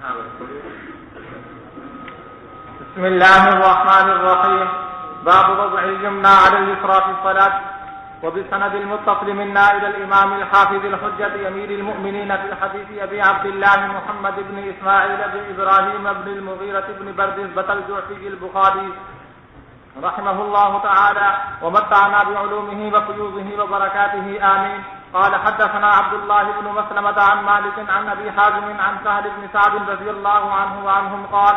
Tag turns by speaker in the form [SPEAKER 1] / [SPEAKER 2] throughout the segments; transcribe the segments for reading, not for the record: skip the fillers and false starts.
[SPEAKER 1] بسم الله الرحمن الرحيم. باب وضع اليمنى على اليسرى في الصلاة. وبسند المتصل منا إلى الإمام الحافظ الحجة أمير المؤمنين في الحديث أبي عبد الله محمد بن إسماعيل بن إبراهيم بن المغيرة بن بردزبة الجعفي البخاري رحمه الله تعالى ومتعنا بعلومه وفيوضه وبركاته آمين. قال حدثنا عبد الله بن مسلمة عن مالك عن أبي حازم عن سهل بن سعد رضي الله عنه وعنهم قال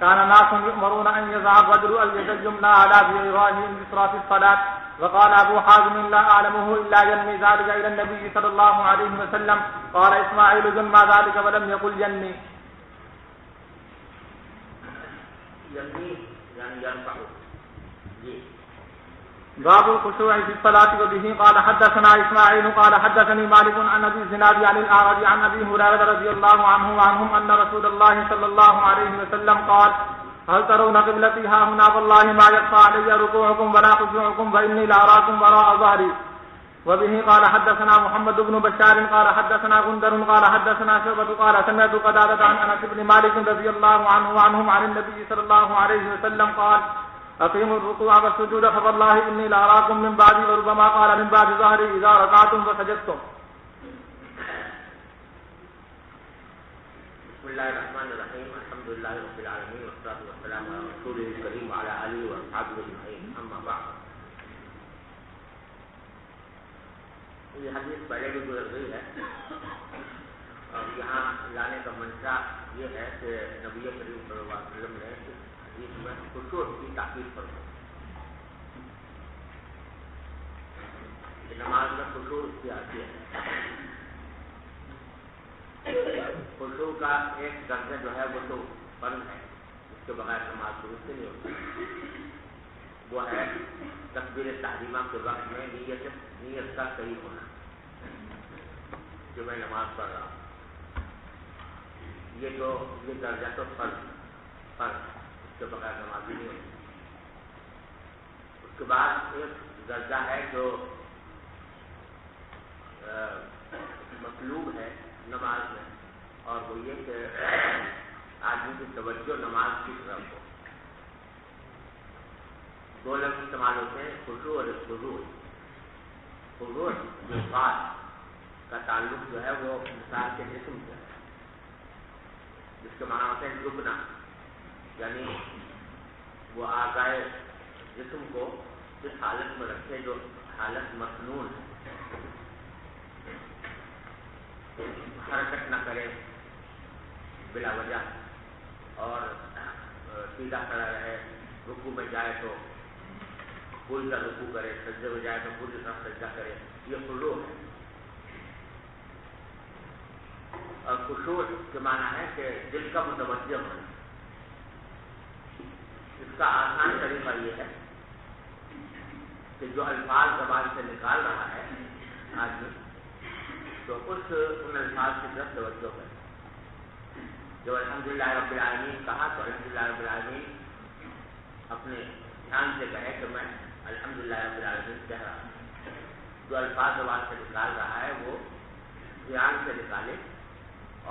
[SPEAKER 1] كان ناس يؤمرون أن يضع الرجل اليد اليمنى على ذراعه اليسرى في الصلاة. وقال أبو حازم لا أعلمه إلا ينمي ذلك إلى النبي صلى الله عليه وسلم. قال إسماعيل ينمى ذلك ولم يقل ينمي. باب الخشوع في الصلاة. وبه قال حدثنا إسماعيل قال حدثني مالك عن أبي الزناد عن الأعرج عن أبي هريرة رضي الله عنه وعنهم أن رسول الله صلى الله عليه وسلم قال هل ترون قبلتي ها هنا والله ما يخفى علي ركوعكم ولا خشوعكم فإني لأراكم وراء ظهري. وبه قال حدثنا محمد بن بشار قال حدثنا غندر قال حدثنا شعبة قال سمعت قتادة عن أنس بن مالك رضي الله عنه وعنهم عن النبي صلى الله عليه وسلم قال أقيموا الركوع والسجود فوالله إني لأراكم من بعد وربما قال من بعد ظهري إذا ركعتم وسجدتم.
[SPEAKER 2] بسم الله الرحمن الرحيم. الحمد لله رب العالمين والصلاة والسلام على رسوله الكريم وعلى آله وأصحابه أجمعين. أما بعد. یہ حدیث پہلے بھی گزر گئی ہے اور یہاں لانے کا منشا یہ ہے کہ نبی کریم صلی اللہ علیہ وسلم نے حدیث میں خشوع کی تاکید فرمائی کہ نماز میں خشوع کی آتی ہے. خشوع کا ایک درجہ جو ہے وہ تو فرض ہے, اس کے بغیر نماز درست نہیں ہوتی. وہ ہے تکبیر تحریمہ کے وقت میں نیت کا صحیح ہونا جو میں نماز پڑھ رہا ہوں. یہ درجہ تو فرض ہے, اس کے بغیر نماز نہیں ہوتی. اس کے بعد ایک درجہ ہے جو مطلوب ہے نماز میں, اور وہ یہ کہ آدمی کی توجہ نماز کی طرف ہو. دو لفظ استعمال ہوتے ہیں, خشوع اور خضوع. خضوع جو بات کا تعلق جو ہے وہ انسان کے جسم سے ہے, جس کے معنی ہوتے ہیں جھکنا, یعنی وہ اعضائے جسم کو اس حالت میں رکھے جو حالت مسنون ہے, حرکت نہ کرے بلا وجہ اور سیدھا کھڑا رہے. رکوع میں جائے تو پوری طرح رکوع کرے, سجدے میں جائے تو پوری طرح سجدہ کرے. یہ خشوع ہے. اور خشوع کے معنی ہے کہ دل کا متوجہ ہونا. اس کا آسان طریقہ یہ ہے کہ جو الفاظ زبان سے نکال رہا ہے آدمی, تو ان الفاظ کی طرف توجہ کرے. جب الحمدللہ رب العالمین کہا تو الحمدللہ رب العالمین اپنے دھیان سے کہے کہ میں الحمدللہ رب العالمین کہہ رہا ہوں. جو الفاظ زبان سے نکال رہا ہے وہ دھیان سے نکالے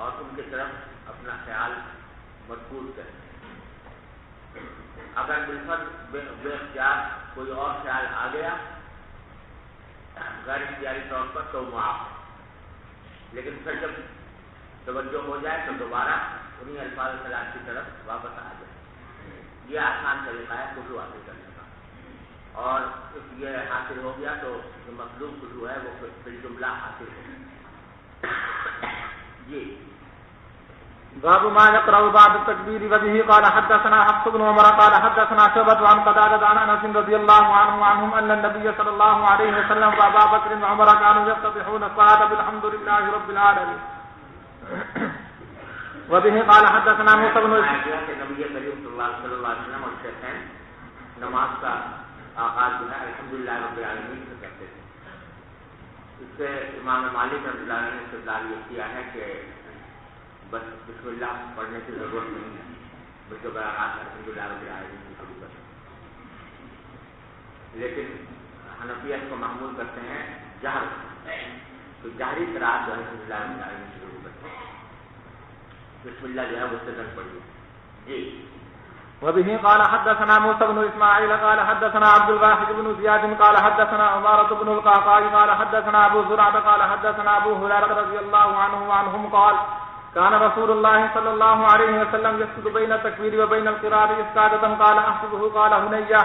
[SPEAKER 2] اور ان کی طرف اپنا خیال مرکوز کرے. اگر بالفرض بے اختیار کوئی اور خیال آ گیا غیر اختیاری طور پر تو معاف, لیکن پھر جب توجہ ہو جائے تو دوبارہ انہیں الفاظ خلاف کی طرف واپس آ جائے. یہ آسان طریقہ ہے خشوع حاصل کرنے کا, اور یہ حاصل ہو گیا تو جو مطلوب خشوع ہے وہ پھر جملہ حاصل ہو گیا. جی
[SPEAKER 1] باب ما يقرأ بعد التكبير. وبه قال حدثنا حفص بن عمر قال حدثنا شعبة عن قتادة عن أنس رضي الله عنه وعنهم أن النبي صلى الله عليه وسلم وأبا بكر وعمر كانوا يفتتحون الصلاة بالحمد لله رب العالمين. وبه قال حدثنا موسى بن
[SPEAKER 2] اسماعیل. نبی کریم صلی اللہ علیہ وسلم اور شیخین نماز کا آغاز جو ہے الحمدللہ رب العالمین سے کرتے تھے. اس سے امام مالک رضی اللہ عنہ نے استدلال یہ کیا ہے کہ بس بسم اللہ پڑھنے کی ضرورت نہیں ہے, بلکہ براہ الحمدللہ رب العالمین کی شروع کرتے ہیں. لیکن حنفیت کو معمول کرتے ہیں جہر, تو جہری قرات جو ہے الحمدللہ رب العالمین کی شروع کرتے ہیں. بسم اللہ جو ہے وہ سے درج پڑھیے. جی.
[SPEAKER 1] وبه قال حدثنا موسى بن اسماعيل قال حدثنا عبد الواحد بن زياد قال حدثنا عمارة بن القعقاع قال حدثنا ابو زرعة قال حدثنا ابو هريرة رضي الله عنه وعنهم قال كان رسول الله صلى الله عليه وسلم يسجد بين التكبير وبين القراءة إسكادة قال أحسبه قال هنية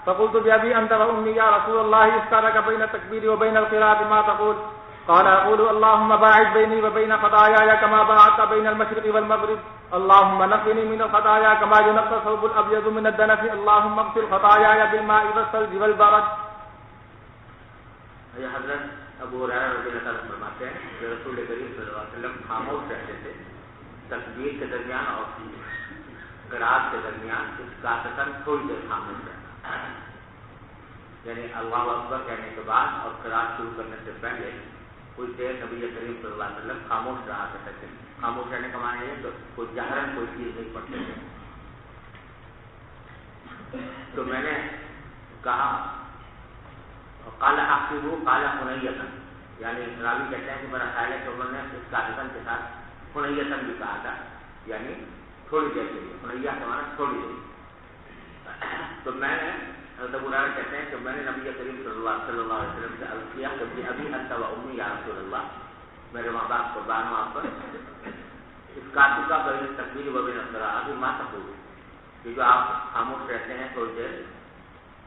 [SPEAKER 1] فقلت بأبي أنت وأمي يا رسول الله إسكادك بين التكبير وبين القراءة ما تقول قال أقول اللهم باعد بيني وبين خطاياي كما باعدت بين المشرق والمغرب اللهم نقني من الخطايا كما ينقى الثوب الأبيض من الدنس اللهم اغسل خطاياي بالماء والثلج والبرد.
[SPEAKER 2] یہ حضرت ابو ہریرہ رضی اللہ عنہ فرماتے ہیں کہ رسول کریم صلی اللہ علیہ وسلم خاموش رہتے تھے تکبیر کے درمیان اور قرات کے درمیان اس کا تکن تھوڑی دیر خاموش رہنا، یعنی اللہ اکبر کہنے کے بعد اور قرات شروع کرنے سے پہلے کچھ دیر نبی کریم صلی اللہ علیہ وسلم خاموش رہا کرتے تھے. خاموش رہنے کا معنی یہ کہ کوئی ظاہراً کوئی چیز نہیں پڑھتے تھے. تو میں نے کہا قال احسبه قال حنیۃ، یعنی راوی کہتے ہیں کہ میرا خیال ہے کہ انہوں نے اس کاتن کے ساتھ حنیۃ بھی کہا تھا، یعنی تھوڑی دیر کے لیے. حنیہ کا معنی تھوڑی دیر. تو میں نے ابو ہریرہ کہتے ہیں کہ میں نے نبی کریم صلی اللہ علیہ وسلم سے عرض کیا کہ ابھی انت و امی یا رسول اللہ، میرے ماں باپ قربان ہوں آپ پر، اس کاتو کا بین تکبیر و بین القراءۃ ابھی ما تقول، کہ جو آپ خاموش رہتے ہیں تھوڑی دیر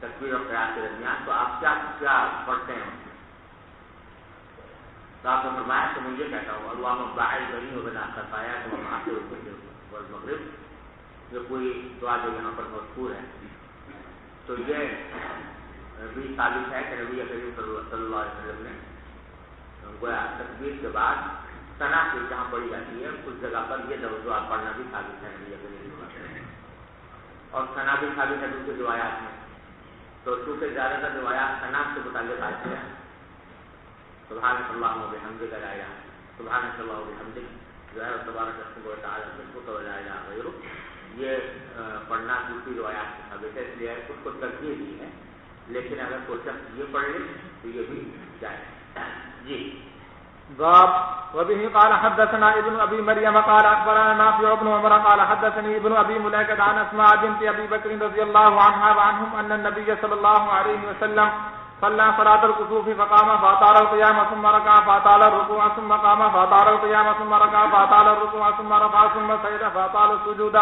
[SPEAKER 2] تکبیر اور قرات کے درمیان تو آپ کیا پڑھتے ہیں؟ تو آپ نے فرمایا کہ میں یہ کہتا ہوں اللہم باعد بینی و بین خطایا کما باعدت بین المشرق والمغرب. یہ کوئی دعا جو یہاں پر مذکور ہے تو یہ بھی ثابت ہے کہ نبی کریم صلی اللہ علیہ وسلم نے گویا تکبیر کے بعد ثنا کی جہاں پڑھی جاتی ہے اس جگہ پر یہ دعا پڑھنا بھی ثابت ہے نبی کریم صلی اللہ علیہ وسلم. اور ثنا بھی ثابت ہے دوسری روایات میں. تو چونکہ زیادہ تر روایات ثنا سے متعلق آتی ہیں سبحانک اللہم و بحمدک لا الہ سبحانک اللہم و بحمدک جو ہے تبارک اسمک و تعالی ملکک و لا الہ غیرک، یہ پڑھنا دوسری روایات سے ثابت ہے، اس لیے اس کو ترجیح دی ہے. لیکن اگر کوئی شخص یہ پڑھ لے تو یہ بھی جائے. جی.
[SPEAKER 1] باب وبه قال حدثنا ابن ابي مريم قال اخبرنا نافع بن عمر قال حدثني ابن ابي مليكه عن اسماء بنت ابي بكر رضي الله عنها وعنهم ان النبي صلى الله عليه وسلم صلى صلاة الكسوف فقام فاطال القيام ثم ركع فاطال الركوع ثم قام فاطال القيام ثم ركع فاطال الركوع ثم رفع ثم سجد فاطال السجود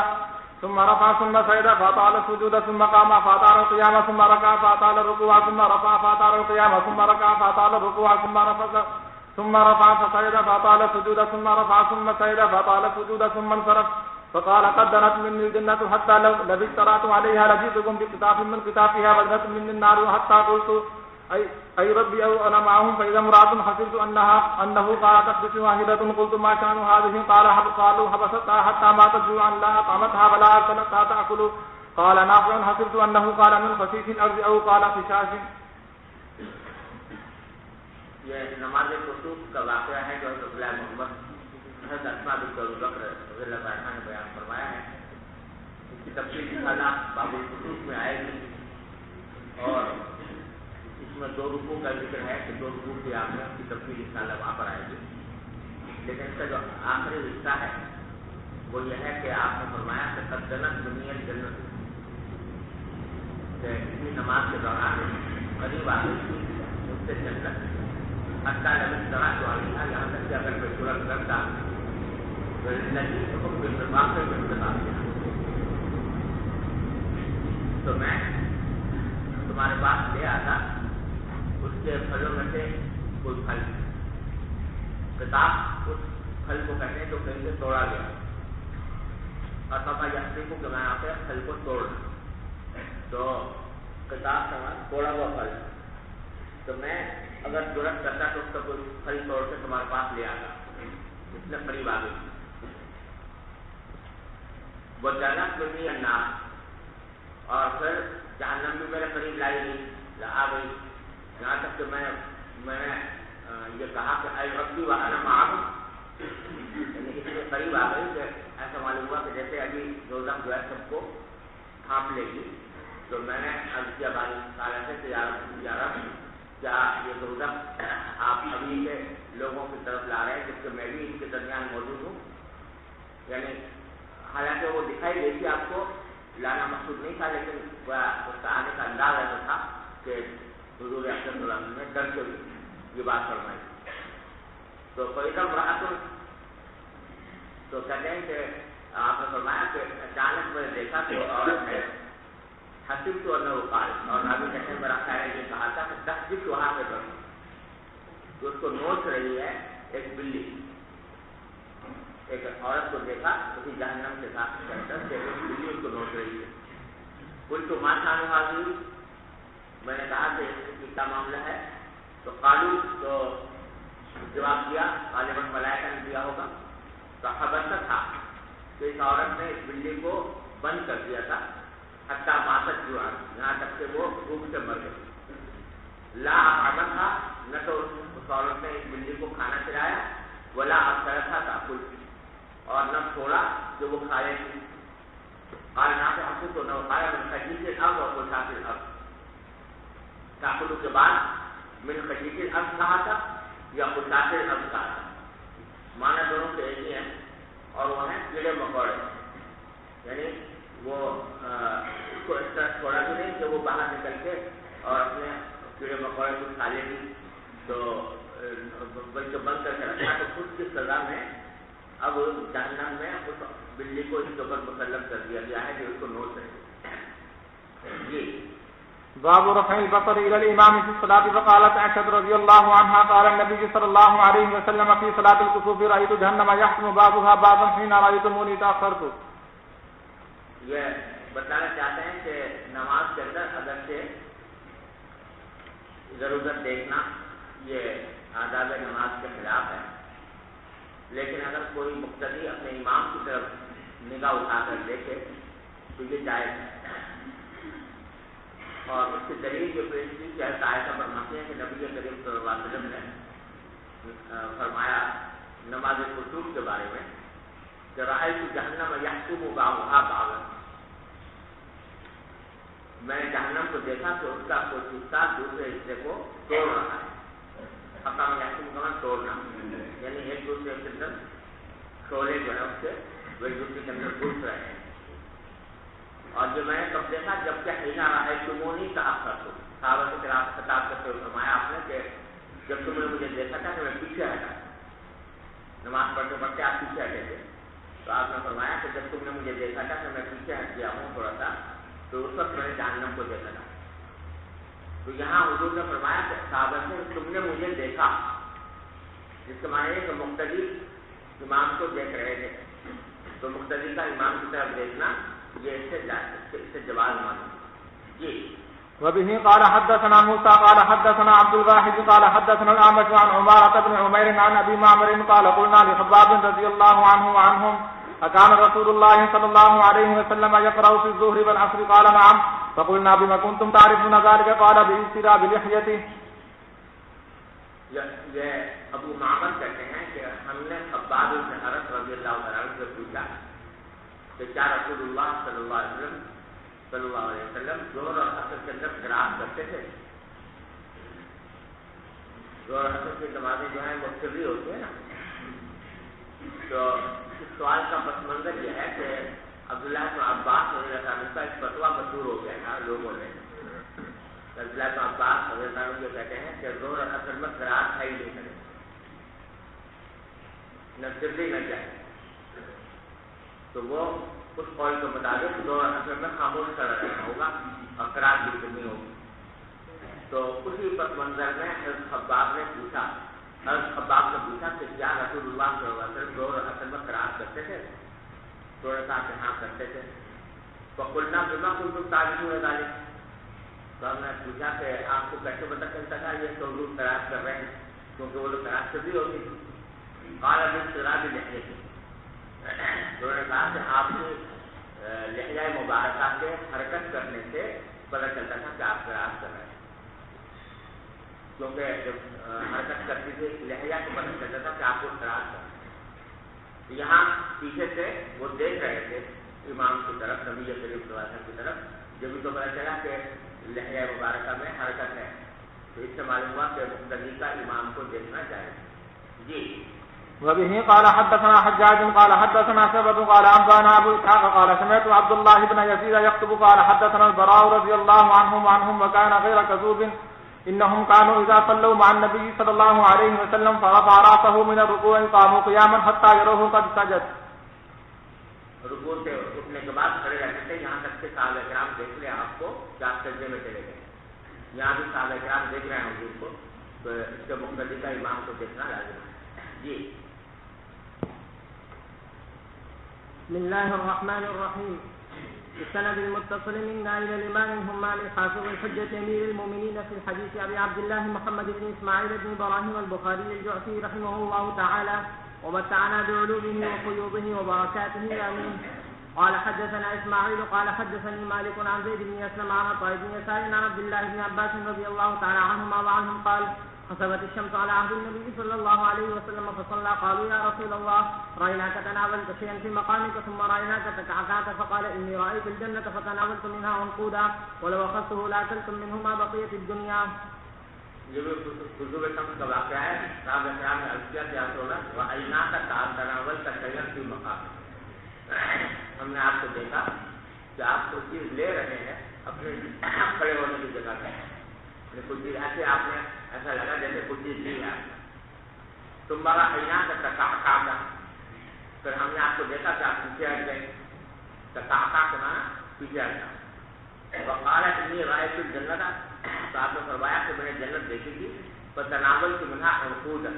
[SPEAKER 1] ثم رفع ثم سجد فاطال السجود ثم قام فاطال القيام ثم ركع فاطال الركوع ثم رفع فاطال القيام ثم ركع فاطال الركوع ثم رفع فسجد فاطال السجود ثم رفع ثم سجد فاطال السجود ثم انصرف فقال قد دنت مني الجنة حتى لو اطلعت عليها لجئتكم بكتاب من كتابها ودنت مني النار حتى قلت أي ربي أو أنا معهم فإذا امرأة حسبت أنه قالت تحدث واحدة قلت ما شأن هذه قالوا حبستها حتى ماتت جوعا لا أطعمتها ولا أرسلتها تأكل قال نافع حسبت أنه قال من خسيس الأرض أو قال خشاش.
[SPEAKER 2] یہ نماز کسوف کا واقعہ ہے جو حضرت عبداللہ محمد حضرت اسماء بنت ابی بکر رضی اللہ عنہ نے بیان فرمایا ہے. اس کی تفصیل انشاءاللہ باب الکسوف میں آئے گی اور اس میں 2 رکوع کا ذکر ہے کہ 2 رکوع کے آخر کی تفصیل انشاءاللہ وہاں پر آئے گی. لیکن اس کا جو آخری حصہ ہے وہ یہ ہے کہ آپ نے فرمایا کہ قد دنت منی الجنت، کہ اسی نماز کے دوران قریب آ گئی تھی اس سے جنت حتیٰ لمن طرح جو آئی تھا یہاں تک کہ اگر میں ترنت کرتا تو زندگی حکم کے واقعے میں انتظار کیا تو میں تمہارے پاس لے آتا اس کے پھلوں میں سے کوئی پھل. کتاب اس پھل کو کہتے ہیں جو کہیں سے توڑا گیا اور پاپا یقین کو کہ میں آپ سے پھل کو توڑنا تو کتاب کا توڑا ہوا پھل. تو میں اگر ضرورت کرتا تو اس کا کوئی پھل توڑ کے تمہارے پاس لے آتا، اس نے قریب آ گئی. وہ جنت میں بھی النار اور پھر جہنم بھی میرے قریب لائی گئی آ گئی، یہاں تک کہ میں نے یہ کہا کہ اے ربی و انا معہم، یعنی اس کے قریب آ گئی کہ ایسا معلوم ہوا کہ جیسے ابھی دوزخ جو ہے سب کو ڈھانپ لے گی. تو میں نے عرض کیا باری تعالیٰ سے تجارت کیا یہ دوزخ آپ ابھی کے لوگوں کی طرف لا رہے ہیں جس کے میں بھی ان کے درمیان موجود ہوں؟ یعنی حالانکہ وہ دکھائی دے کہ آپ کو لانا مقصود نہیں تھا، لیکن اس کا آنے کا انداز ایسا تھا کہ حضور اکرم صلی اللہ علیہ وسلم نے ڈر کے یہ بات فرمائی. تو کوئی کم رہا تو کہتے ہیں کہ آپ نے فرمایا کہ اچانک میں نے دیکھا کہ عورت نے حسب تو قال، اور نبی کہتے ہیں میرا خیال یہ کہا تھا کہ تصدیق وہاں پہ بڑھ تو اس کو نوچ رہی ہے ایک بلی. ایک عورت کو دیکھا اسی جہنم کے ساتھ ایک بلی اس کو نوچ رہی ہے. کوئی تو ماں شان حاضر، میں نے کہا کہ اس کا معاملہ ہے تو قالو، تو جواب دیا غالباً ملائکہ نے دیا ہوگا. تو خبر تھا کہ اس عورت نے اس بلی کو بند کر دیا تھا حتیٰ ماتت جوعاً، یہاں تک کہ وہ بھوک سے مر گئی. لا اطعمت تھا، نہ تو اس عورت نے اس بلی کو کھانا کھلایا، ولا اکثرتھا تاکل، اور نہ چھوڑا جو وہ کھائے گی. قال نہ تو حقوق تو نہ کھایا من خجیج الارض اور خشاش الارض. تاکلو کے بعد من خجیج الارض کہا تھا یا خشاش الارض کہا تھا، معنی دونوں کے ایک ہی ہیں، اور وہ ہیں کیڑے مکوڑے. یعنی وہ اس کو اس طرح چھوڑا بھی نہیں کہ وہ باہر نکل کے اور اپنے کیڑے مکوڑے کو کھا لے گی، تو بلکہ بند کر کے رکھا. تو خود کی سزا میں اب جہنم میں اس بلی کو اس کے اوپر مسلم کر دیا گیا ہے کہ اس کو نوٹ کرے. جی
[SPEAKER 1] باب رفع البصر الى الامام في الصلاه. فقالت عائشة رضي الله عنها قال النبي صلى الله عليه وسلم في صلاه الكسوف رايت جهنم يحكم بعضها بعضا حين رايتموني تاخرت.
[SPEAKER 2] یہ بتانا چاہتے ہیں کہ نماز کے اندر اگرچہ ادھر ادھر دیکھنا یہ آداب نماز کے خلاف ہے، لیکن اگر کوئی مقتدی اپنے امام کی طرف نگاہ اٹھا کر دیکھے تو یہ جائز ہے. اور اس کی دلیل جو پیش کی کہ عائشہ فرماتی ہے کہ نبی کریم صلی اللہ علیہ وسلم نے فرمایا نماز کسوف کے بارے میں کہ رأیت جہنم یحکم بعضها بعضا، میں نے جہنم کو دیکھا کہ اس کا کوئی حصہ دوسرے حصے کو توڑ رہا ہے. حکم یحکم کا توڑنا یعنی ایک دوسرے کے اندر شعلے جو ہے اس سے وہ ایک دوسرے کے اندر گھس رہے ہیں. اور جو میں نے کب دیکھا جب کہ حین رأیتمونی تأخرت، صحابہ سے خطاب کرتے ہوئے فرمایا آپ نے کہ جب تم نے مجھے دیکھا تھا کہ میں پیچھے ہٹا، نماز پڑھتے پڑھتے آپ پیچھے ہٹے تھے، تو آپ نے فرمایا کہ جب تم نے مجھے دیکھا تھا کہ میں پیچھے ہٹ گیا ہوں تھوڑا سا، تو اس وقت میں نے جہنم کو دیکھا تھا. تو یہاں حضور نے فرمایا کہ صحابہ سے تم نے مجھے دیکھا، جس کے معنی ہے کہ مقتدی امام کو دیکھ رہے تھے، تو مقتدی کا امام کی طرف دیکھنا یہ اس سے جواز مانا. جی
[SPEAKER 1] وبه قال حدثنا موسى قال حدثنا عبد الواحد قال حدثنا الأعمش عن عمارة بن عمير عن أبي معمر قال قلنا لخباب رضي الله عنه وعنهم أكان رسول الله صلى الله عليه وسلم يقرأ في الظهر والعصر؟ قال نعم. فقلنا بما كنتم تعرفون ذلك؟ قال باستراب لحيته.
[SPEAKER 2] یہ ابو معمر کہتے ہیں کہ ہم نے خباب بن ارت رضی اللہ عنہ سے پوچھا کہ کیا رسول اللہ صلی اللہ علیہ وسلم ظہر اور عصر کے اندر قرات کرتے تھے؟ ظہر اور عصر کی نمازیں جو ہیں وہ سری ہوتی ہیں نا. تو اس سوال کا پس منظر یہ ہے کہ عبداللہ بن عباس رضی اللہ عنہ کا ایک فتویٰ مشہور ہو گیا تھا لوگوں نے. عبداللہ بن عباس رضی اللہ عنہ جو کہتے ہیں کہ ظہر اور عصر میں قرات ہے ہی نہیں کرے، نہ سری نہ جائے. تو وہ اس قول کے مطابق ظہر اور عصر میں خاموش کر رہنا ہوگا اور قرات بھی کرنی ہوگی. تو اسی پس منظر میں حضرت خباب نے پوچھا کہ کیا رسول اللہ صلی اللہ علیہ وسلم ظہر اور عصر میں قرات کرتے تھے؟ تو نے کہا کہ ہاں کرتے تھے. فقلنا بما كنتم تعرفون ذلك، تو ہم نے پوچھا کہ آپ کو کیسے پتہ چلتا تھا یہ تو لوگ قرات کر رہے ہیں، کیونکہ وہ لوگ قرات سے بھی ہوتی تھی. قال باستراب لحيته، تو نے کہا کہ آپ کی لحیہ مبارکہ سے حرکت کرنے سے پتہ چلتا تھا کہ آپ قرات کر رہے ہیں، کیونکہ جب حرکت کرتی تھی لحیہ کو پتہ چلتا تھا کہ آپ کو قرات کر رہے ہیں. یہاں پیچھے سے وہ دیکھ رہے تھے امام کی طرف، نبی کریم صلی اللہ علیہ وسلم کی طرف. جب بھی تو پتہ چلا کہ لحیہ مبارکہ میں حرکت ہے، تو اس سے معلوم ہوا کہ مقتدی کا امام کو دیکھنا چاہیے. جی
[SPEAKER 1] وبه قال حدثنا حجاج قال حدثنا شعبة قال أنبانا أبو إسحاق قال سمعت عبد الله بن يزيد يكتب قال حدثنا البراء رضي الله عنهم وكان غير كذوب إنهم كانوا إذا صلوا مع النبي صلى الله عليه وسلم فرفع رأسه من الركوع قاموا قياما حتى يروه قد سجد.
[SPEAKER 2] رکوع سے اٹھنے کے بعد کھڑے رہتے تھے یہاں تک کہ صحابہ کرام دیکھ لیں آپ کو کہ آپ سجدے میں چلے گئے. یہاں بھی صحابہ کرام دیکھ رہے ہیں حضور کو تو اس کے مقتدی کا امام کو دیکھنا لازم ہے. جی.
[SPEAKER 3] بسم الله الرحمن الرحيم. السند المتصل منا إلى الإمام الهمام حافظ الحجة أمير المؤمنين في الحديث أبي عبد الله محمد بن إسماعيل بن إبراهيم البخاري الجعفي رحمه الله تعالى ومتعنا بعلومه وقيوضه وبركاته آمين. قال حدثنا إسماعيل قال حدثني مالك عن زيد بن أسلم عن عطاء بن يسار عن عبد الله بن عباس رضي الله تعالى عنهما وعنهم قال خسفت الشمس على عهد النبي صلى الله عليه وسلم فصلى قالوا يا رسول الله رأيناك تناولت شيئا في مقامك ثم رأيناك تكعكعت فقال إني رأيت الجنة فتناولت منها عنقودا ولو أخذته لأكلتم منه ما بقيت الدنيا.
[SPEAKER 2] یہ بھی خصوص شمس کا واقعہ ہے. صحابہ کرام نے عرض کیا کہ یا رسول اللہ رأيناك تناولت شيئا في مقامك. ہم نے آپ کو دیکھا کہ آپ کوئی چیز لے رہے ہیں اپنے کھڑے ہونے کی جگہ سے. کچھ چیز ایسے آپ نے ایسا لگا جیسے کچھ چیز لی ہے. تمہارا اینا کا تکاکا کا پھر ہم نے آپ کو دیکھا کہ آپ پیچھے ہٹ گئے. تکاکا کا مانا پیچھے ہٹ گیا. وقال انی رأیت الجنت تو آپ نے فرمایا کہ میں نے جنت دیکھی تھی فتناولت منها عنقودا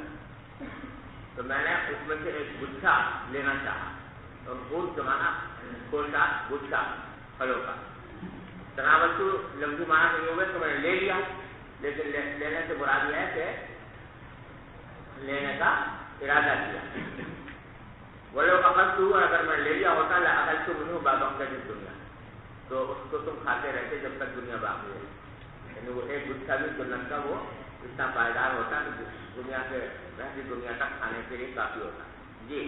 [SPEAKER 2] تو میں نے اس میں سے ایک گچھا لینا چاہا. عنقود کا مانا کوشا گچھا پھلوں کا. تناولت لفظی معنی نہیں ہوئے تو میں نے لے لیا لیکن لینے سے مراد یہ ہے کہ لینے کا ارادہ کیا. ولو اخذته اگر میں لے لیا ہوتا لاخذت منه بعد وقت الدنيا تو اس کو تم کھاتے رہتے جب تک دنیا باقی ہے. یعنی وہ ایک گچھا بھی جنت کا وہ اتنا پائیدار ہوتا ہے کہ دنیا سے رہتی دنیا تک کھانے کے لیے کافی ہوتا ہے. جی.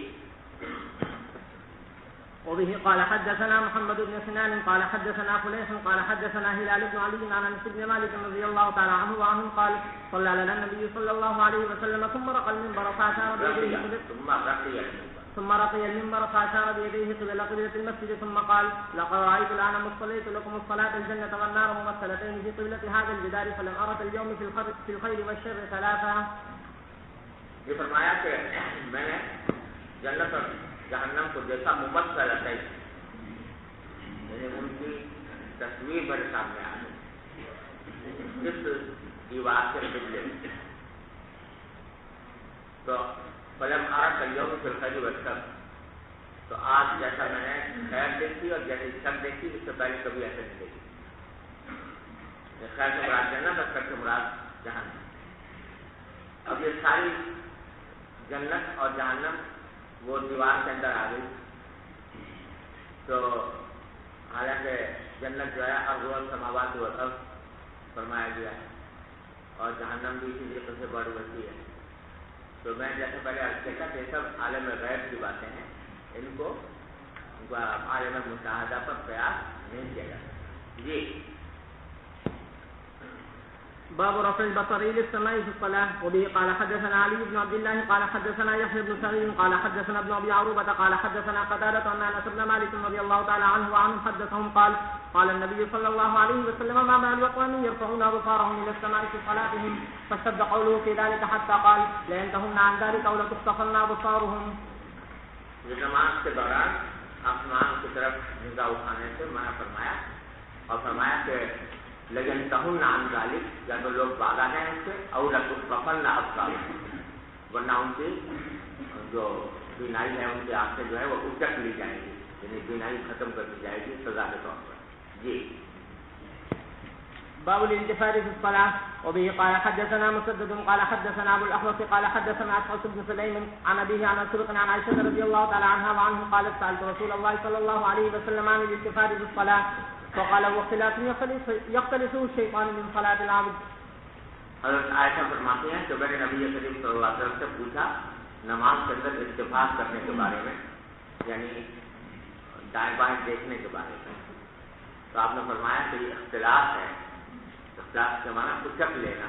[SPEAKER 3] وبه قال حدثنا محمد بن سنان قال حدثنا فليح قال حدثنا هلال بن علي عن انس بن مالك رضي الله تعالى عنه وعنه قال صلى لنا النبي صلى الله عليه وسلم ثم رقى المنبر فاشار بيديه قبل قبلة المسجد ثم قال لقد رأيت الآن مصليت لكم الصلاة الجنة والنار ممثلتين في قبلة هذا الجدار فلم أرى اليوم في الخير والشر ثلاثة.
[SPEAKER 2] یہ فرمایا کہ میں نے جنت اور جہنم کو دیکھا ممثلتین یعنی ان کی تصویر میرے سامنے آ گئی جس دیوار کے قبلے میں. تو فلم ارى اليوم في الخير والشر تو آج جیسا میں نے خیر دیکھی اور جیسی شر دیکھی اس سے پہلے کبھی ایسے نہیں دیکھی. خیر سے مراد جنت اور شر سے مراد جہنم. اب یہ ساری جنت اور جہنم وہ دیوار کے اندر آ گئی. تو حالانکہ جنت جو ہے ارض السماوات والارض فرمایا گیا ہے اور جہنم بھی اسی طریقے سے بڑی وسیع ہے. تو میں جیسے پہلے عرض کیا تھا کہ یہ سب عالم غیب کی باتیں ہیں. ان کو عالم مشاہدہ پر قیاس نہیں کیا جاتا. جی.
[SPEAKER 3] باب رفع البصر الى السماء في الصلاه. وبه قال حدثنا علي بن عبد الله قال حدثنا يحيى بن سعيد قال حدثنا ابن ابي عروبه قال حدثنا قتاده ان انس بن مالك رضي الله تعالى عنه وعنه حدثهم قال النبي صلى الله عليه وسلم ما بال الاقوام يرفعون ابصارهم الى السماء في صلاتهم فاشتد قوله في ذلك حتى قال لينتهون عن ذلك او لتخطفن ابصارهم.
[SPEAKER 2] یہ نماز کے دوران آسمان کی طرف نگاہ اٹھانے سے منع فرمایا اور فرمایا کہ لیکن تہن عن ذلک یا تو لوگ باغا ہیں ان سے اور لتخطفن ابصارهم ورنہ ان کی جو بینائی ہے ان کی آنکھیں جو ہے وہ اچک لی جائیں گی یعنی بینائی ختم کر دی جائے گی سزا کے طور پر. جی.
[SPEAKER 3] باب الالتفات في الصلاة. وبه قال حدثنا مسدد قال حدثنا ابو الاحوص قال حدثنا اسحاق بن سليم عن ابيه عن مسروق عن عائشة رضي الله تعالى عنها وعنه قالت سألت رسول الله صلى الله عليه وسلم عن الالتفات في الصلاة فقال واختلاف يختلفه الشيطان من صلاة العبد.
[SPEAKER 2] حضرت عائشہ فرماتی ہیں کہ میں نے نبی کریم صلی اللہ علیہ وسلم سے پوچھا نماز کے اندر التفات کرنے کے بارے میں یعنی دائیں بائیں دیکھنے کے بارے میں. تو آپ نے فرمایا کہ یہ اختلاف ہے. اختلاف کے معنی اچک لینا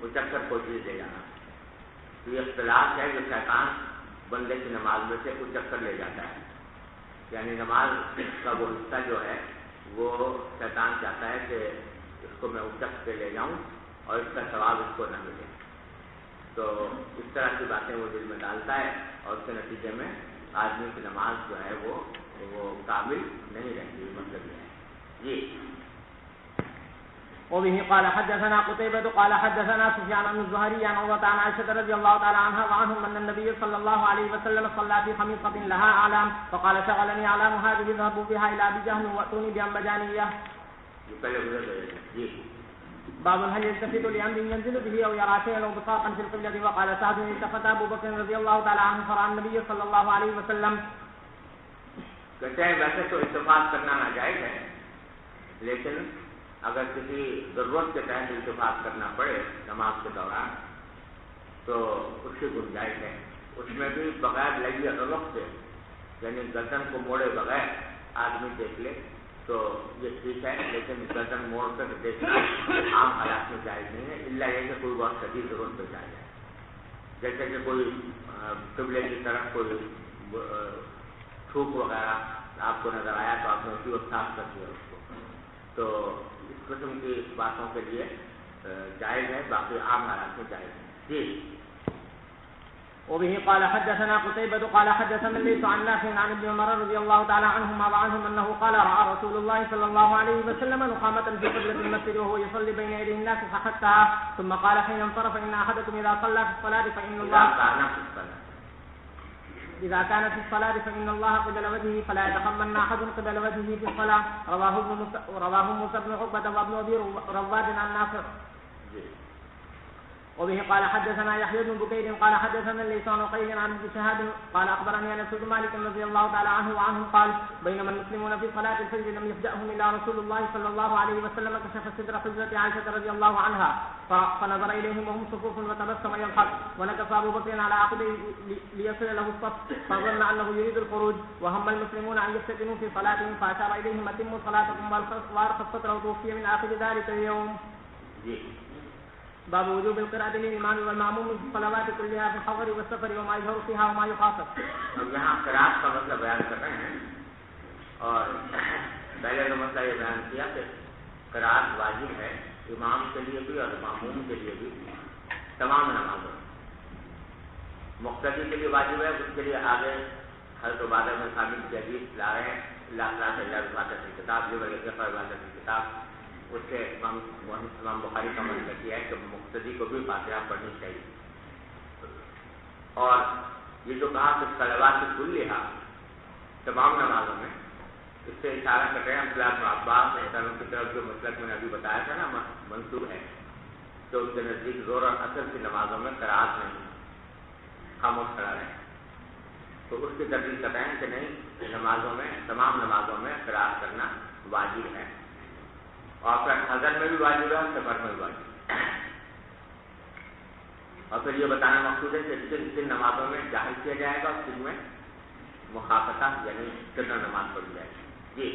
[SPEAKER 2] اچک کر کوئی چیز لے جانا. تو یہ اختلاف ہے جو شیطان بندے کی نماز میں سے اچک کر لے جاتا ہے. یعنی نماز کا وہ حصہ جو ہے وہ شیطان چاہتا ہے کہ اس کو میں اچک کے لے جاؤں اور اس کا ثواب اس کو نہ ملے. تو اس طرح کی باتیں وہ دل میں ڈالتا ہے اور اس کے نتیجے میں آدمی کی نماز جو ہے وہ کامل نہیں رہتی. مطلب یہ ہے جی.
[SPEAKER 3] وبه قال حدثنا قتيبة قال حدثنا سفيان بن الزهري عن عروة عن عائشة رضي الله تعالى عنها وعنهم أن النبي صلى الله عليه وسلم صلى في خميصة لها أعلام فقال شغلني أعلام هذه اذهبوا بها إلى أبي جهل وأتوني بأنبجانية. باب هل يلتفت لأمر ينزل به أو يرى شيئا أو بساطا في القبلة. وقال سعد التفت أبو بكر رضي الله تعالى عنه فرأى النبي صلى الله عليه وسلم.
[SPEAKER 2] کہتے ہیں ویسے تو اتفاق کرنا ناجائز ہے، لیکن اگر کسی ضرورت کے تحت اتفاق کرنا پڑے نماز کے دوران تو اس کی گنجائش ہے. اس میں بھی بغیر لگی رغبت سے، یعنی گردن کو موڑے بغیر آدمی دیکھ لے تو یہ ٹھیک ہے، لیکن گردن موڑ کر دیکھنا عام حالات میں جائز نہیں ہے، الا یہ کہ کوئی بہت شدید ضرورت پیش آ جائے، جیسے کہ کوئی قبلے کی طرف کوئی تھوک وغیرہ آپ کو نظر آیا تو آپ نے اسی وقت صاف کر دیا اس کو. تو اس قسم کی باتوں کے لیے جائز ہے، باقی عام حالات میں جائز ہے. جی.
[SPEAKER 3] وبه قال حدثنا قتيبة قال حدثنا الليث عن نافع عن ابن عمر رضي الله تعالى عنهما وعنهم أنه قال رأى رسول الله صلى الله عليه وسلم نخامة في قبلة المسجد وهو يصلي بين يدي الناس فحثها ثم قال حين انصرف إن أحدكم إذا صلى في الصلاة فإن الله إذا كان في الصلاة فإن الله قبل وجهه فلا يتخمن أحد قبل وجهه في الصلاة. رواه موسى بن عقبة وابن أبي رواد عن نافع. وبه قال حدثنا يحيى بن بكير قال حدثنا الليث عن عقيل عن ابن شهاب قال أخبرني أنس بن مالك رضي الله تعالى عنه وعنهم قال بينما المسلمون في صلاة الفجر لم يفجأهم إلا رسول الله صلى الله عليه وسلم كشف صدر حجرة عائشة رضي الله عنها فنظر إليهم وهم صفوف وتبسم يضحك ونكص أبو بكر على عقبه ليصل له الصف فظن أنه يريد الخروج وهم المسلمون أن يفتتنوا في صلاتهم فأشار إليهم أتموا صلاتكم وأرخى السطر وتوفي من آخر ذلك اليوم. باب وجوب القراءة للإمام والمأموم في الصلوات كلها في الحضر والسفر وما يجهر فيها وما يخاطب.
[SPEAKER 2] ہم یہاں قراءت کا مسئلہ بیان کر رہے ہیں اور پہلے تو مسئلہ یہ بیان کیا کہ قراءت واجب ہے امام کے لیے بھی اور مأموم کے لیے بھی تمام نمازوں. مقتدی کے لیے واجب ہے، اس کے لیے آگے حضرت عبادہ میں شامل کی حدیث لا رہے ہیں اللہ کی کتاب جو عبادت کی کتاب. اس سے امام بخاری کا مسئلہ کیا ہے کہ مقتدی کو بھی فاتحہ پڑھنی چاہیے. اور یہ جو کہا کہ صلوات کلھا تمام نمازوں میں، اس سے اشارہ کر رہے ہیں عبداللہ بن عباس کی طرف جو مسلک میں نے ابھی بتایا تھا نا منسوب ہے، تو ان کے نزدیک ظہر اور عصر کی نمازوں میں قراءت نہیں، خاموش کھڑا رہے. تو اس کی تردید کر رہے ہیں کہ نہیں، نمازوں میں تمام نمازوں میں قراءت کرنا واجب ہے، اور پھر حضر میں بھی واجب ہے اور سفر میں بھی واجب ہے. اور پھر یہ بتانا مقصود ہے کہ کن نمازوں میں جاہر کیا جائے گا اور کن میں مخافتہ یعنی سرنا نماز پڑھی جائے گی. جی.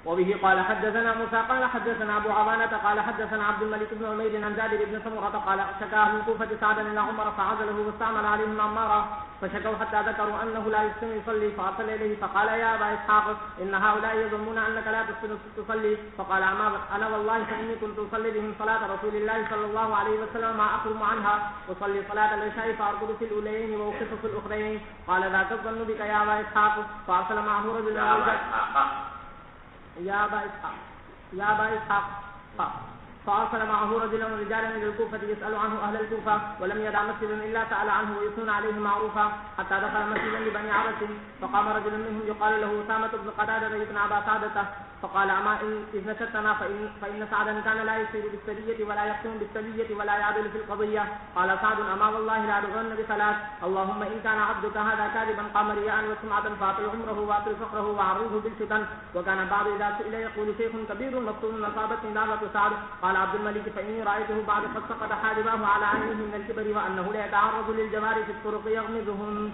[SPEAKER 3] وبه قال حدثنا موسى قال حدثنا أبو عوانة قال حدثنا عبد الملك بن عمير عن جابر بن سمرة قال شكا من كوفة سعدا إلى عمر فعزله واستعمل عليهم عمارا فشكوا حتى ذكروا أنه لا يحسن يصلي فأرسل إليه فقال يا أبا إسحاق إن هؤلاء يظنون أنك لا تحسن تصلي فقال أنا والله فإني كنت أصلي بهم صلاة رسول الله صلى الله عليه وسلم ما أقوم عنها أصلي صلاة العشاء فأرقد في الأولين وأوقف في الأخرين قال ذاك الظن بك يا أبا إسحاق فأرسل معه رجل يا أبا إسحاق فأرسل معه رجلا ورجالا إلى الكوفة يسأل عنه أهل الكوفة ولم يدع مسجدا إلا سأل عنه ويثنون عليه معروفا حتى دخل مسجدا لبني عبس فقام رجل منهم يقال له أسامة بن قتادة ابن أبا سعدة فقال أما إذ نشدتنا فإن سعدا كان لا يسير بالسرية ولا يقسم بالسرية ولا يعدل في القضية. قال سعد أما والله لا أدغن بثلاث اللهم إن كان عبدك هذا كاذبا قام رياء وسمعة فاطل عمره واطل فقره وعرضه بالفتن. وكان بعض إذا سئل يقول شيخ كبير مفتون أصابتني دعوة سعد. قال عبد الملك فإني رأيته بعد قد سقط حاجباه على عينه من الكبر وأنه لا يتعرض للجوار في الطرق يغمزهم.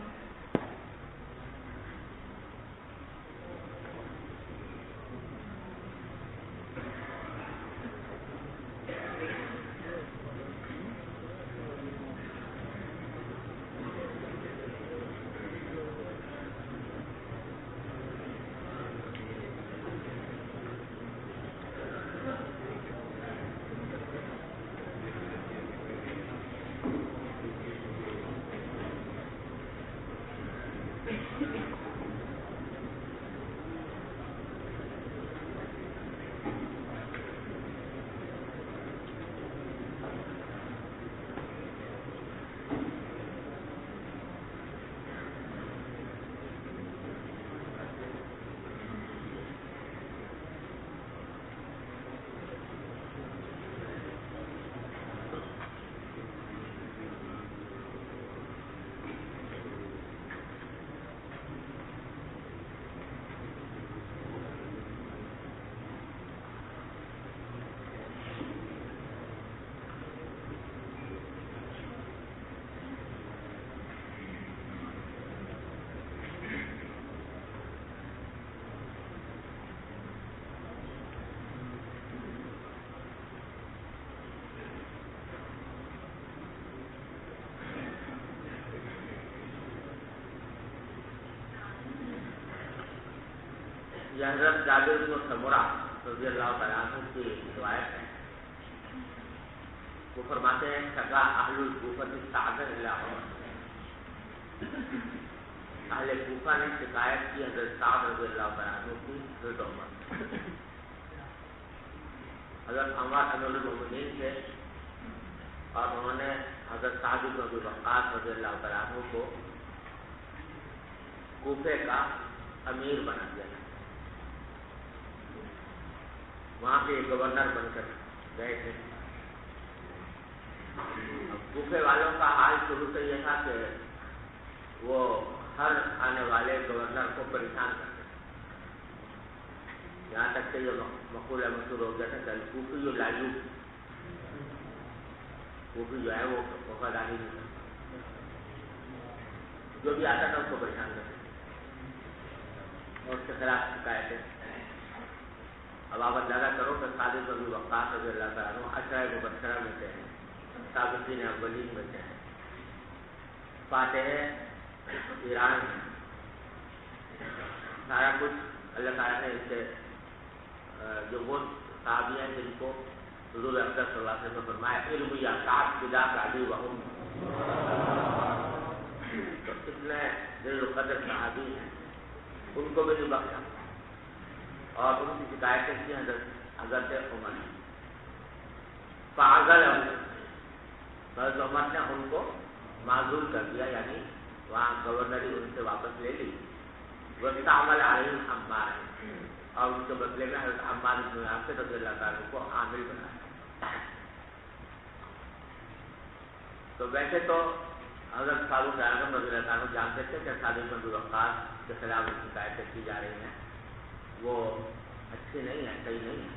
[SPEAKER 2] یہ حضرت جابر بن سمرہ رضی اللہ تعالیٰ عنہ کی روایت ہے. وہ فرماتے ہیں شکا اہل الکوفہ سعد اللہ اہل کوفہ نے شکایت کی حضرت سعد رضی اللہ تعالیٰ عنہ کی حضرت عمر. حضرت عمر امیر المومنین تھے اور انہوں نے حضرت سعد بن ابی وقاص رضی اللہ تعالیٰ عنہ کو کوفے کا امیر بنا دیا. وہاں کے گورنر بن کر گئے تھے. کوفے والوں کا حال شروع سے یہ تھا کہ وہ ہر آنے والے گورنر کو پریشان کرتے تھے. یہاں تک کہ یہ مقولہ مشہور ہو گیا تھا کہ کوفی جو لاجو کوفی جو ہے وہ وفاداری نہیں کرتا, جو بھی آتا تھا اس کو پریشان کرتے اور اس کے خلاف شکایتیں. اب آپ اندازہ کرو کہ سعد بن ابی وقاص رضی اللہ تعالیٰ عنہ عشرہ مبشرہ میں سے ہیں, سابقین اولین میں سے ہیں, فاتح ایران ہیں. سارا کچھ اللہ تعالیٰ نے اس سے جو وہ صحابی ہیں جن کو حضور اقدس صلی اللہ علیہ وسلم نے فرمایا علم یا سعد فداک ابی و ام, تو اتنے ذل القدر صحابی ہیں, ان کو بھی نہیں بخشا اور ان کی شکایتیں کی حضرت عمر نے. فعزل حضرت عمر نے ان کو معزول کر دیا, یعنی وہاں گورنری ان سے واپس لے لی. واستعمل علیہم عمار, اور ان کے بدلے میں حضرت عمار بن یاسر رضی اللہ تعالیٰ کو عامل بنایا. تو ویسے تو حضرت فاروق اعظم رضی اللہ تعالیٰ جانتے تھے کہ سعد بن ابی وقاص کے خلاف شکایتیں کی جا رہی ہیں وہ اچھی نہیں ہے, صحیح نہیں ہے.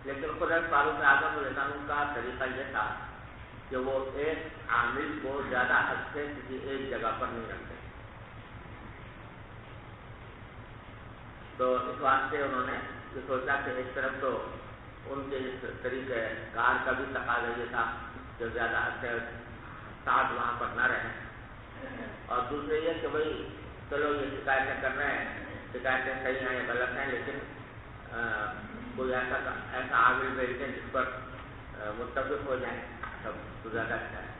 [SPEAKER 2] لیکن خود فاروق اعظم رضی اللہ عنہ کا طریقہ یہ تھا کہ وہ ایک عامل کو زیادہ عرصے کسی ایک جگہ پر نہیں رکھتے. تو اس واسطے انہوں نے یہ سوچا کہ ایک طرف تو ان کے اس طریقے کار کا بھی تقاضا یہ تھا کہ زیادہ عرصے ساتھ وہاں پر نہ رہیں, اور دوسرے یہ کہ بھائی چلو یہ شکایتیں کر رہے ہیں, شکایتیں صحیح ہیں یا غلط ہیں, لیکن کوئی ایسا عامل بھیجیں جس پر متفق ہو جائیں سب تو زیادہ اچھا ہے.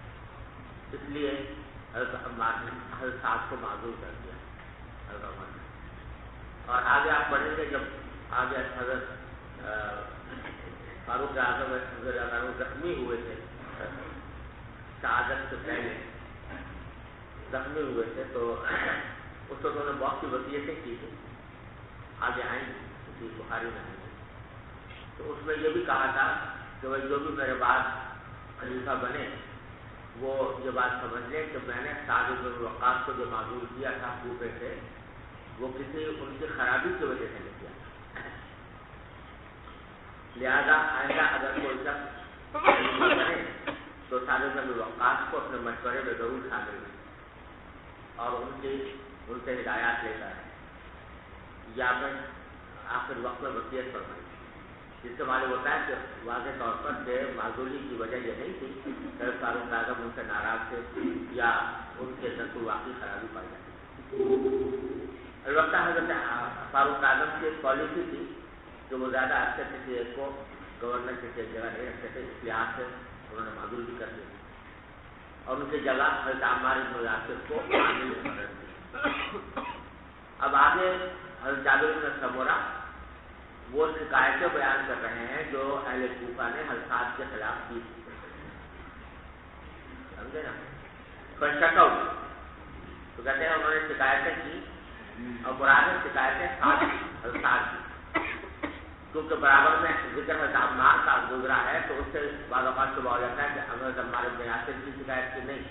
[SPEAKER 2] اس لیے حضرت عمار نے حضرت سعد کو معذور کر دیا حضرت عمر نے. اور آگے آپ پڑھیں گے جب آگے حضرت فاروق اعظم رضی اللہ عنہ زخمی ہوئے تھے, شہادت سے پہلے زخمی ہوئے تھے, تو اس وقت انہوں نے بہت سی وصیتیں کی تھی, آگے آئیں گی کسی بخاری میں آئیں گے. تو اس میں یہ بھی کہا تھا کہ وہ جو بھی میرے بعد خلیفہ بنے وہ یہ بات سمجھ لیں کہ میں نے سعد بن ابی وقاص کو جو معذور کیا تھا کوفے سے وہ کسی ان کی خرابی کی وجہ سے نہیں کیا. لہذا آئندہ اگر کوئی شخص بنے تو سعد بن ابی وقاص کو اپنے مشورے میں ضرور شامل کریں اور ان سے ہدایات لیتا ہے. یا میں آخر وقت میں وصیت فرمائی, جس سے معلوم ہوتا ہے کہ واضح طور پر کہ معذوری کی وجہ یہ نہیں تھی کہ فاروق اعظم ان سے ناراض تھے یا ان کے اندر کوئی واقعی خرابی پائی جاتی. البتہ حضرت فاروق اعظم کی ایک پالیسی تھی کہ وہ زیادہ عرصے کسی ایک کو گورنر کسی ایک جگہ نہیں رکھتے تھے, اس لحاظ سے انہوں نے معذور بھی کر دیا اور ان کی جگہ حضرت عمار بن یاسر کو عامل مقرر کیا. اب آگے حضرت جابر بن سمرہ وہ شکایتیں بیان کر رہے ہیں جو اہل کوفہ نے حضرات کے خلاف کی, سمجھے نا. فشکوا, تو کہتے ہیں انہوں نے شکایتیں کی اور برابر شکایتیں حضرات کی, کیونکہ برابر میں ذکر حضرت عمار کا گزرا ہے تو اس سے بعض اوقات صبح ہو جاتا ہے کہ حضرت عمار بن یاسر کی شکایت کی نہیں.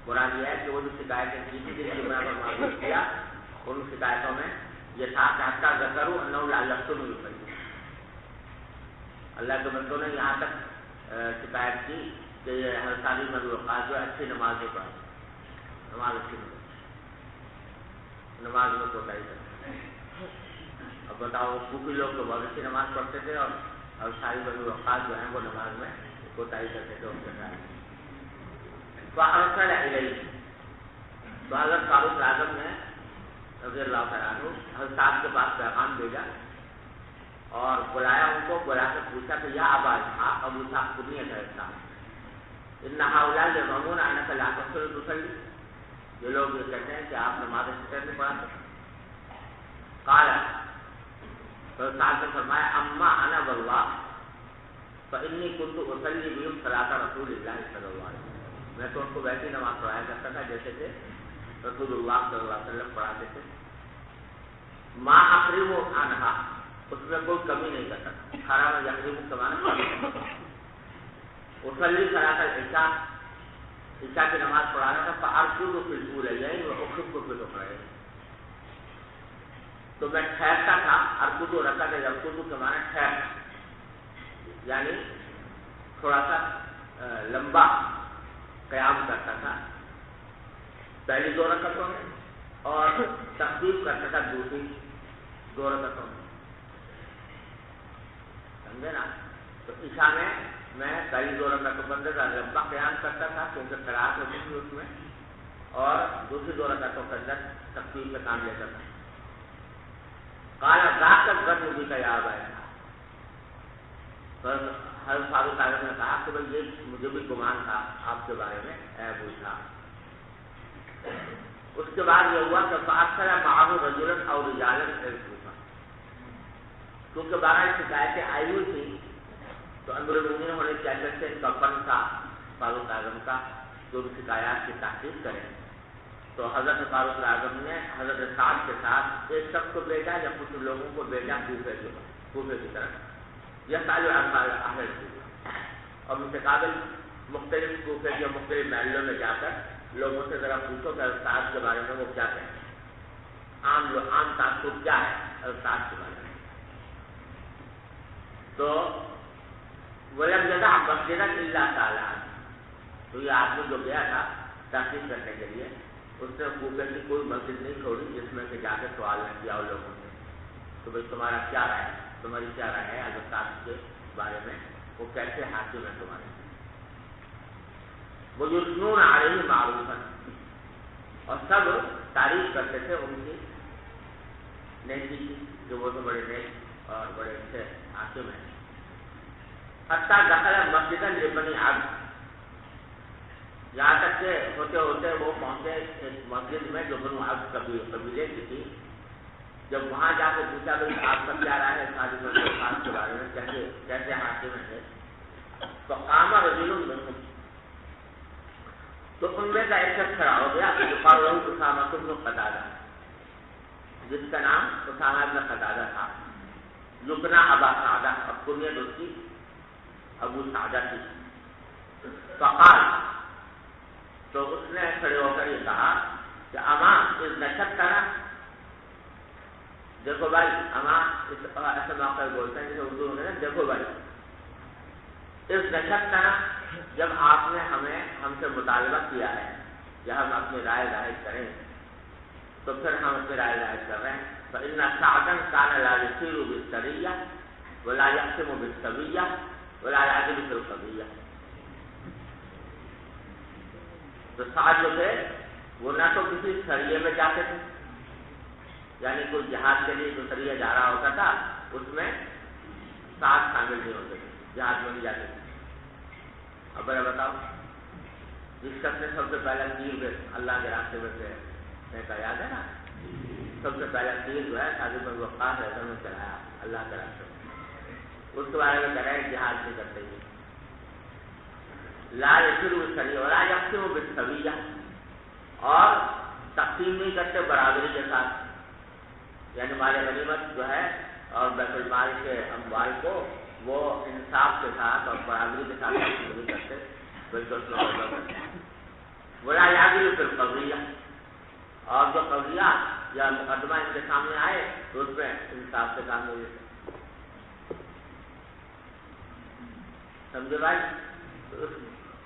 [SPEAKER 2] مراد یہ ہے کہ وہ جو شکایتیں کی تھی جن کی برابر معذور کیا, ان شکایتوں میں یہ تھا کہ حتیٰ ذکروا انہم لعلکم یصلون, اللہ کے بندوں نے یہاں تک شکایت کی کہ یہ حضرت سعد بن ابی وقاص جو اچھی نمازیں پڑھیں, نماز اچھی نہیں, نماز میں کوتاہی کرتے. اب بتاؤ کوفی لوگ تو بہت اچھی نماز پڑھتے تھے اور سعد بن ابی وقاص جو ہیں وہ نماز میں کوتاہی کرتے تھے ان کے ساتھ. فارسل الیہ, تو حضرت فاروق اعظم نے رضی اللہ تعالیٰ عنہ حضرت صاحب کے پاس پیغام بھیجا اور بلایا ان کو، بلا کر پوچھا کہ یا ابا اسحاق، ابو اسحاق کنیت ہے اس کا، ان هؤلاء يزعمون انك لا تصلي، یہ لوگ یہ کہتے ہیں کہ آپ نماز فطر نہیں پڑھاتے. قال تو صاحب نے فرمایا اما انا والله فانی كنت اصلي بهم صلاة رسول اللہ صلی اللہ علیہ وسلم، میں تو ان کو ویسی نماز پڑھایا کرتا تھا جیسے کہ رسول اللہ صلی اللہ علیہ وسلم پڑھاتے تھے. ما اقرب عنها، اس میں کوئی کمی نہیں کرتا تھا. حرام یقریب کمانا اصلی صلاۃ العشاء، عشاء کی نماز پڑھانا تھا. فارقد فی الاولیین واخف فی الاخرین، تو میں ٹھہرتا تھا. ارقد رکعت یرقد کے معنی ٹھہرنا، یعنی تھوڑا سا لمبا قیام کرتا تھا پہلی 2 رکعتوں میں، اور تخفیف کرتا تھا دوسری 2 رکعتوں میں. سمجھے نا؟ تو عشاء میں پہلی 2 رکعتوں کے اندر لمبا قیام کرتا تھا کیونکہ قرأت ہوتی تھی اس میں، اور دوسری 2 رکعتوں کے اندر تخفیف کا کام لیتا تھا. قال ذاک الظن بک یا ابا اسحاق، حضرت فاروق اعظم نے کہا کہ بھائی یہ مجھے بھی گمان تھا آپ کے بارے میں اے ابو اسحاق. اس کے بعد یہ ہوا کہ فاکثر معه رجلا او رجالا الکوفہ، کیونکہ بہرحال شکایتیں آئی ہوئی تھی تو امیر المومنین ہونے کی حیثیت سے ان کا فن تھا فاروق اعظم کا جو بھی شکایات کی تحقیق کریں. تو حضرت فاروق اعظم نے حضرت سعد کے ساتھ ایک شخص کو بھیجا یا کچھ لوگوں کو بھیجا کوفے کی طرف، یہ سال اہل کوفہ، اور متقابل مختلف کوفے کے مختلف محلوں میں جا کر لوگوں سے ذرا پوچھو کہ استاد کے بارے میں وہ کیا کہتے ہیں، عام تاثر کیا ہے استاد کے بارے میں. تو ولم يدع مسجدا الا تعالیٰ، تو یہ آدمی جو گیا تھا تحقیق کرنے کے لیے، اس نے کوفے کی کوئی مسجد نہیں چھوڑی جس میں کہ جا کے سوال نہ کیا ان لوگوں سے تو بھائی تمہارا کیا رائے ہے، تمہاری کیا رائے ہے حضرت صاحب کے بارے میں، وہ کیسے حاکم ہے تمہارے. وہ یثنون علیہ معروفا، اور سب تعریف کرتے تھے ان کی نیکی کی کہ وہ تو بڑے نیک اور بڑے اچھے حاکم ہیں. حتیٰ دخل مسجدا لبنی عبد، یہاں تک کہ ہوتے ہوتے وہ پہنچے ایک مسجد میں جو بنو عبد قبیلے کی تھی. جب وہاں جا کے پوچھا بھائی آپ کا کیا رائے ہے صاحب کے بارے میں، کیسے حاکم ہیں، تو قام رجل منهم، تو ان میں کا ایک شخص کھڑا ہو گیا یقال له اسامہ بن قتادہ، جس کا نام اسامہ بن قتادہ تھا. یکنا ابا سعدہ، اور کنیت اس کی ابو سعدہ تھی. فقال، تو اس نے کھڑے ہو کر یہ کہا کہ اما اس نشت کرا، دیکھو بھائی، اما ایسے موقع بولتے ہیں جیسے اردو میں دیکھو بھائی، اس نشت کرا، جب آپ نے ہم سے مطالبہ کیا ہے یا ہم اپنی رائے ظاہر کریں تو پھر ہم اپنی رائے ظاہر کر رہے ہیں. فإن سعدا كان لا يسير بالسرية ولا يقسم بالسوية ولا يعدل في القضية. تو سعد جو تھے وہ نہ تو کسی سریے میں جاتے تھے، یعنی کوئی جہاد کے لیے جو سریہ جا رہا ہوتا تھا اس میں سعد شامل نہیں ہوتے تھے، جہاد میں نہیں جاتے تھے. اب بڑا بتاؤ، جس شخص نے سب سے پہلا تیر اللہ کے راستے میں سے پھینکا، یاد ہے نا، سب سے پہلا تیر جو ہے سعد بن وقاص میں چلایا اللہ کے راستے میں، اس کے بارے میں کہہ رہے ہیں جہاد نہیں کرتے ہوئے. لا يسير بالسرية ولا يقسم بالسوية، اور تقسیم نہیں کرتے برابری کے ساتھ، یعنی مال غنیمت جو ہے اور بیت المال کے اموال کو وہ انصاف کے ساتھ اور برابری کے ساتھ تقسیم نہیں کرتے بلکہ اس میں غلط کرتے ہیں. ولا يعدل في القضية، اور جو قضیہ یا مقدمہ ان کے سامنے آئے تو اس میں انصاف سے کام نہیں لیتے. سمجھے بھائی؟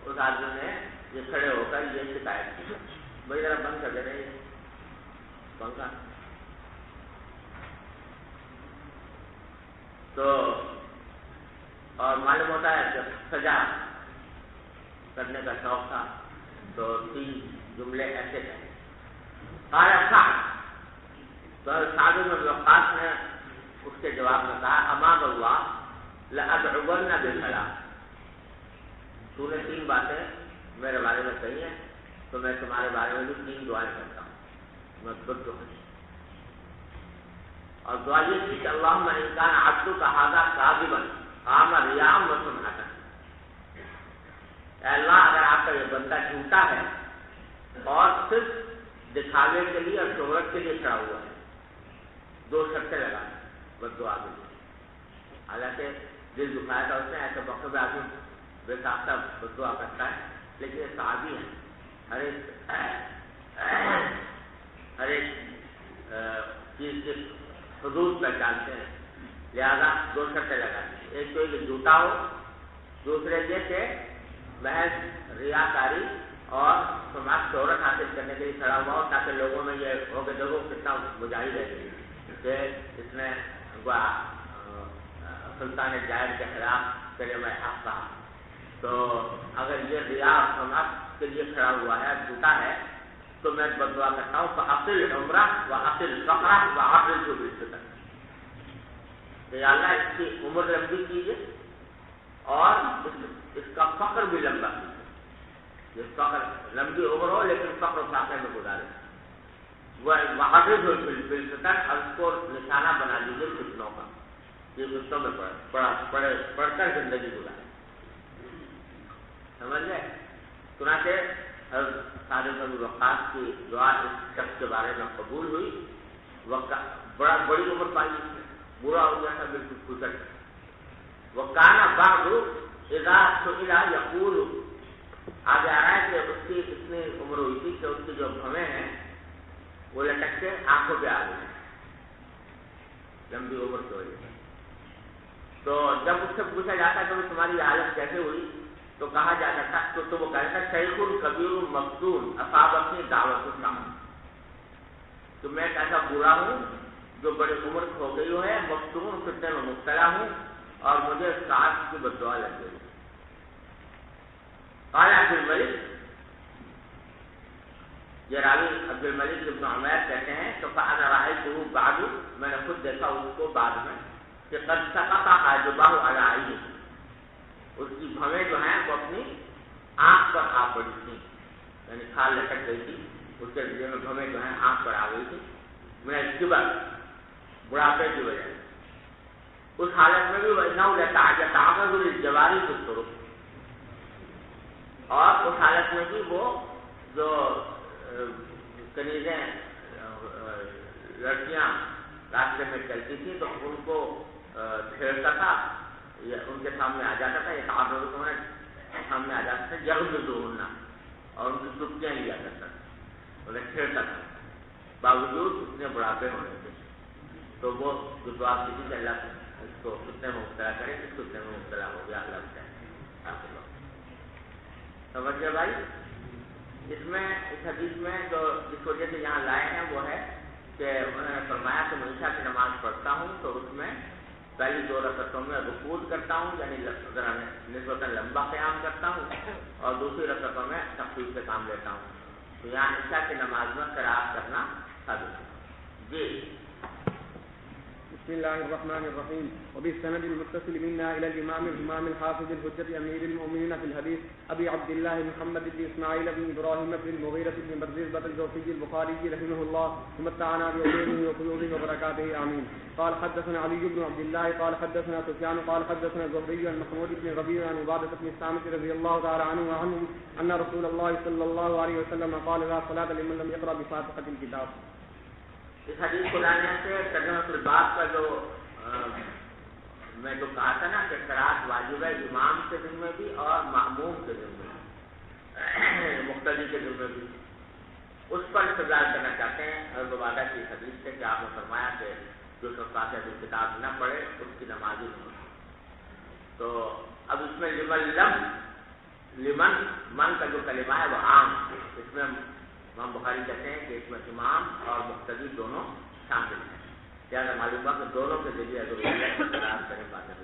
[SPEAKER 2] اس آدمی نے یہ کھڑے ہو کر یہ شکایت کی، بھائی ذرا بند کر دے رہے ہیں پنکھا. تو اور معلوم ہوتا ہے کہ سجا کرنے کا شوق تھا. تو 3 جملے ایسے ہیں. قال سعد، تو سعد بن ابی وقاص نے اس کے جواب میں کہا امام اللہ لأدعون بالصلاۃ، تو نے 3 باتیں میرے بارے میں کہی ہیں تو میں تمہارے بارے میں بھی 3 دعائیں کرتا ہوں، مثبت جو ہے. اور دعا یہ تھی کہ اللہم ان کان عبدک ھذا کاذبا قام ریاء وسمعۃ، اے اللہ اگر آپ کا یہ بندہ جھوٹا ہے اور صرف دکھاوے کے لیے اور شہرت کے لیے کھڑا ہوا ہے، 2 شرطیں لگا بس دعا کے لیے. حالانکہ دل دکھایا تھا اس نے، ایسے وقت میں آدمی بے ساختہ بد دعا کرتا ہے، لیکن یہ صحابی ہیں، ہر ایک چیز کے حدود پہچانتے ہیں، لہذا 2 شرطیں لگاتی ہیں. ایک تو یہ جھوٹا ہو، دوسرے یہ کہ محض ریاکاری اور سماج شہرت حاصل کرنے کے لیے کھڑا ہوا ہو، تاکہ لوگوں میں یہ ہو کہ دیکھو کتنا مجاہد ہے کہ اس نے سلطان جائر کے خلاف کلمہ حق کہا. تو اگر یہ ریا اور سماج کے لیے کھڑا ہوا ہے، جھوٹا ہے، تو میں بد دعا کرتا ہوں فَأَقِلْ عُمْرَهُ وَأَقِلْ فَقْرَهُ وَأَعْرِضْهُ بِالْفِطْرِ، کہ اللہ اس کی عمر لمبی کیجیے اور اس کا فقر بھی لمبا کیجیے. یہ فقر لمبی عمر ہو لیکن فقر و فاقے میں گزارے. وَأَعْرِضْهُ بِالْفِطْرِ، اور اس کو نشانہ بنا لیجیے فتنوں کا، یہ فتنوں میں پڑھ کر زندگی گزارے. سمجھ گئے؟ چنانچہ سعد بن ابی وقاص کی دعا اس شخص کے بارے میں قبول ہوئی. بڑی عمر پائی، اس نے برا ہو گیا تھا بالکل پھسٹ. وَكَانَ بَعْضُ إِذَا سُئِلَ يَقُولُ، آگے آ رہا ہے کہ اس کی اتنی عمر ہوئی تھی کہ اس کی جو بھویں ہیں وہ لٹک کے آنکھوں پہ آ گئی، لمبی عمر کی وجہ سے. تو جب اس سے پوچھا جاتا کہ تمہاری حالت کیسے ہوئی تو کہا جاتا تھا تو وہ کہتا تھا شیخ کبیر مفتون اصابتنی دعوت السلام، تو میں ایک ایسا بوڑھا ہوں جو بڑی عمر ہو گئی ہے، مفتون فتنے میں مبتلا ہوں اور مجھے سعد کی بد دعا لگ گئی. قال عبد الملک، یہ راوی عبد الملک ابن عمیر کہتے ہیں تو فانا رأیتہ بعد، میں نے خود دیکھا اس کو بعد میں کہ قد سقط حاجبہ علی عینہ، اس کی بھویں جو ہیں وہ اپنی آنکھ پر آ پڑی تھی، یعنی کھال لٹک گئی تھی، اس کے ذریعے میں بھویں جو ہیں آنکھ پر آ گئی تھی. میں کبر، بڑھاپے کی وجہ سے اس حالت میں بھی وَإِنَّهُ لَتَعْجَبُ لِلْجَوَارِ بِالطُّرُقِ، اور اس حالت میں بھی وہ جو کنیزیں لڑکیاں راستے میں چلتی تھی تو ان کو پھیرتا تھا، ان کے سامنے آ جاتا تھا، ایک آپ لوگوں میں سامنے آ جاتا تھا جب دوننا، اور ان کی چپکیاں لیا کرتا تھا، انہیں پھیرتا تھا باوجود اتنے بڑھاپے ہونے کے. تو وہ جو دعا کی تھی کہ اللہ اس کو فتنے میں مبتلا کرے، اس فتنے میں مبتلا ہو گیا اللہ سے. سمجھ گئے بھائی؟ اس میں اس حدیث میں جو جس وجہ سے یہاں لائے ہیں وہ ہے کہ انہوں نے فرمایا کہ میں عشاء کی نماز پڑھتا ہوں تو اس میں پہلی 2 رکعتوں میں رکوع کرتا ہوں، یعنی ذرا نسبتاً لمبا قیام کرتا ہوں، اور دوسری رکعتوں میں تخفیف سے کام لیتا ہوں. تو یہاں عشاء کی نماز میں قرات کرنا ثابت ہے. جی
[SPEAKER 3] بسم الله الرحمن الرحيم. وبالسند المتصل منا إلى الإمام الحافظ الحجة أمير المؤمنين في الحديث أبي عبد الله محمد بن إسماعيل بن إبراهيم بن المغيرة بن برزبة الجوفي البخاري رحمه الله ومتعنا بعلومه وفيوضه وبركاته آمين. قال حدثنا علي بن عبد الله قال حدثنا سفيان قال حدثنا الزهري عن محمود بن ربيع عن عبادة بن الصامت رضي الله تعالى عنه وعنهم أن رسول الله صلى الله عليه وسلم قال لا صلاة لمن لم يقرأ بفاتحة الكتاب.
[SPEAKER 2] اس حدیث کو لانے سے ترجمہ الباب کا جو میں جو کہا تھا نا کہ قرات واجب ہے امام کے ذمہ بھی اور مأموم کے ذمہ بھی، مقتدی کے ذمہ بھی، اس پر استدلال کرنا چاہتے ہیں. اور عبادہ کی حدیث سے کہ آپ نے فرمایا کہ جو شخص فاتحہ کتاب نہ پڑھے اس کی نماز ہی نہیں. تو اب اس میں لمن من کا جو کلمہ ہے وہ عام، اس میں امام بخاری کہتے ہیں کہ اس میں امام اور مقتدی دونوں شامل ہیں. لہٰذا معلوم ہوا کہ دونوں کے ذریعے قرار کریں باتیں.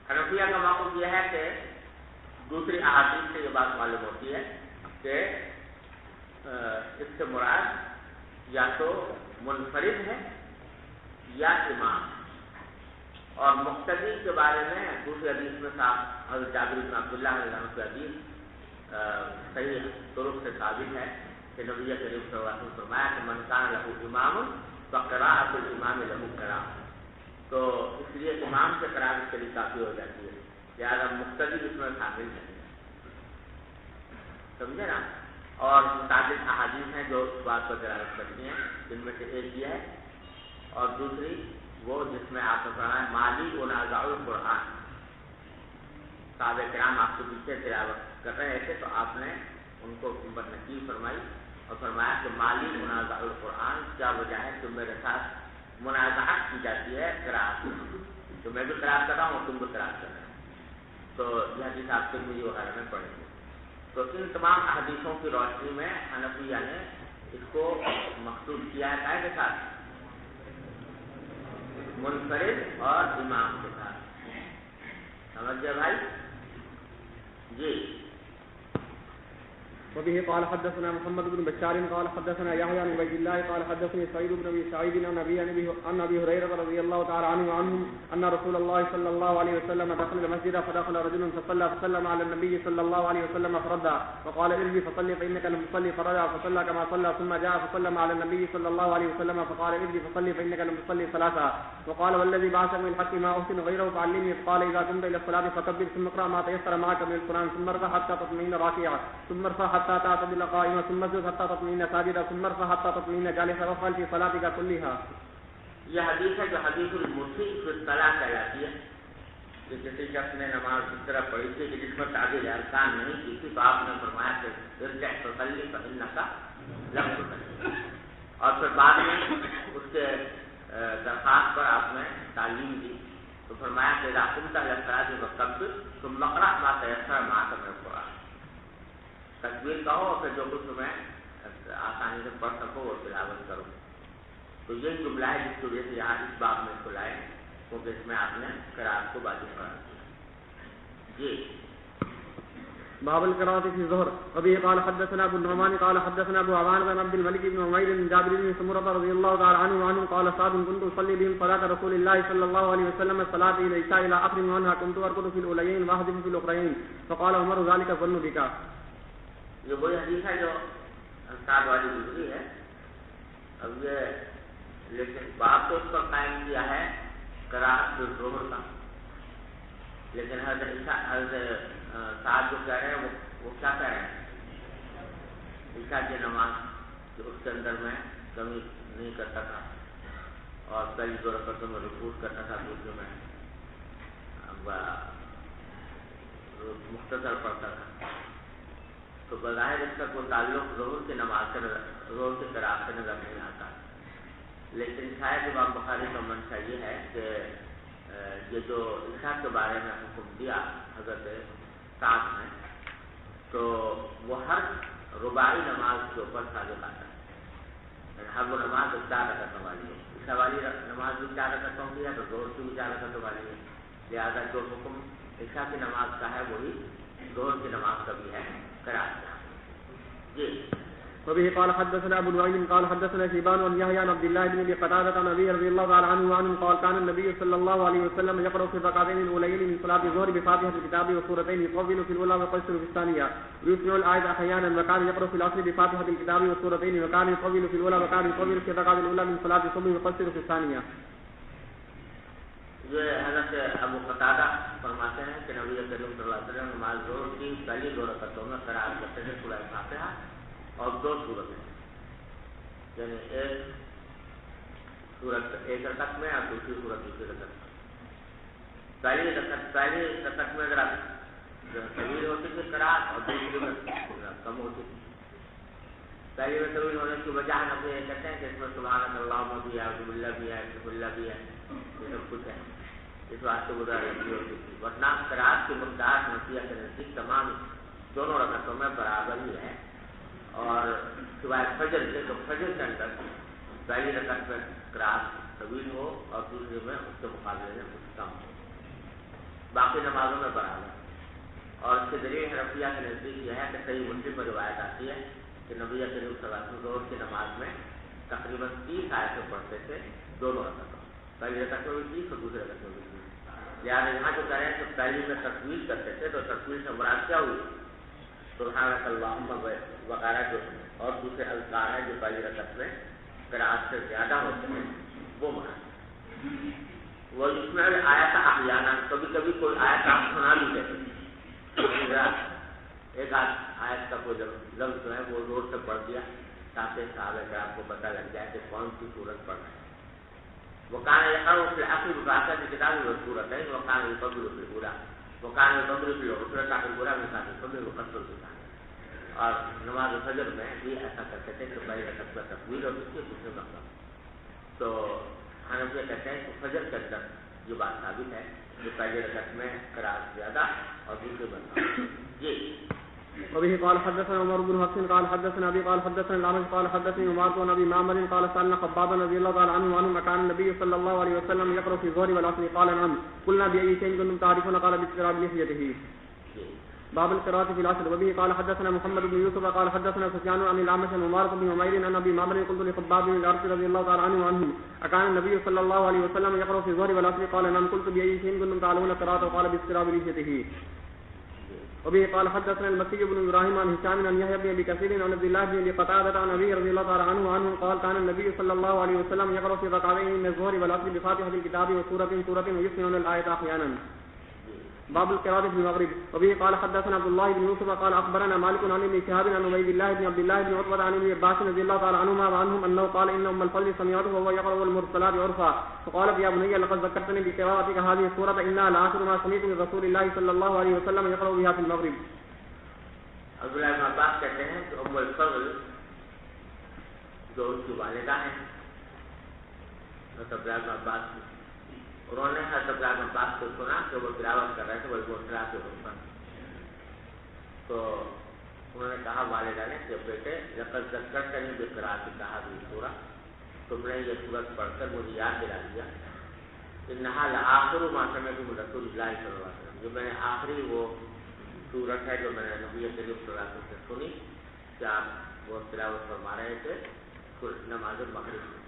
[SPEAKER 2] حنفیہ کا موقف یہ ہے کہ دوسری احادیث سے یہ بات معلوم ہوتی ہے کہ اس سے مراد یا تو منفرد ہے یا امام. اور مقتدی کے بارے میں دوسرے حدیث میں صاحب حضرت جابر بن عبداللہ رضی اللہ عنہ کی حدیث صحیح طرق سے ثابت ہے کہ نبی کریم صلی اللہ علیہ وسلم فرمایا کہ من کان لہ امام فقراءۃ الامام لہ قراءۃ. تو اس لیے امام سے قرات کے لیے کافی ہو جاتی ہے، لہٰذا مقتدی اس میں شامل نہیں ہے. سمجھے نا؟ اور متعدد احادیث ہیں جو اس بات پر دلالت کرتی ہیں، جن میں سے ایک یہ ہے اور دوسری وہ جس میں آپ نے فرمایا مالی منازع القرآن. صحابہ کرام آپ کو پیچھے تلاوت کر رہے تھے تو آپ نے ان کو نقیل فرمائی اور فرمایا کہ مالی منازع القرآن، کیا وجہ ہے کہ میرے ساتھ منازعات کی جاتی ہے قرات، تو میں بھی قرات کر رہا ہوں تم بھی قرات کر رہے ہو. تو یہ حدیث آپ ترمذی وغیرہ میں پڑھیں گے. تو ان تمام احادیثوں کی روشنی میں حنفیہ نے اس کو مخصوص کیا ہے کائے کے ساتھ؟ منفرد اور امام کے ساتھ. سمجھ گئے بھائی؟ جی.
[SPEAKER 4] وبه قال حدثنا محمد بن بشار قال حدثنا يحيى بن عبيد الله قال حدثني سعيد بن ابي سعيد عن ابي هريره رضي الله تعالى عنه وعنهم ان رسول الله صلى الله عليه وسلم دخل المسجد فدخل رجل فصلى فسلم على النبي صلى الله عليه وسلم فردا وقال ارجع فصلي فانك لم تصلي فرجع فصلى كما صلى ثم جاء فسلم على النبي صلى الله عليه وسلم فقال ارجع فصلي فانك لم تصلي صلاه وقال والذي بعثك بالحق ما احسن غيره فعلمني. قال اذا قمت الى الصلاه فكبر ثم اقرا ما تيسر معك من القران ثم اركع حتى تطمئن راكعا ثم ارفع حتى تعتدل قائما ثم اسجد حتى تطمئن ساجدا ثم ارفع حتى تطمئن جالسا وافعل في صلاتك كلها.
[SPEAKER 2] یہ حدیث ہے جو حدیث المسیء فی الصلاۃ کہلاتی ہے کہ کسی شخص نے نماز اس طرح پڑھی تھی کہ جس پر تعدیل ارکان نہیں کی تھی تو آپ نے فرمایا کہ ارجع فصلی فانک لم تصلی. اور پھر بعد میں اس کے درخواست پر آپ نے تعلیم دی تو فرمایا کہ اذا قمت الى الصلاۃ فکبر ثم اقرأ ما تيسر معك من القرآن. تکبیر کہو اور پھر جو کچھ تمہیں آسانی سے پڑھ سکو وہ تلاوت کرو. تو یہی جملہ ہے جس کی وجہ سے یہاں اس باب میں کھلائے کیونکہ اس میں آپ نے قرات کو واجب قرار دیا. جی.
[SPEAKER 4] باب القراءة في الظهر. وبه قال حدثنا ابو النعمان قال حدثنا ابو عوان بن عبد الملك بن عمير بن جابر بن سمرة رضي الله تعالى عنه وعنه قال صاد كنت اصلي بهم صلاة رسول الله صلى الله عليه وسلم الصلاة الى العشاء الى اخر منها كنت اركض في الاوليين واهدم في الاخرين فقال عمر ذلك ظن بك.
[SPEAKER 2] یہ وہی حدیث ہے جو انصار والی گزری ہے. اب یہ لیکن باب تو اس پر قائم کیا ہے قرات الظہر کا، لیکن حضرت سعد جو کہہ رہے ہیں وہ کیا کہہ رہے ہیں؟ عشاء کی نماز جو اس کے اندر میں کمی نہیں کرتا تھا اور پہلی دو رکعتوں میں رکوع کرتا تھا، دوسرے میں مختصر پڑھتا تھا. تو بظاہر اس کا کوئی تعلق ظہر کی نماز سے ظہر کی قرات سے نظر نہیں آتا. لیکن شاید امام بخاری کا منشا یہ ہے کہ یہ جو عشاء کے بارے میں حکم دیا حضرت سعد نے تو وہ ہر رباعی نماز کے اوپر صادق آتا ہے. ہر وہ نماز 4 رکعتوں والی ہے. عشاء والی نماز بھی 4 رکعتوں کی ہے تو ظہر کی بھی 4 رکعتوں والی ہے. لہٰذا جو حکم عشاء کی نماز کا ہے وہی ظہر کی نماز کا بھی ہے قرات کا. جی.
[SPEAKER 4] وبه قال حدثنا ابو نعيم قال حدثنا شيبان عن يحيى بن عبد الله بن ابي قتادة عن ابي رضي الله تعالى عنه وعنه قال كان النبي صلى الله عليه وسلم يقرأ في الركعتين الاوليين من صلاة الظهر بفاتحة الكتاب وسورتين يطول في الاولى ويقصر في الثانية ويسمع الآية احيانا وكان يقرأ في العصر بفاتحة الكتاب وسورتين وكان يطول في الاولى وكان يطول في الركعة الاولى من صلاة الصبح ويقصر في الثانية.
[SPEAKER 2] یہ حضرت ابو قتادہ فرماتے ہیں کہ نبی کریم صلی اللہ علیہ وسلم نماز ظہر کی پہلی 2 رکعتوں میں قرات کرتے تھے سورہ فاتحہ اور 2 سورتیں، یعنی ایک سورت ایک رکعت میں اور دوسری سورت دوسری رکعت میں. پہلی رکعت میں ذرا طویل ہوتی تھی قرات اور دوسری میں کم ہوتی تھی. پہلی میں طویل ہونے کی وجہ نبی یہ کہتے ہیں کہ اس میں سبحان اللہ بھی ہے، عبد اللہ بھی ہے، عبد اللہ بھی ہے، یہ سب کچھ ہے. اس واسطے گزار رہی ہوتی تھی. ورنہ قرات کی مقدار نفیہ کے نزدیک تمام دونوں رکعتوں میں برابر ہی ہے. اور سوائے فجر سے تو فجر کے اندر پہلی رکعت میں قرات طویل ہو اور دوسرے میں اس کے مقابلے میں کچھ کم ہو. باقی نمازوں میں برابر. اور اس کے ذریعے حنفیہ کے نزدیک یہ ہے کہ صحیح مسلم میں روایت آتی ہے کہ نبی کریم صلی اللہ علیہ وسلم ظہر کی نماز میں تقریباً 30 آیتیں پڑھتے تھے دونوں رکعتوں میں، پہلی رکعت میں بھی 30 اور دوسری رکعت میں بھی 30۔ لہٰذا یہاں جو کریں تو پہلی میں تکبیر کرتے تھے تو تکبیر سے مراد کیا ہوئی؟ سبحانک اللہم وغیرہ جو اور دوسرے اذکار ہیں جو پہلی رکعت میں قرأت سے زیادہ ہوتے ہیں وہ مراد۔ وہ اس میں آیا تھا احیانا، کبھی کبھی کوئی آیت آپ سنا بھی دیتے، ایک آیت کا کوئی لفظ جو ہے وہ زور سے پڑھ دیا تاکہ صحابہ کرام کو پتہ لگ جائے کہ کون سی سورت پڑھ رہے ہیں۔ وہ کان یقرأ فی العصر بفاتحۃ الکتاب والسورتین وکان یکبر فی الاولیٰ وکان یکبر فی الاخری تاکہ برا مثال سمجھ وہ قصر ہوتا ہے۔ اور نماز فجر میں بھی ایسا کرتے تھے کہ پہلی رکعت میں تکبیر اور اس کے دوسرے مقام۔ تو حنفیہ کہتے ہیں کہ فجر کے اندر یہ بات ثابت ہے کہ پہلی رکعت میں قرأت زیادہ اور دوسرے مقام۔ جی
[SPEAKER 4] وبه قال حدثنا عمر بن حفص قال حدثنا ابي قال حدثنا الأعمش قال حدثني عمارة عن ابي معمر قال سألنا خبابا رضي الله تعالى عنه وعنه كان النبي صلى الله عليه وسلم يقرأ في الظهر والعصر قال نعم قلنا بأي شيء كنتم تعرفون قال باستقراب لحيته باب القراءة في العصر وبه قال حدثنا محمد بن يوسف قال حدثنا سفيان عن الأعمش عن عمارة بن عمير عن ابي معمر قلت لخباب بن الأرث رضي الله تعالى عنه وعنه أكان النبي صلى الله عليه وسلم يقرأ في الظهر والعصر قال نعم قلت بأي شيء كنتم تعلمون قراءته قال باستقراب لحيته وبه قال حدثنا المكي بن ابراهيم عن هشام عن يحيى بن ابي كثير عن عبد الله بن ابي قتادة عن ابي رضي الله تعالى عنه وعنه قال كان النبي صلى الله عليه وسلم يقرأ في ركعتين من الظهر والعصر بفاتحة الكتاب وسورة ويسمعون الآية أحيانا باب القراءة في المغرب وبه قال حدثنا عبد الله بن يوسف قال أخبرنا مالك عن ابن شهاب عن عبيد الله بن عبد الله بن عتبة عن ابن عباس رضي الله تعالى عنهما وعنهم أنه قال إن أم الفضل سمعته وهو يقرأ المرسلات عرفا فقالت يا بني لقد ذكرتني بقراءتك هذه السورة إنها لآخر ما سمعت من رسول الله صلى الله عليه وسلم يقرأ بها في المغرب۔
[SPEAKER 2] عبداللہ بن عباس کہتے ہیں کہ ام الفضل جو ان کی والدہ ہیں حضرت عبداللہ بن عباس کی، انہوں نے حضرت عبداللہ بن عباس کو سنا کہ وہ تلاوت کر رہے تھے والمرسلات عرفا، تو انہوں نے کہا والدہ نے کہ بیٹے لقد ذکرتنی بقراءتک هذه السورة، تم نے یہ سورت پڑھ کر مجھے یاد دلا دیا، انہا لآخر ما سمعت من رسول اللہ صلی اللہ علیہ وسلم، جو میں نے آخری وہ سورت ہے جو میں نے نبی کریم صلی اللہ علیہ وسلم سے سنی کہ آپ وہ تلاوت فرما رہے تھے نماز مغرب میں،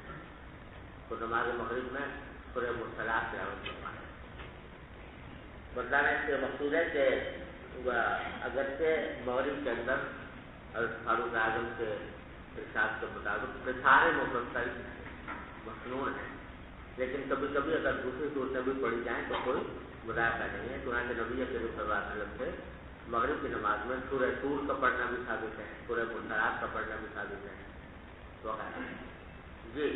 [SPEAKER 2] تو نماز مغرب میں سورہ مرسلات تلاوت فرما رہے ہیں۔ بتانے سے مقصود ہے کہ اگرچہ مغرب کے اندر فاروق اعظم کے ارشاد کے مطابق سارے مسلسل مصنون ہیں، لیکن کبھی کبھی اگر دوسری صورتیں بھی پڑھی جائیں تو کوئی مذاکرہ نہیں ہے، چنانچہ نبی کریم صلی اللہ علیہ وسلم سے مغرب کی نماز میں سورہ طور کا پڑھنا بھی ثابت ہے، سورہ مرسلات کا پڑھنا بھی ثابت ہے وغیرہ۔ جی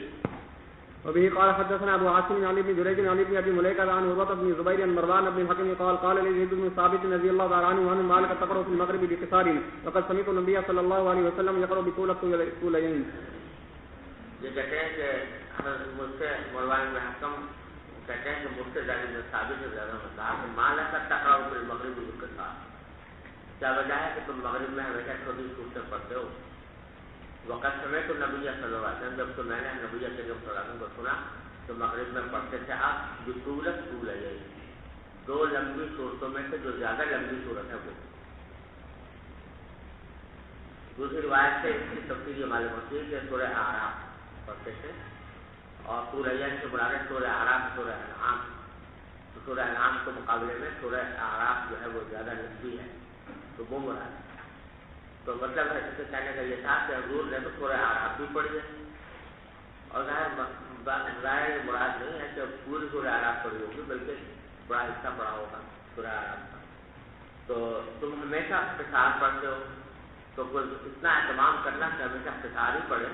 [SPEAKER 4] وبه قال حدثنا ابو عاصم عن ابن جريج عن ابن ابي مليكة عن عروة بن الزبير عن مروان بن الحكم قال لي زيد بن ثابت رضي الله تعالى عنه وعنه ما لك تقرأ في المغرب بقصار وقد سمعت النبي صلى الله عليه وسلم يقرأ بطول الطولين۔
[SPEAKER 2] یہ کہتے ہیں کہ مجھ سے مروان بن حکم کہتے ہیں کہ مجھ سے زیادہ ثابت سے زیادہ کہا کہ ما لك تقرأ في المغرب بقصار، کیا وجہ ہے کہ تم مغرب میں ہمیشہ چھوٹی صورتیں پڑھتے ہو؟ وقت سمے تو نبی صلی اللہ علیہ وسلم، جب تو میں نے نبی کریم صلی اللہ علیہ وسلم کو سنا تو مغرب میں پڑھتے تھے آپ بطولت طول ہے، دو لمبی صورتوں میں سے جو زیادہ لمبی صورت ہے وہ۔ دوسری روایت سے اس کی تفصیل یہ معلوم ہوتی ہے کہ سورہ اعراف پڑھتے تھے، اور سورہ سے مراد سورہ اعراف سورہ انعام، تو سورہ انعام کے مقابلے میں سورہ اعراف جو ہے وہ زیادہ لمبی ہے، تو وہ مراد ہے۔ تو مطلب ہے جسے کہنے کا یہ تھا کہ حضور نے تو سورہ اعراف بھی پڑھی ہے، اور ظاہر مراد نہیں ہے کہ پوری سورہ اعراف پڑھی ہوگی بلکہ بڑا حصہ پڑھا ہوگا سورہ اعراف کا، تو تم ہمیشہ اختصار پڑھتے ہو، تو اتنا اہتمام کرنا کہ ہمیشہ اختصار ہی پڑھے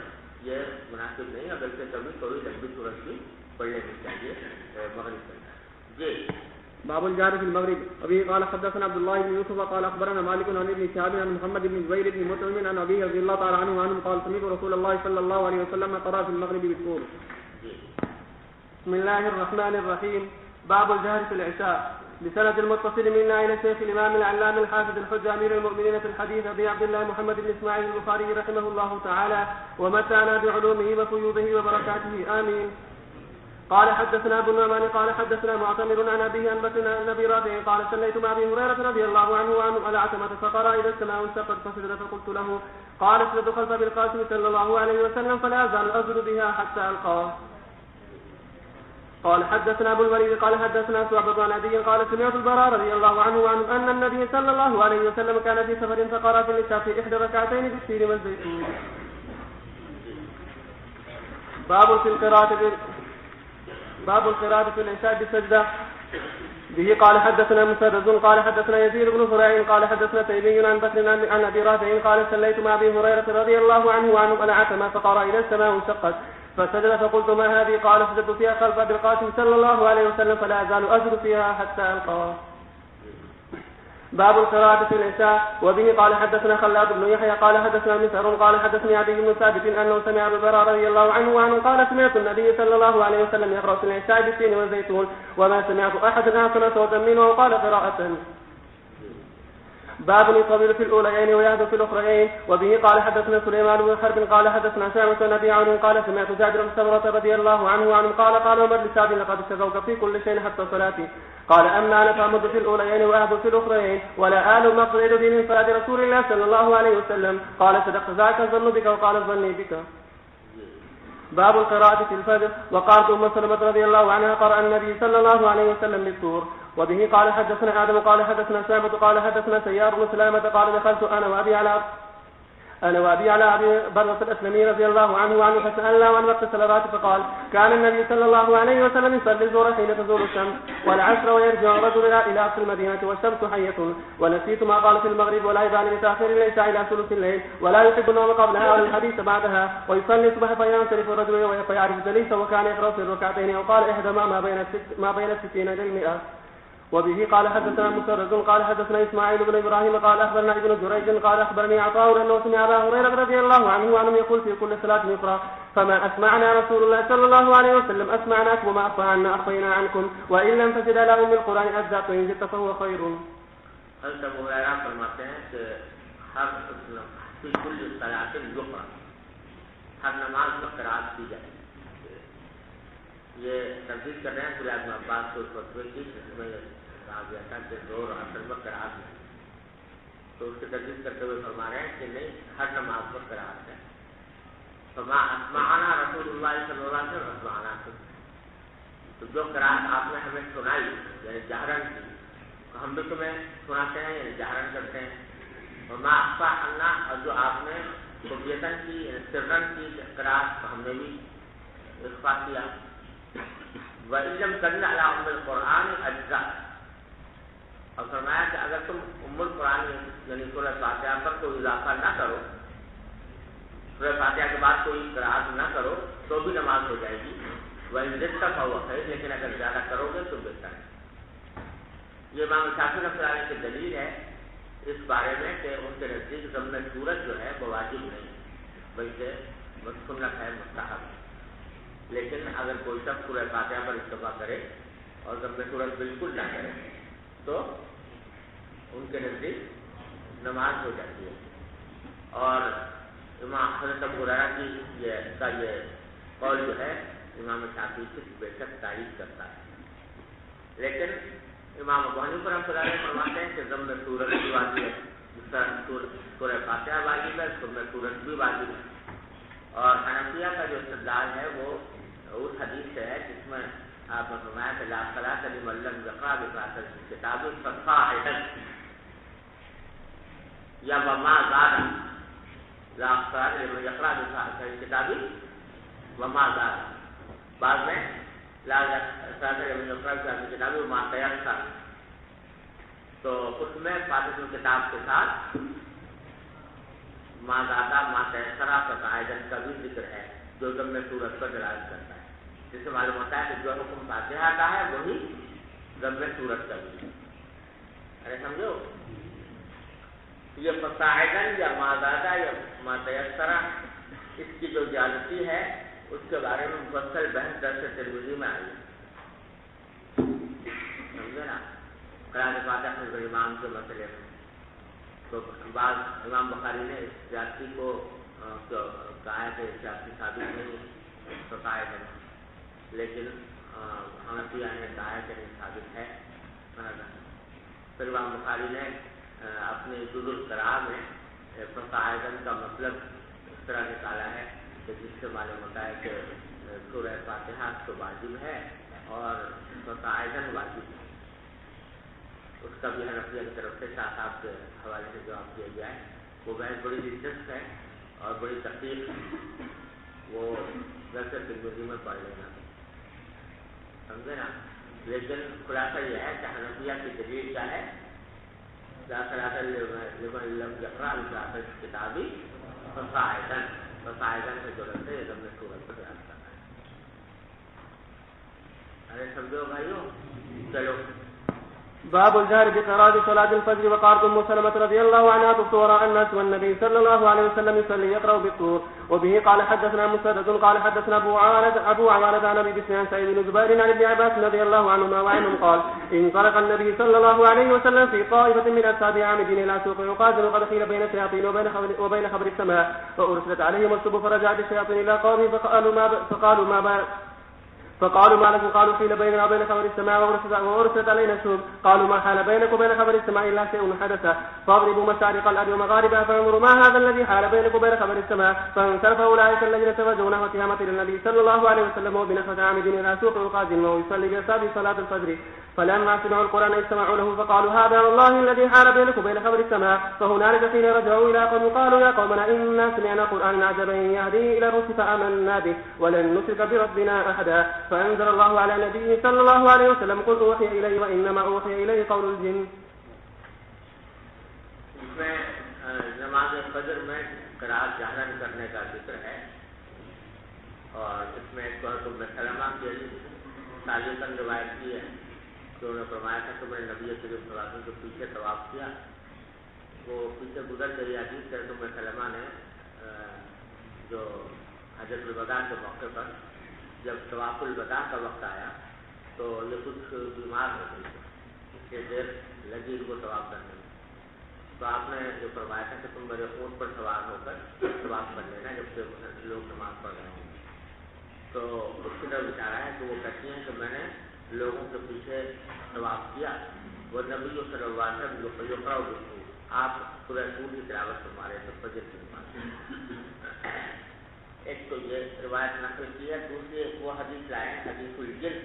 [SPEAKER 2] یہ مناسب نہیں ہے، بلکہ کبھی کوئی لمبی صورت بھی پڑھ لینی چاہیے مغرب کے اندر۔ جی
[SPEAKER 4] باب الجار في المغرب ابي قال حدثنا عبد الله بن يوسف قال اخبرنا مالك عن ابن شهاب عن محمد بن زبير بن مطعم عن ابي رضي الله تعالى عنه وعنه قال سمعت رسول الله صلى الله عليه وسلم قرأ في المغرب بالطور۔
[SPEAKER 3] بسم الله الرحمن الرحيم باب الجهر في العشاء بسند المتصل منا الى الشيخ الامام العلامة الحافظ الحجة امير المؤمنين في الحديث ابي عبد الله محمد بن اسماعيل البخاري رحمه الله تعالى ومتعنا بعلومه وفيوضه وبركاته امين۔
[SPEAKER 4] قال حدثنا ابو النعمان قال حدثنا معتمر عن ابيه عن بكر عن ابي رافع قال صليت مع ابي هريره رضي الله عنه وعنه على عتمه فقرا اذا السماء انشقت فسجد فقلت له قال اسجد خلف بالقاسم صلى الله عليه وسلم فلا ازال اسجد بها حتى القاه. قال حدثنا ابو الوليد قال حدثنا شعبة عن ابي قال سمعت البراء رضي الله عنه وعنه ان النبي صلى الله عليه وسلم كان في سفر فقرا في العشاء في احدى ركعتين بالتين والزيتون. باب القراءة في العشاء بالسجدة. به قال حدثنا مسدد قال حدثنا يزيد بن زريع قال حدثنا تيمي عن بكر عن ابي رافع قال صليت مع ابي هريرة رضي الله عنه وعنه على عتمة فقرا إذا السماء انشقت فسجد فقلت ما هذه قال سجدت فيها خلف ابي القاسم صلى الله عليه وسلم فلا ازال اسجد فيها حتى القاه. باب القراءة في العشاء. وبه قال حدثنا خلاد بن يحيى قال حدثنا مسعر قال حدثني عدي بن ثابت انه سمع ابو البراء رضي الله عنه وعنه قال سمعت النبي صلى الله عليه وسلم يقرأ في العشاء بالتين والزيتون وما سمعت احد احسن صوتا منه قال قراءة. باب يطول في الاوليين ويهدى في الاخرين. وبه قال حدثنا سليمان بن حرب قال حدثنا شامة بن ابي عون قال سمعت جابر بن سمرة رضي الله عنه وعنه قال عمر لسعد لقد شغوك في كل شيء حتى صلاتي قال اما انا فامد في الاوليين واهدى في الاخرين ولا آل مقصد بي من صلاة رسول الله صلى الله عليه وسلم قال صدقت ذاك الظن بك وقال ظني بك. باب القراءة في الفجر. وقالت ام سلمة رضي الله عنها قرأ النبي صلى الله عليه وسلم بالسور. وبه قال حدثنا آدم قال حدثنا شعبة قال حدثنا سيار بن سلامة قال دخلت أنا وأبي على أبي برة الأسلمي رضي الله عنه وعنه فسألنا عن وقت الصلوات فقال كان النبي صلى الله عليه وسلم يصلي الظهر حين تزول الشمس والعصر ويرجع الرجل إلى أقصى المدينة والشمس حية. ونسيت ما قال في المغرب ولا يبان لتأخير العشاء إلى ثلث الليل ولا يحب النوم قبلها ولا الحديث بعدها ويصلي الصبح فينصرف الرجل ويعرف جليسه وكان يقرأ في الركعتين أو قال إحدى ما بين 60 إلى 100. وبه قال حدثنا مسرد قال حدثنا اسماعيل بن ابراهيم قال اخبرنا ابن جريج قال اخبرني عطاء انه سمع ابا هريره رضي الله عنه وعنه يقول في كل صلاه يقرا فما اسمعنا رسول الله صلى الله عليه وسلم اسمعناكم وما اخفى عنا اخفينا عنكم وان لم تجد له من القران اجزاء فان جئت فهو خير.
[SPEAKER 2] حضرت ابو ہریرہ فرماتے ہیں کہ ہر کل صلاۃ یقرا ہر نماز میں قرات کی جائے. یہ تفصیل کر رہے ہیں پورے اعظم عباس کو فتوے کی میں کہا گیا تھا کہ زور اصل میں قرات ہے تو اس کی تجویز کرتے ہوئے فرما رہے ہیں کہ نہیں ہر نماز میں قرات ہے. فما اسمعنا رسول اللہ صلی اللہ علیہ وسلم اسمعنا تو جو قرات آپ نے ہمیں سنائی یعنی جہرن کی تو ہم بھی تمہیں سناتے ہیں یعنی جہرن کرتے ہیں. وما اخفى عنا اور جو آپ نے خفیتاً کی سرن کی قرات تو ہم نے بھی اخفا کیا. وَإِن لَمْ تَجِدْ عَلَىٰ أُمِّ الْقُرْآنِ أَجْزَاءَ اور فرمایا کہ اگر تم ام القرآن یعنی سورہ فاتحہ پر کوئی اضافہ نہ کرو سورہ فاتحہ کے بعد کوئی قرات نہ کرو تو بھی نماز ہو جائے گی. وَإِن زِدْتَ فَهُوَ خَيْرٌ لیکن اگر زیادہ کرو گے تو بہتر ہے. یہ امام شافعی رحمۃ اللہ علیہ کی دلیل ہے اس بارے میں کہ ان کے نزدیک ضم سورت جو ہے وہ واجب نہیں بلکہ سنت ہے مستحب. لیکن اگر کوئی شخص سورہ فاتحہ پر اکتفا کرے اور ضم سورت بالکل نہ کرے تو ان کے نزدیک نماز ہو جاتی ہے. اور امام حضرت ابو ہریرہ کی یہ قول جو ہے امام شافعی کی بے شک تعریف کرتا ہے. لیکن امام ابو حنیفہ رحمۃ اللہ علیہ فرماتے ہیں کہ ضم سورت بھی واجب ہے جس طرح سورہ فاتحہ واجب ہے ضم سورت بھی واجب ہے. اور حنفیہ کا جو استدلال ہے وہ اس حدیث سے ہے جس میں آپ نے فرمایا کہ لا صلاۃ لمن لم یقرأ بفاتحۃ الکتاب فصاعدا یا وما زاد لا صلاۃ لمن یقرأ بفاتحۃ الکتاب وما زاد. بعد میں لا صلاۃ لمن یقرأ بفاتحۃ الکتاب وما تیسر تو اس میں فاتحۃ الکتاب کے ساتھ ما زادہ ما تیسرا فصاعدا کا بھی ذکر ہے جو ضم سورت پر دلالت کرتا ہے. جس سے معلوم ہوتا ہے کہ جو حکم فاتحہ کا ہے وہی ضم سورت کا بھی ہے. ارے سمجھو یہ فصاعدن یا ما زادہ یا ما تیسرا اس کی جو زیادتی ہے اس کے بارے میں مفصل بحث درس ترمذی میں آئی. سمجھے نا قرآن فاتحہ میں امام کے مسئلے میں تو بعض امام بخاری نے اس زیادتی کو کہا ہے کہ زیادتی ثابت نہیں فصاعدن لیکن حنفیہ نے کہا ہے کہ نہیں ثابت ہے. پھر امام بخاری نے اپنے جز القراء میں فصاعدن کا مطلب اس طرح نکالا ہے کہ جس سے معلوم ہوتا ہے کہ سورہ فاتحہ تو واجب ہے اور فصاعدن واجب ہے. اس کا بھی حنفیہ کی طرف سے شاہ صاحب کے حوالے سے جواب دیا گیا ہے. وہ بحث بڑی دلچسپ ہے اور بڑی تحقیق ہے. وہ ویسے ترمذی میں پڑھ لینا, سمجھے نا. لیکن خلاصہ یہ ہے کہ حنفیہ کی دلیل کیا ہے؟ کتابی فصاعدن سے جو رہتے ہیں نے صورت کو بیان کرنا ہے. ارے سمجھو بھائیو, چلو.
[SPEAKER 4] باب الجهر بقراءة صلاة الفجر. وقالت أم سلمة رضي الله عنها طفت وراء الناس والنبي صلى الله عليه وسلم يصلي يقرأ بالطور. وبه قال حدثنا مسدد قال حدثنا أبو عوانة عن أبي بسر عن سعيد بن جبير عن ابن عباس رضي الله عنهما وعنهم قال انطلق النبي صلى الله عليه وسلم في طائفة من أصحابه عامدين إلى سوق عكاظ وقد حيل بين الشياطين وبين خبر السماء فأرسلت عليهم الصبح فرجعت الشياطين إلى قومهم فقالوا ما لكم؟ قالوا حيل بيننا وبين خبر السماء وأرسلت علينا الشهب. قالوا ما حال بينك وبين خبر السماء إلا شيء حدث فاضربوا مشارق الأرض ومغاربها فانظروا ما هذا الذي حال بينك وبين خبر السماء. فانصرف أولئك الذين توجهوا وتهمة إلى النبي صلى الله عليه وسلم وبنخرة عامدين إلى سوق عكاظ وهو يصلي بأصحابه صلاة الفجر. فلما سمعوا القرآن استمعوا له فقالوا هذا الله الذي حال بينك وبين خبر السماء. فهنالك حين رجعوا إلى قوم قالوا يا قومنا إنا سمعنا قرآنا عجبا يهدي إلى الرشد فآمنا به ولن نشرك بربنا أحدا. فأنزل الله على نبيه صلى الله عليه وسلم قل أوحي إلي وإنما أوحي إلي قول الجن.
[SPEAKER 2] اس میں نماز فجر میں قرأت جہرن کرنے کا ذکر ہے اور اس میں ایک ام سلمہ کی تعلیقاً روایت کی ہے کہ انہوں نے فرمایا تھا کہ میں نے نبی کریم صلی اللہ علیہ وسلم کے پیچھے طواف کیا. وہ پیچھے گزر گئی حدیث سے ام سلمہ نے جو حجۃ الوداع کے موقع پر جب طواف الوداع کا وقت آیا تو یہ کچھ بیمار ہو گئی تھی, اس لیے دیر لگی ان کو طواف کرنے میں. تو آپ نے جو فرمایا تھا کہ تم میرے اونٹ پر سوار ہو کر طواف کر لینا جب سے لوگ نماز پڑھ رہے ہوں. تو اس کی طرف اشارہ ہے کہ وہ کہتی ہیں کہ میں نے لوگوں کے پیچھے طواف کیا. وہ نبی صلی اللہ علیہ وسلم جو یقرأ بالطور, آپ سورہ طور کی تلاوت فرما رہے تھے فجر کی نماز. ایک تو یہ روایت نقل کی ہے. دوسری وہ حدیث لائے حدیث الجن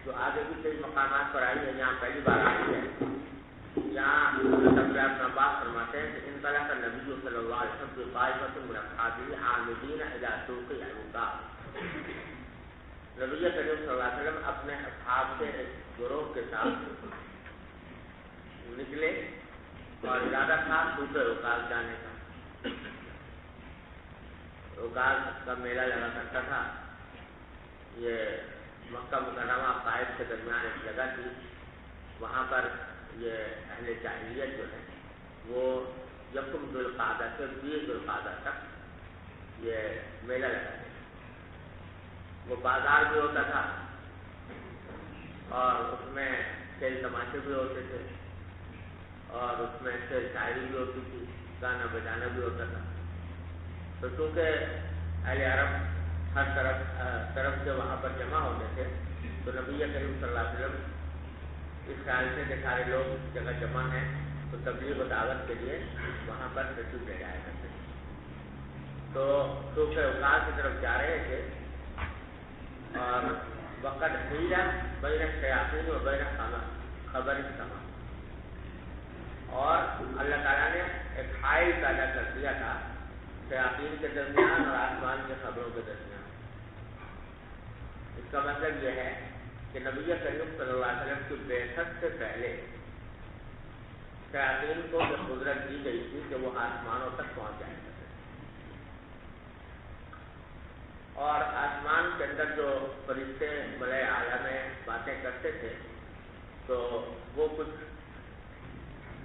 [SPEAKER 2] جو آگے بھی کئی مقامات پر آئی ہے. یہاں پہلی بار آئی ہے. یہاں عبداللہ بن عباس فرماتے ہیں کہ انطلق النبی صلی اللہ علیہ وسلم کی طائفۃ من اصحابہ عامدین الی سوق عکاظ. نبی کریم صلی اللہ علیہ وسلم اپنے اصحاب کے ایک گروہ کے ساتھ نکلے اور ارادہ تھا سوق عکاظ جانے کا. عکاظ کا میلہ لگا کرتا تھا. یہ مکہ مکرمہ طائف کے درمیان ایک جگہ تھی. وہاں پر یہ اہل جاہلیت جو ہے وہ یکم ذوالقعدہ سے 20 ذوالقعدہ تک یہ میلہ لگاتے تھے. وہ بازار بھی ہوتا تھا اور اس میں کھیل تماشے بھی ہوتے تھے اور اس میں شعر شاعری بھی ہوتی تھی, گانا بجانا بھی ہوتا تھا. تو چونکہ اہل عرب ہر طرف سے وہاں پر جمع ہوتے تھے تو نبی کریم صلی اللہ علیہ وسلم اس خیال سے کہ سارے لوگ اس جگہ جمع ہیں تو تبلیغ و دعوت کے لیے وہاں پر تشریف لے جایا کرتے تھے. تو سوق عکاظ کی طرف جا رہے تھے اور وقت حیلہ بین الشیاطین و بین خبر السماء, اور اللہ تعالیٰ نے ایک حائل پیدا کر دیا تھا شیاطین کے درمیان اور آسمان کے خبروں کے درمیان. اس کا مطلب یہ ہے کہ نبی کریم صلی اللہ علیہ وسلم کی بعثت سے پہلے شیاطین کو یہ قدرت دی گئی تھی کہ وہ آسمانوں تک پہنچ جائیں گے اور آسمان کے اندر جو فرشتے ملائے اعلیٰ میں باتیں کرتے تھے تو وہ کچھ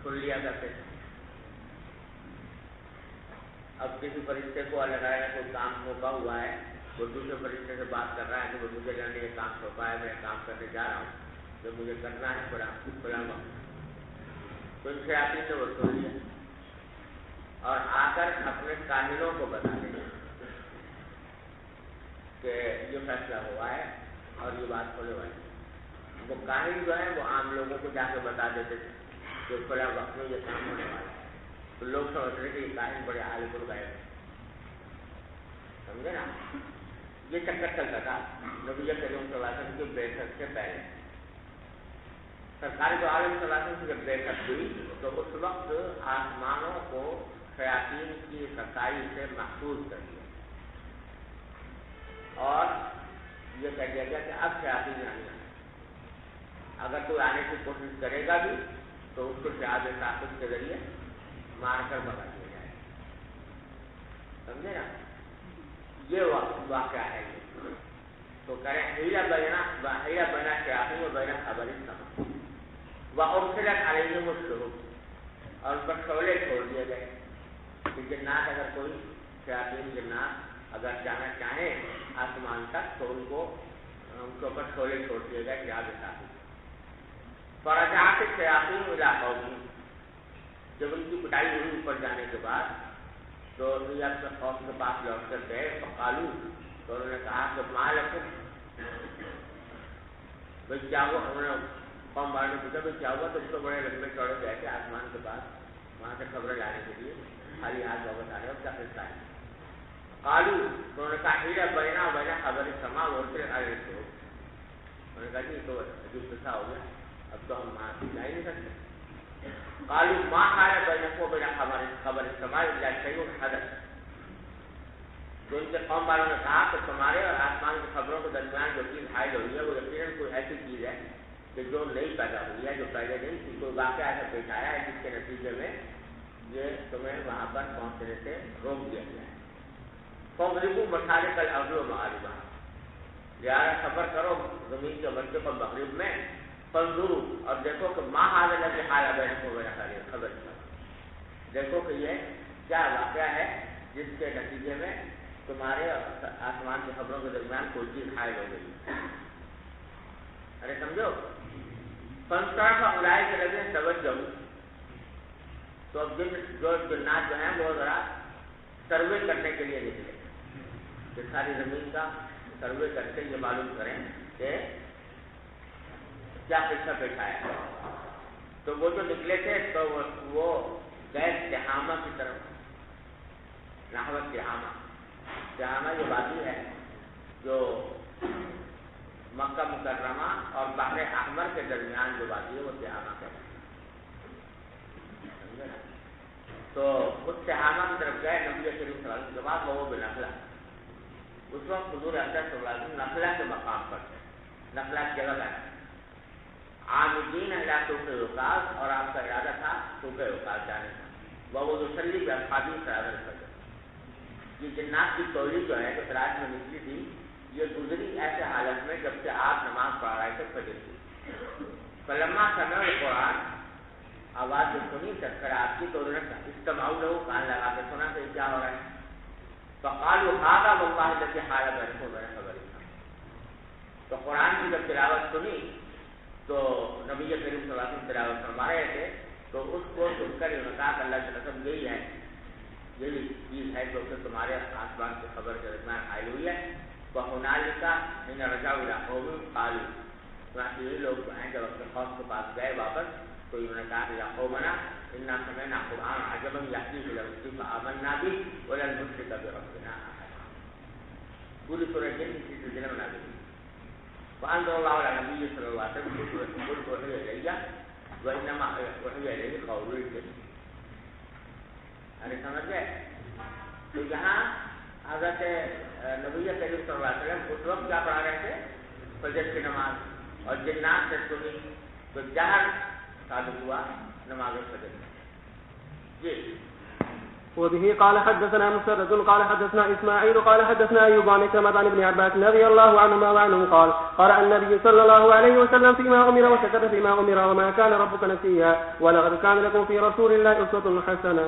[SPEAKER 2] سن لیا کرتے تھے. اب کسی فرشتے کو لگا ہے کوئی کام سونپا ہوا ہے, وہ دوسرے فرشتے سے بات کر رہا ہے کہ وہ مجھے جانے یہ کام سونپا ہے, میں کام کرنے جا رہا ہوں جو مجھے کرنا ہے بڑا وقت. تو ان شیاطین نے وہ سن لیا اور آ کر اپنے کاہنوں کو بتا دیا کہ یہ فیصلہ ہوا ہے اور یہ بات ہونے والی ہے۔ وہ کاہن جو ہے وہ عام لوگوں کو جا کے بتا دیتے تھے کہ فلاں وقت میں یہ کام ہونے والا ہے، تو لوگ سمجھ رہے کہ یہ کاہن بڑے عالم الغیب ہیں، سمجھے نا؟ یہ چکر چلتا تھا نبی کریم صلی اللہ علیہ وسلم کی بعثت سے پہلے۔ سرکار دو عالم صلی اللہ علیہ وسلم کی جب بعثت ہوئی تو اس وقت آسمانوں کو شیاطین کی ستائی سے محفوظ کر دیا اور یہ کہہ دیا گیا کہ اب شیاطین نہیں آنے، اگر کوئی آنے کی کوشش کرے گا بھی تو اس کو شہاب طاقت کے ذریعے مار کر بھگا دیا جائے، سمجھے نا؟ یہ واقعہ ہے۔ تو کریں ہیرا بنا شیاطین و بنا خبر السماء وارسلت علیہم الشہب، اور ان پر شعلے چھوڑ دیے گئے کہ جنات اگر کوئی شیاطین جنات اگر جانا چاہیں آسمان تک تو ان کے اوپر شعلے چھوڑ دیے گئے شہاب طاقت۔ فرجعت الشیاطین الی قومہم، جب ان کی پٹائی ہوئی اوپر جانے کے بعد تو یہ اپنے قوم کے پاس لوٹ کر گئے، فقالو، تو انہوں نے کہا کہ ما لکم، بھائی کیا ہوا؟ انہوں نے قوم والوں نے پوچھا بھائی کیا ہوا؟ تو اس کو بڑے لمبے چوڑے گئے تھے آسمان کے پاس وہاں سے خبریں لانے کے لیے، خالی ہاتھ واپس آ رہے اور کیا قصہ ہے؟ قالو، تو انہوں نے کہا ہیرا بینا بینا خبر السماء وارسلت علیہم الشہب، انہوں نے کہا جی تو عجیب قصہ ہو گیا، اب تو ہم جا ہی نہیں سکتے۔ قالوا ما حال بینکم و بین خبر السماء الا شیء حدث، تو ان کے قوم والوں نے کہا کہ تمہارے اور آسمان کی خبروں کے درمیان جو چیز حائل ہوئی ہے وہ یقیناً کوئی ایسی چیز ہے کہ جو نئی پیدا ہوئی ہے، جو پہلے نہیں تھی، کوئی واقعہ ایسا پیش آیا ہے جس کے نتیجے میں یہ تمہیں وہاں پر پہنچنے سے روک دیا گیا ہے۔ فاضربوا مشارق الارض ومغاربها، لہٰذا خبر کرو زمین کے مشرق اور مغرب میں، فانظروا، اور دیکھو کہ ما هذا الذي حال بینکم و بین خبر السماء، دیکھو کہ یہ کیا واقعہ ہے جس کے نتیجے میں تمہارے آسمان کی خبروں کے درمیان کوئی چیز حائل ہو گئی۔ ارے سمجھو، فانصرف اولئک الذین توجہوا، تو اب جو جنات جو ہیں وہ ذرا سروے کرنے کے لیے نکلے کہ ساری زمین کا سروے کر کے یہ معلوم کریں کہ کیا قصہ پیش آیا۔ تو وہ جو نکلے تھے تو وہ گئے تہامہ کی طرف، نحوت تہامہ، تہامہ یہ وادی ہے جو مکہ مکرمہ اور بحر احمر کے درمیان جو وادی ہے وہ تہامہ کہتے ہیں۔ تو اس تہامہ کی طرف گئے نبی کریم صلی اللہ علیہ وسلم کے بعد وہ بنخلا، اس وقت حضور اکرم صلی اللہ علیہ وسلم نخلا کے مقام پر تھے، نخلا کی جگہ ہے عامدین الی سوق عکاظ، اور آپ کا ارادہ تھا سوق عکاظ جانے کا، وہ یصلی باصحابہ صلاۃ الفجر۔ یہ جنات کی ٹولی جو ہے جو فراش میں نکلی تھی یہ گزری ایسے حالت میں جب سے آپ نماز پڑھ رہے تھے فجر کی۔ فلما سمعوا القرآن، آواز جو سنی آپ کی تو انہوں نے استمعوا له، کان لگا کے سنا کہ کیا ہو رہا ہے۔ فقالوا هذا والله الذي حال بینکم و بین خبر السماء، تو قرآن کی جب تلاوت سنی تو نبی کریم صلی اللہ علیہ وسلم تلاوت فرما رہے تھے تو اس کو سن کر انہوں نے کہا کہ اللہ کی قسم یہی ہے، یہی چیز ہے جو کہ تمہارے آسمان کی خبر کے درمیان حائل ہوئی ہے۔ وَهُنَالِكَ حِينَ رَجَعُوا إِلَىٰ قَوْمِهِمْ قَالُوا، یہ لوگ ہیں جب اپنے قوم کے پاس گئے واپس تو انہوں نے کہا إِلَىٰ قَوْمِنَا إِنَّا سَمِعْنَا قُرْآنًا عَجَبًا يَهْدِي إِلَى الرُّشْدِ فَآمَنَّا بِهِ وَلَن نُشْرِكَ بِرَبِّنَا أَحَدًا۔ پوری سورہ جن اسی سلسلے میں نازل ہوئی۔ فأنزل الله على النبي صلى الله عليه وسلم قل أوحي إلي وإنما أوحي إليه قول الجن۔ ارے سمجھ گئے؟ تو یہاں حضرت نبی کریم صلی اللہ علیہ وسلم اس وقت کیا پڑھا رہے تھے؟ فجر کی نماز، اور جنات سے سنی تو جہر ثابت ہوا نماز فجر میں۔ جی
[SPEAKER 4] وبه قال حدثنا مسدد قال حدثنا اسماعيل قال حدثنا ايوب عن كلمة عن ابن عباس رضي الله عنهما وعنه قال قرأ النبي صلى الله عليه وسلم فيما أمر وسكت فيما أمر وما كان ربك نسيا ولقد كان لكم في رسول الله أسوة حسنة۔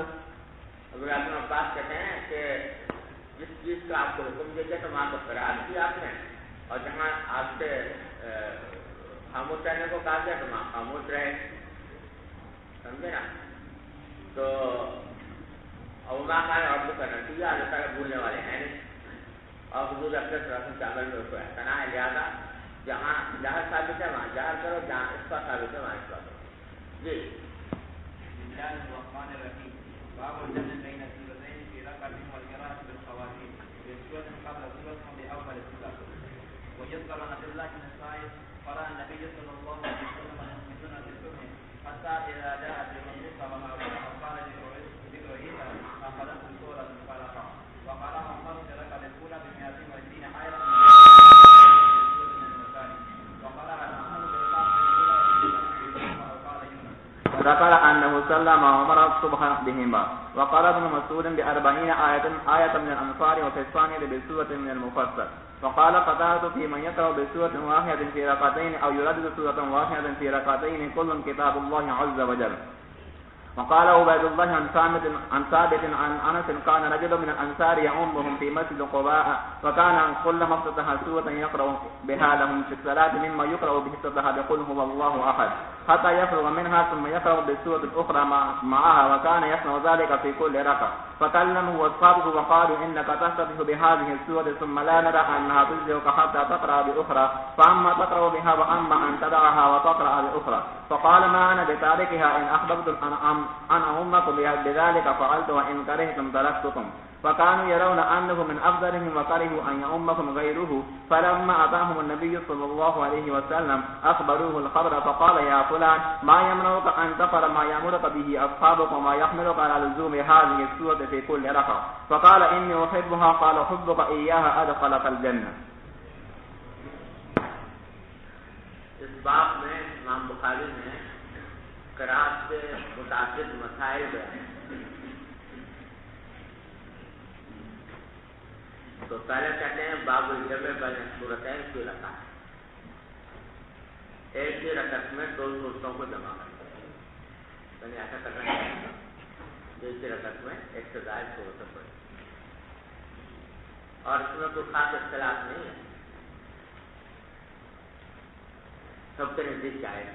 [SPEAKER 2] ابن عباس کہتے ہیں کہ جس چیز کا آپ کو حکم دیا گیا تو وہاں کو قرآن کی آپ نے، اور جہاں آپ سے خاموش رہنے کو کہا گیا تو وہاں خاموش رہے، سمجھے نا؟ تو اور ماں کا رب کا نتیجہ اللہ تعالیٰ بھولنے والے ہیں نہیں، اور حضور اکرم صلی اللہ علیہ وسلم کے عمل میں اس کو احتنا ہے، لہٰذا جہاں جہر ثابت ہے وہاں جہر کرو، جہاں اسپا ثابت ہے وہاں اسپا کرو. جی
[SPEAKER 5] باب الجمع بين السورتين في ركعة والقراءة بالخواتيم بسورة قبل سورة بأول سورة. ويذكر عن عبد الله بن الصائب قرأ النبي صلى الله عليه وسلم في سنة الصبح حتى إذا جاءت المنصوصة ومعروفة فقال لإبراهيم أخذت سورة الفلق وقرأ الله في الركعة الأولى ب120 آية من المثاني وقرأ الآخر بالقاف وقال يونس.
[SPEAKER 1] وذكر أنه صلى مع عمر الصبح بهما، وقال ابن مسعود ب40 آية من الأنصار وفي الثانية بسورة من المفصل. وقال قتادة في من يقرأ بسورة واحدة في ركعتين أو يردد سورة واحدة في ركعتين كل كتاب الله عز وجل. وقال عبيد الله عن ثابت عن أنس كان رجل من الأنصار يؤمهم في مسجد قباء وكان كل ما افتتح سورة يقرأ بها لهم في الصلاة مما يقرأ به افتتح بقل هو الله أحد حتى يفرغ منها ثم يقرأ بالسورة الأخرى معها وكان يصنع ذلك في كل ركعة. فكلموا أصحابه وقالوا إنك تفتتح بهذه السورة ثم لا نرى أنها تجزئك حتى تقرأ بأخرى، فأما تقرأ بها وأما أن تدعها وتقرأ بأخرى. فقال ما أنا بتاركها إن أحببت أن أمكم بذلك فعلت وإن كرهتم تركتكم. فكانوا يرون أنه من أفضلهم وكرهوا أن يؤمكم غيره. فلما أتاهم النبي صلى الله عليه وسلم أخبروه الخبر فقال يا فلان ما يمنعك أن تفعل ما يأمرك به أصحابك وما يحملك على لزوم هذه السورة في كل ركعة؟ فقال إني أحبها. قال حبك إياها أدخلك الجنة.
[SPEAKER 2] اس باب میں امام بخاری نے قرات سے متعدد مسائل بیان. تو پہلے کہتے ہیں باب الجمع بین السورتین فی رکعہ، ایک ہی رکعت میں دو صورتوں کو جمع کرنا، یعنی ایسا کرنا چاہیے ایک ہی رکعت میں ایک سے زائد صورتیں پڑھیں. اور اس میں کوئی خاص اختلاف نہیں ہے، سب کے نزدیک جائز.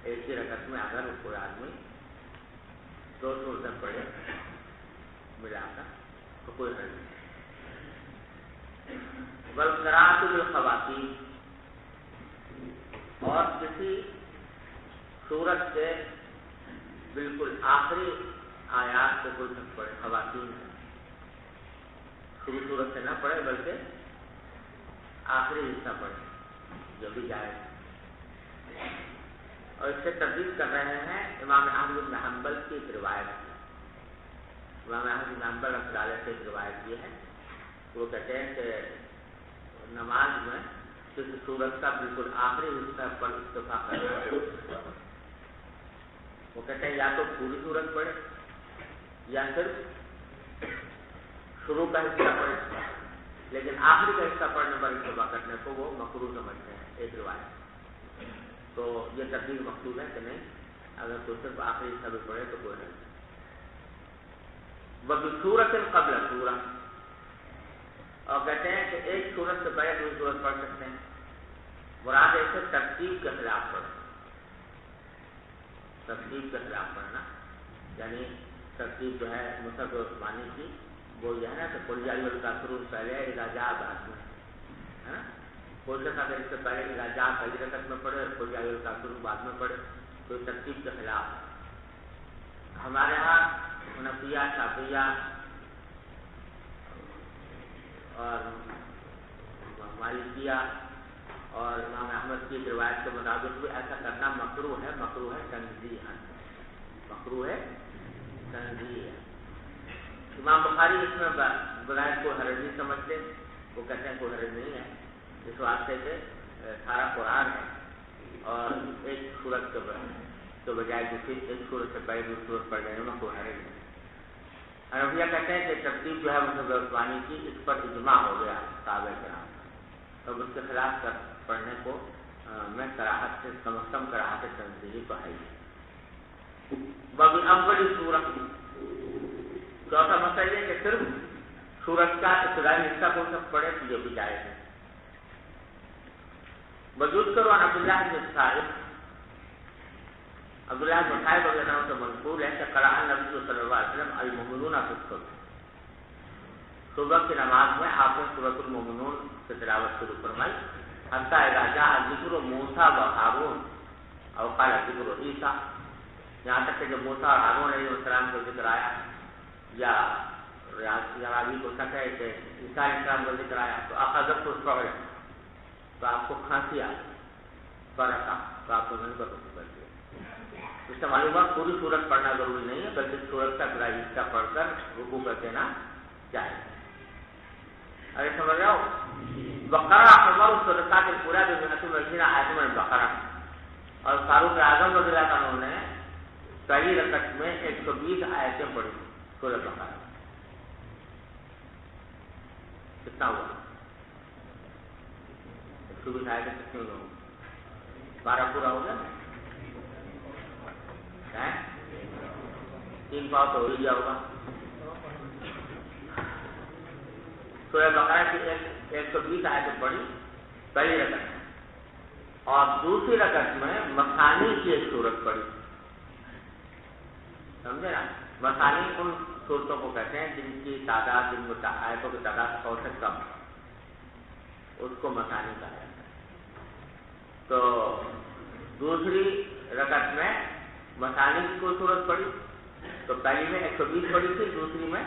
[SPEAKER 2] ایک ہی رکعت میں اگر کوئی آدمی دو صورتیں پڑھے ملا کر تو کوئی حرج نہیں. والقراءۃ بالخواتیم، اور کسی سورت سے بالکل آخری آیات کو کوئی نہ پڑھے، خواتین ہے، شروع سورت سے نہ پڑھے بلکہ آخری حصہ پڑھے، جو بھی جائز. اور اس سے تردید کر رہے ہیں امام احمد بن حنبل کی ایک روایت. امام احمد بن حنبل رحمۃ اللہ علیہ سے ایک روایت یہ ہے، وہ کہتے ہیں کہ نماز میں کسی سورت کا بالکل آخری حصہ پر اتفاق کرنا ہے. وہ کہتے ہیں یا تو پوری سورت پڑھے یا صرف شروع کا حصہ پڑھے، لیکن آخری کا حصہ پڑھنے پر اتفاق کرنے کو وہ مکروہ سمجھتے ہیں. ایک روایت. تو یہ تردید مقصود ہے کہ نہیں، اگر کوئی صرف آخری حصہ بھی پڑھے تو کوئی نہیں. وبسورۃ قبل سورہ، اور کہتے ہیں کہ ایک سورت سے پہلے دوسری سورت پڑھ سکتے ہیں. مراد ایسے ترتیب کے خلاف پڑھنا، ترتیب کے خلاف پڑھنا یعنی ترتیب جو ہے مصحف عثمانی کی وہ یہ ہے نا کہ قل یا ایھا الکافرون پہلے اذا جاء بعد میں ہے نا. کوئی شخص اگر اس سے پہلے اذا جاء پہلی رکعت میں پڑھے اور قل یا ایھا الکافرون بعد میں پڑھے تو ترتیب کے خلاف. ہمارے یہاں حنفیہ، شافعیہ اور مالکیہ اور امام احمد کی روایت کے مطابق بھی ایسا کرنا مکروہ ہے. مکروہ ہے تنزیہاً، مکروہ ہے تنزیہاً. امام بخاری اس میں بغیر کوئی حرج نہیں سمجھتے. وہ کہتے ہیں کوئی حرج نہیں ہے اس واسطے کہ سارا قرآن ہے اور ایک سورت کے بجائے دوسری ایک سورت سے پہلے دوسری سورت پڑھ لینے میں کوئی حرج نہیں. حنفیہ کہتے ہیں کہ ترتیب جو ہے مصحف عثمانی کی اس پر اجماع ہو گیا صحابہ کرام، اب اس کے خلاف پڑھنے کو میں کراہت سے کم از کم کراہت تنزیہی تو ہے. اول سورت، چوتھا مسئلہ یہ کہ صرف سورت کا ابتدائی حصہ کو سب پڑھے تو یہ بھی جائز ہے. وجود کرو عن عبداللہ بن صالح، عبداللہ بن صالح رضی اللہ عنہ سے منقول ہے کہ قرأ النبی صلی اللہ علیہ وسلم المؤمنون فی الصبح، صبح کی نماز میں آپ نے سورۃ المؤمنون سے تلاوت شروع فرمائی، حتی اذا جاء ذکر موسیٰ و ہارون او قال ذکر عیسیٰ، یہاں تک کہ جب موسیٰ اور ہارون علیہ السلام کا ذکر آیا، یا بھی ہو سکتا ہے کہ عیسیٰ علیہ السلام کا ذکر آیا تو اخذت الصعق، تو آپ کو کھانسی آ فرقہ، تو آپ کو نہیں کر دیا۔ اس سے معلومات پوری صورت پڑھنا ضروری نہیں ہے، بلکہ صورت کا ذرا حصہ پڑھ کر رکوع کر دینا چاہیے۔ ارے سمجھ رہے ہو؟ بقرہ عمر الصدقات الأولى ب120 آیت من البقرہ، اور فاروق اعظم رضی اللہ عنہ نے پہلی رکعت میں 120 آیتیں پڑھی سورہ بقرہ۔ کتنا ہوا؟ 120 آیتیں کتنی ہوگی؟ 12 پورا ہو گیا؟ 3 پاؤ تو ہو ہی گیا ہوگا۔ سورہ بقرہ کی 120 آیتیں پڑھی پہلی رکعت میں، اور دوسری رکعت میں مثانی کی ایک سورت پڑھی۔ سمجھے نا؟ مثانی ان صورتوں کو کہتے ہیں جن کی تعداد، جن میں آیتوں کی تعداد 100 سے کم، اس کو مثانی کہا جاتا ہے۔ تو دوسری رکعت میں مثانی کی کوئی صورت پڑھی، تو پہلی میں 120 پڑھی تھی، دوسری میں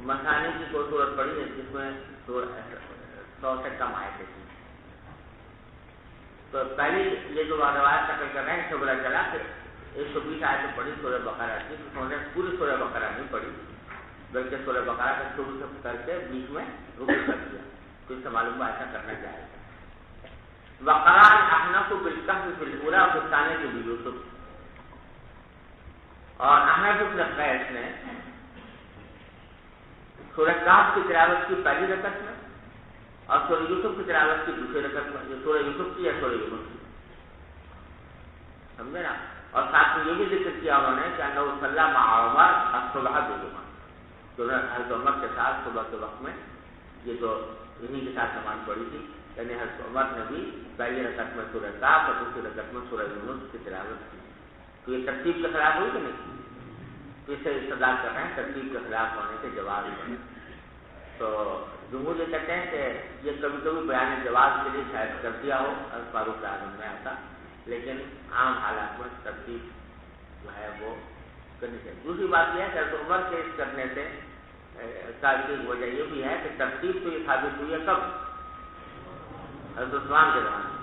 [SPEAKER 2] مثانی کی کوئی صورت پڑھی ہے جس میں 100 سے کم آیتیں تھیں۔ تو پہلی یہ جو روایت نقل کر رہے ہیں، اس سے پتا چلا کہ 120 آیتیں پڑھی سورہ بقرہ کی، انہوں نے پوری سورہ بقرہ نہیں پڑھی، بلکہ سورہ بقرہ کا شروع سے کر کے بیچ میں رکوع کر دیا۔ تو اس سے معلوم ہے ایسا کرنا چاہیے۔ وقرأ الأحنف بالكهف في الأولى وفي الثانية بيوسف، اور احنف بن قیس نے سورہ کہف کی تلاوت کی پہلی رکعت میں، اور سورہ یوسف کی تلاوت کی دوسری رکعت میں، جو سورہ یوسف کی یا سورہ یونس کی، سمجھے نا؟ اور ساتھ میں یہ بھی ذکر کیا انہوں نے کہ انہ صلی مع عمر الصبح بجمعہ، جو حضرت عمر کے ساتھ صبح کے وقت میں یہ تو انہی کے ساتھ نماز پڑھی تھی، یعنی حضرت عمر نے بھی پہلی رکعت میں سورہ کہف اور دوسری رکعت میں سورہ یونس کی تلاوت کی۔ تو یہ ترتیب کے خلاف ہوئی کہ نہیں؟ تو اس سے استدلال کر رہے ہیں ترتیب کے خلاف ہونے کے جواز میں۔ تو جمہور یہ کہتے ہیں کہ یہ کبھی کبھی بیان جواز کے لیے شاید کر دیا ہو فاروق اعظم نے ایسا، لیکن عام حالات میں ترتیب جو ہے وہ کرنی چاہیے۔ دوسری بات یہ ہے کہ حضرت عمر کے اس کرنے سے کا ایک وجہ یہ بھی ہے کہ ترتیب تو یہ ثابت ہوئی ہے کب؟ حضرت عثمان کے زمانے میں۔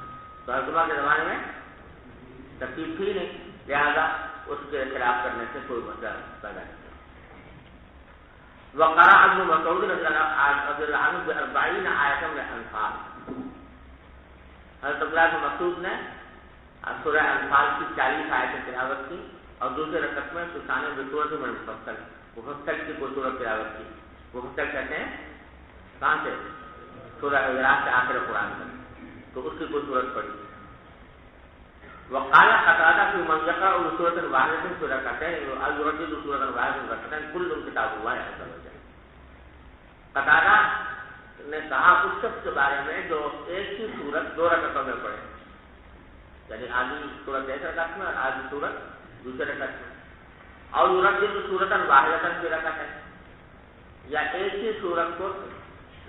[SPEAKER 2] تو حضرت عمر کے زمانے میں ترتیب تھی نہیں، لہذا اس کے خلاف کرنے سے کوئی مسئلہ پیدا نہیں۔ وقرأ ابن مسعود رضی اللہ عنہ ب40 آیۃ من الانفال، حضرت عبداللہ بن مسعود نے سورہ انفال کی 40 آیتیں تلاوت کی، اور دوسرے رکعت میں سبحان بسورۃ من المفصل، مفصل کی کوئی سورت تلاوت کی۔ مفصل کہتے ہیں کہاں سے؟ سورہ حجرات سے آخر قرآن تک، تو اس کی کوئی سورت پڑھی۔ وقال قتادہ فی من یقرأ بسورۃ واحدۃ فی رکعتین او یردد سورۃ واحدۃ فی رکعتین کل کتاب اللہ عز وجل۔ قتادہ نے کہا اس شخص کے بارے میں جو ایک ہی سورت 2 رکعتوں میں پڑھے، یعنی آدھی سورت ایک رکعت میں اور آدھی سورت دوسرے رکعت میں، اور یردد سورۃ واحدۃ فی رکعتین، یا ایک ہی سورت کو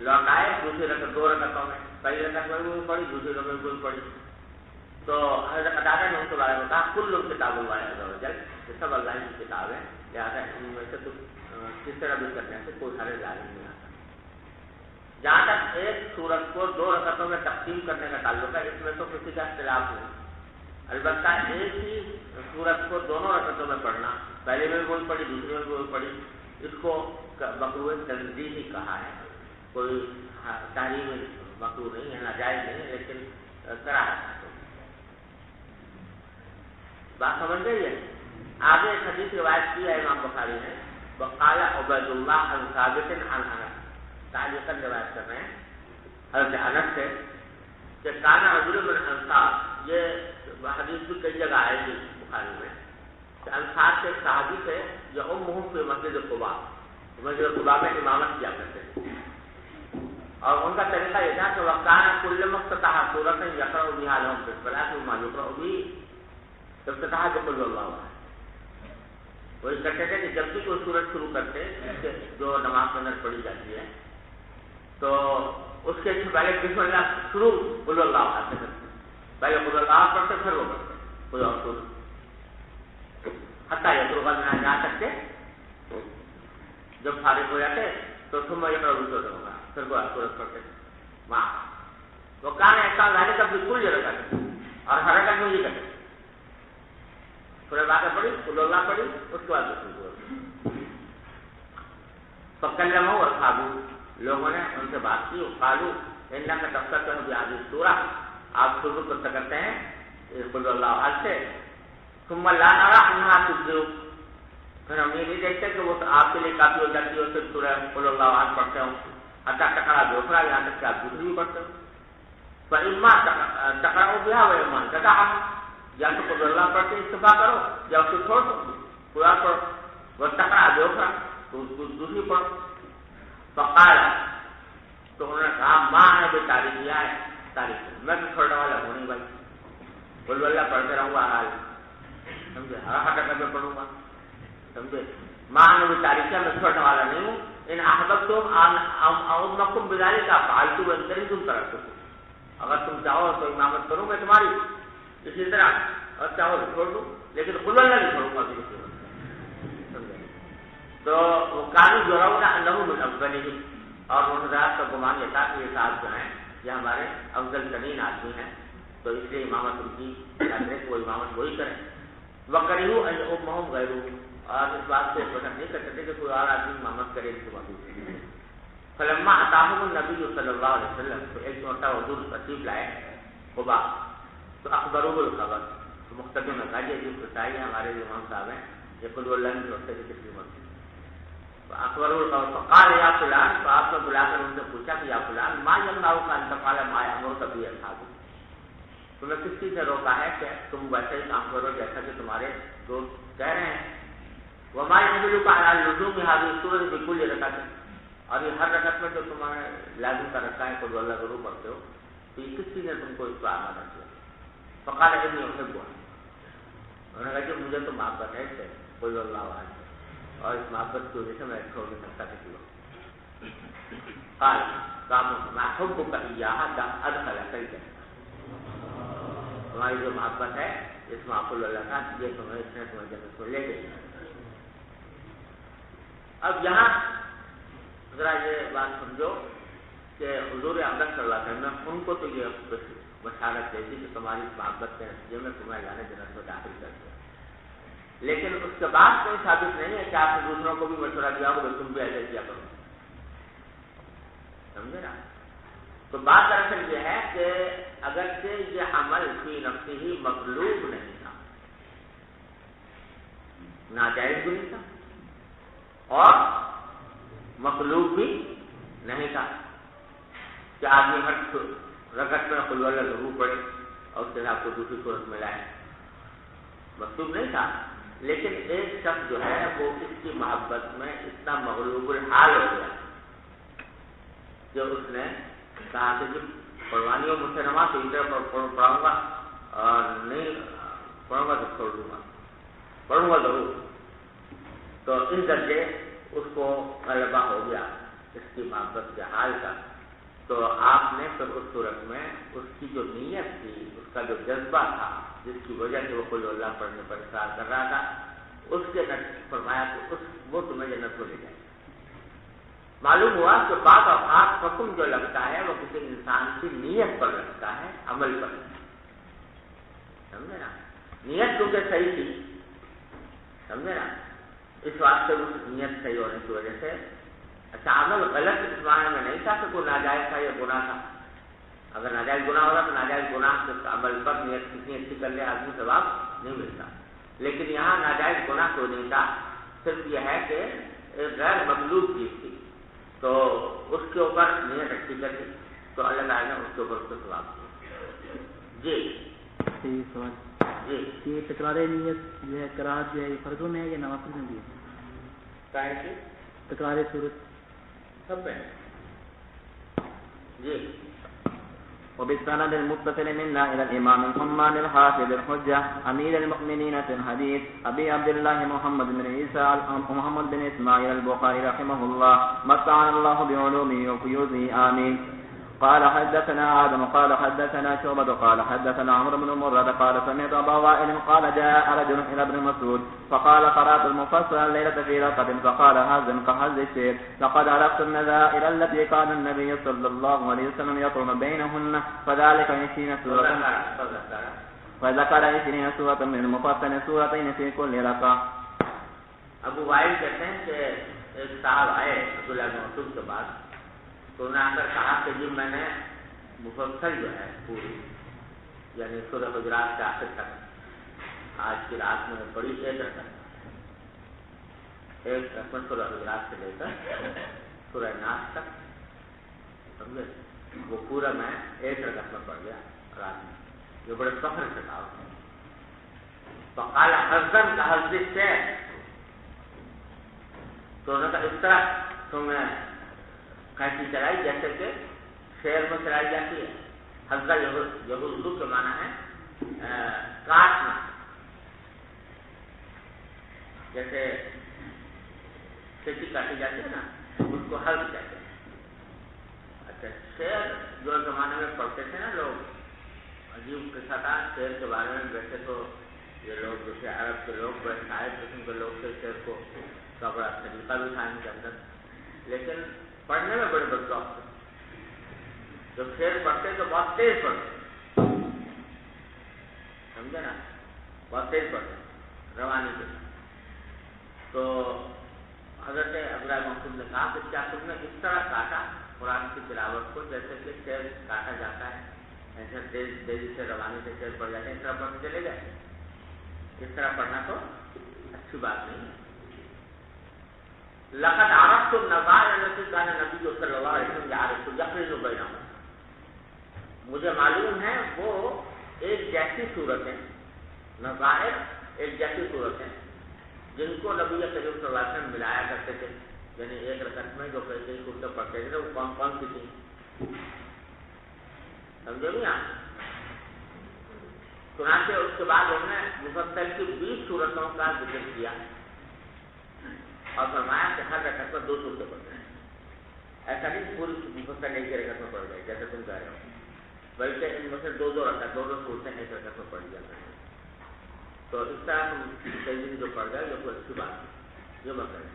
[SPEAKER 2] لوٹائے دوسری رکعت 2 رکعتوں میں، پہلی رکعت میں بھی پڑھی دوسری رکعت میں بھی پڑھی۔ تو حضرت قتادہ نے ان کے بارے میں کہا کل کتاب اللہ عز وجل، یہ سب اللہ کی کتاب ہے، لہٰذا ان میں سے کس طرح بھی کرنے سے کوئی حرج لازم نہیں آتا۔ جہاں تک ایک سورت کو 2 رکعتوں میں تقسیم کرنے کا تعلق ہے، اس میں تو کسی کا اختلاف نہیں، البتہ ایک ہی سورت کو دونوں رکعتوں میں پڑھنا، پہلے میں بھی کوئی پڑھی دوسری میں بھی کوئی پڑھی، اس کو مکروہ تنزیہ ہی کہا ہے، کوئی تحریم مکروہ نہیں ہے، ناجائز نہیں ہے، لیکن کراہت ہے۔ بات سمجھ گئی ہے؟ آگے ایک حدیث روایت کی ہے امام بخاری نے، وقال عبید اللہ عن ثابت عن انس، تعلیقاً روایت کر رہے ہیں حضرت انس سے کہ کان رجل من انصار، یہ حدیث بھی کئی جگہ آئے گی بخاری میں، کہ انصار سے ایک صحابی تھے یؤمہم فی مسجد قباء، مسجد قباء میں امامت کیا کرتے تھے، اور ان کا طریقہ یہ تھا کہ وکان کل مفتتح سورۃ یقرأ بها لهم فی الصلاۃ وما یقرأ به افتتاح بقل اللہ، وہی کرتے تھے کہ جب بھی کوئی سورت شروع کرتے جو نماز کے اندر پڑھی جاتی ہے تو اس کے پہلے بسم اللہ شروع قل اللہ احد سے کرتے، پہلے قل اللہ احد پڑھتے پھر وہ پڑھتے کوئی اور سورت، حتیٰ یترغ منہا جا سکتے جب فارغ ہو جاتے تو ثم یقرأ سورۃ ہوگا پھر کوئی اور سورت پڑھتے ماں وہ کان ایسا ظاہر کا بالکل یہ رکھا اور ہر رکعت میں یہ کرتے سورہ واقعہ پڑھی قل اللہ پڑھی اس کے بعد فکلمہ اصحابہ لوگوں نے ان سے بات کی قالوا انک تفتتح بہذه السورۃ آپ شروع کرتے ہیں قل اللہ احد سے ثم لا نرى انها تجزئ پھر ہم یہ نہیں دیکھتے کہ وہ آپ کے لیے کافی ہو جاتی ہے صرف سورہ قل اللہ احد پڑھتے ہوں حتیٰ تقرأ دوسرا یہاں تک کہ آپ دوسری بھی پڑھتے ہو فإما تقرأوا بها وإما تدعوا یا تو قل اللہ پڑھ کے استفا کرو یا اس کو چھوڑ دو قرآن پڑھو وہ تقرأ دوسرا تو دوسری پڑھو فقال تو انہوں نے کہا ماں ہے بے تاریخ کیا ہے تاریخ میں تو چھوڑنے والا ہوں نہیں بھائی قل اللہ پڑھتے رہوں گا حال سمجھے ہر حقیقت میں پڑھوں گا سمجھے ماں نے بھی تاریخ کیا میں چھوڑنے والا نہیں ہوں ان احببتم اؤمکم بذلک فعلت وان کرہتم ترکت اگر تم چاہو تو امامت کروں میں تمہاری اسی طرح اور چاہو تو چھوڑ دوں لیکن قل اللہ نہیں چھوڑوں گا کسی وقت سمجھے تو وہ قانون جوڑا انہو من افضلہم اور ان حضرات کا گمان یہ تھا کہ یہ صاحب جو ہیں یہ ہمارے افضل ترین آدمی ہیں تو اس لیے امامت ان کی چاہتے کہ وہ امامت وہی کریں وَكَرِهُ أَنْ يُؤَمَّهُمْ غَيْرُهُ اور اس بات کو پسند نہیں کرتے تھے کہ کوئی اور آدمی امامت کرے اس کے بعد فلما أتاهم النبي صلی اللہ علیہ وسلم تو ایک مرتبہ حضور تشریف لائے قباء تو اخبروه الخبر تو مقتدی نے کہا یہ بتائیے ہمارے امام صاحب ہیں یہ قل اللہ نہیں چھوڑتے تھے کسی مرتبہ اخبروه الخبر فقال یا فلان تو آپ نے بلا کر ان سے پوچھا کہ یا فلان ما يمنعك أن تفعل ما يأمرك به أصحابك تمہیں کس چیز سے روکا ہے کہ تم ویسے ہی کام کرو جیسا کہ تمہارے دوست کہہ رہے ہیں وما يدلك على لزوم هذه السورة بكل ركعة اور یہ ہر رکعت میں جو تمہارے لازم کا رکھا ہے قل اللہ ضرور پڑھتے ہو تو یہ کس چیز نے تم کو اس کو آمادہ کیا فقال ابنی احبها انہوں نے کہا کہ مجھے تو محبت ہے اس سے قل اللہ احد اور اس محبت کی وجہ سے میں چھوڑ نہیں سکتا کسی کو قال ما حبك إياها أدخلك الجنة تمہاری جو محبت ہے اس میں قل اللہ کا یہ تمہیں اس نے تمہیں جنت کو لے گئی. اب یہاں ذرا یہ بات سمجھو کہ حضور اقدس صلی اللہ علیہ وسلم نے ان کو تو یہ بشارت دے دی کہ تمہاری محبت کے نتیجے میں تمہیں اللہ نے جنت میں داخل کر دیا، لیکن اس کے بعد کوئی ثابت نہیں ہے کہ آپ نے دوسروں کو بھی مشورہ دیا ہو کہ تم بھی ایسے کیا کرو. سمجھے نا؟ تو بات دراصل یہ ہے کہ اگرچہ یہ عمل فی نفسہ ہی مطلوب نہیں تھا، ناجائز بھی نہیں تھا اور مطلوب بھی نہیں تھا کہ آدمی ہر رکعت میں قل اللہ ضرور پڑھے اور اس کے ساتھ کو دوسری صورت میں لائے، مطلوب نہیں تھا. لیکن ایک شخص جو ہے وہ اس کی محبت میں اتنا مغلوب الحال ہو گیا کہ اس نے کہا کہ جب پڑھوانی ہو مجھ سے نماز تو ادھر پڑھاؤں گا اور نہیں پڑھوں گا تو چھوڑ دوں گا، پڑھوں گا ضرور. تو اس درجے اس کو غلبہ ہو گیا اس کی محبت کے حال کا. تو آپ نے پھر اس صورت میں اس کی جو نیت تھی، اس کا جو جذبہ تھا جس کی وجہ سے وہ قل اللہ پڑھنے پر اصرار کر رہا تھا، اس کے فرمایا کہ وہ تمہیں جنت کو لے جائے. معلوم ہوا کہ بعض اوقات حکم جو لگتا ہے وہ کسی انسان کی نیت پر لگتا ہے، عمل پر. سمجھے نا؟ نیت کیونکہ صحیح تھی، سمجھے نا، اس واسطے اس نیت صحیح ہونے کی وجہ سے. اچھا عمل غلط اس معنی میں نہیں تھا کہ کوئی ناجائز تھا یا گناہ تھا. اگر ناجائز گناہ ہوگا تو ناجائز گناہ کے عمل پر نیت کتنی اچھی کر لے آدمی ثواب نہیں ملتا. لیکن یہاں ناجائز گناہ کوئی نہیں تھا، صرف یہ ہے کہ ایک غیر مطلوب چیز تھی تو اس کے اوپر نیت اچھی کر دی تو اللہ تعالیٰ نے اس کے اوپر اس کو ثواب دیا. جی
[SPEAKER 6] سوال
[SPEAKER 2] جی
[SPEAKER 6] یہ تکرار نیت جو ہے قرات جو ہے یہ فرضوں میں ہے یا نوافل میں بھی ہے؟
[SPEAKER 2] کیا ہے
[SPEAKER 6] تکرار صورت
[SPEAKER 2] سب میں جی
[SPEAKER 7] وبالسند المتصل منا إلى الإمام الحمان الحافظ الحجة أمير المؤمنين في الحديث أبي عبد الله محمد بن عيسى محمد بن إسماعيل البخاري رحمه الله متعنا الله بعلومه وفيوزه آمين. قال حدثنا آدم قال حدثنا شعبة قال حدثنا عمرو بن مرة قال سمعت أبا وائل قال جاء رجل إلى ابن مسعود فقال قرأت المفصل الليلة في رقة فقال هزم كهز الشير لقد عرفت النذائر التي كان النبي صلى الله عليه وسلم يقرن بينهن فذلك 20 سورة فذكر 20 سورة من المفصل سورتين في كل رقة.
[SPEAKER 2] ابو وائل کہتے ہیں کہ ایک صاحب آئے عبداللہ بن مسعود کے بعد تو انہوں نے آ کر کہا کہ جی میں نے مفصل جو ہے پوری یعنی سورہ حجرات کے آخر تک آج کی رات میں پڑھی ایک رکعت سورہ حجرات سے لے کر سورہ ناس تک سمجھے وہ پورا میں ایک رکعت میں پڑھ گیا رات میں. یہ بڑے فخر سے کہا فقال حزن کا حزب سے تو انہوں نے اس طرح تمہیں کھینچی چلائی جیسے کہ شیر میں چلائی جاتی ہے. حزہ یہودو کے معنی ہے کاٹنا, جیسے کھیتی کاٹی جاتی ہے نا اس کو حز کہتے ہیں. اچھا شیر جو زمانے میں پڑھتے تھے نا لوگ عجیب قصہ تھا شیر کے بارے میں. ویسے تو یہ لوگ جیسے عرب کے لوگ بڑے شاعر قسم کے لوگ تھے, شیر کو کا بڑا طریقہ بھی تھا ان کے اندر, لیکن پڑھنے میں بڑے بدلاؤ تھے. جب شیر پڑھتے تو بہت تیز پڑھتے, سمجھے نا, بہت تیز پڑھتے روانی کے. تو حضرت عبداللہ مسعود نے کہا کہ کیا تم نے اس طرح کاٹا قرآن کی تلاوت کو جیسے کہ شیر کاٹا جاتا ہے, ایسے تیزی سے روانی سے شیر پڑھ جاتے ہیں, اس طرح پڑھتے چلے گئے. اس طرح پڑھنا تو اچھی بات نہیں. لقد عرفت النذائر التي كان النبي صلی اللہ علیہ وسلم يعرف يقرن بينهما. مجھے معلوم ہے وہ ایک جیسی صورت ہے, نظائر ایک جیسی صورت ہے جن کو نبی کریم صلی اللہ علیہ وسلم ملایا کرتے تھے. یعنی ایک رکعت میں جو کئی صورتیں پڑھتے تھے وہ کون کون سی تھی, سمجھے نہیں آپ. چنانچہ اس کے بعد انہوں نے مفصل کی 20 صورتوں کا ذکر کیا اور فرمایا کہ ہر رکعت میں 2 صورتیں پڑھ گئے. ایسا نہیں پوری مفصل ایک رکعت میں پڑھ گئے جیسے تم کہہ رہے ہو, بلکہ ان میں سے 2 رکعت 2 صورتیں ایک رکعت میں پڑھ لیا کریں. تو اس طرح تم کئی دن جو پڑھ گئے یہ کوئی اچھی بات ہے, یہ مت کریں.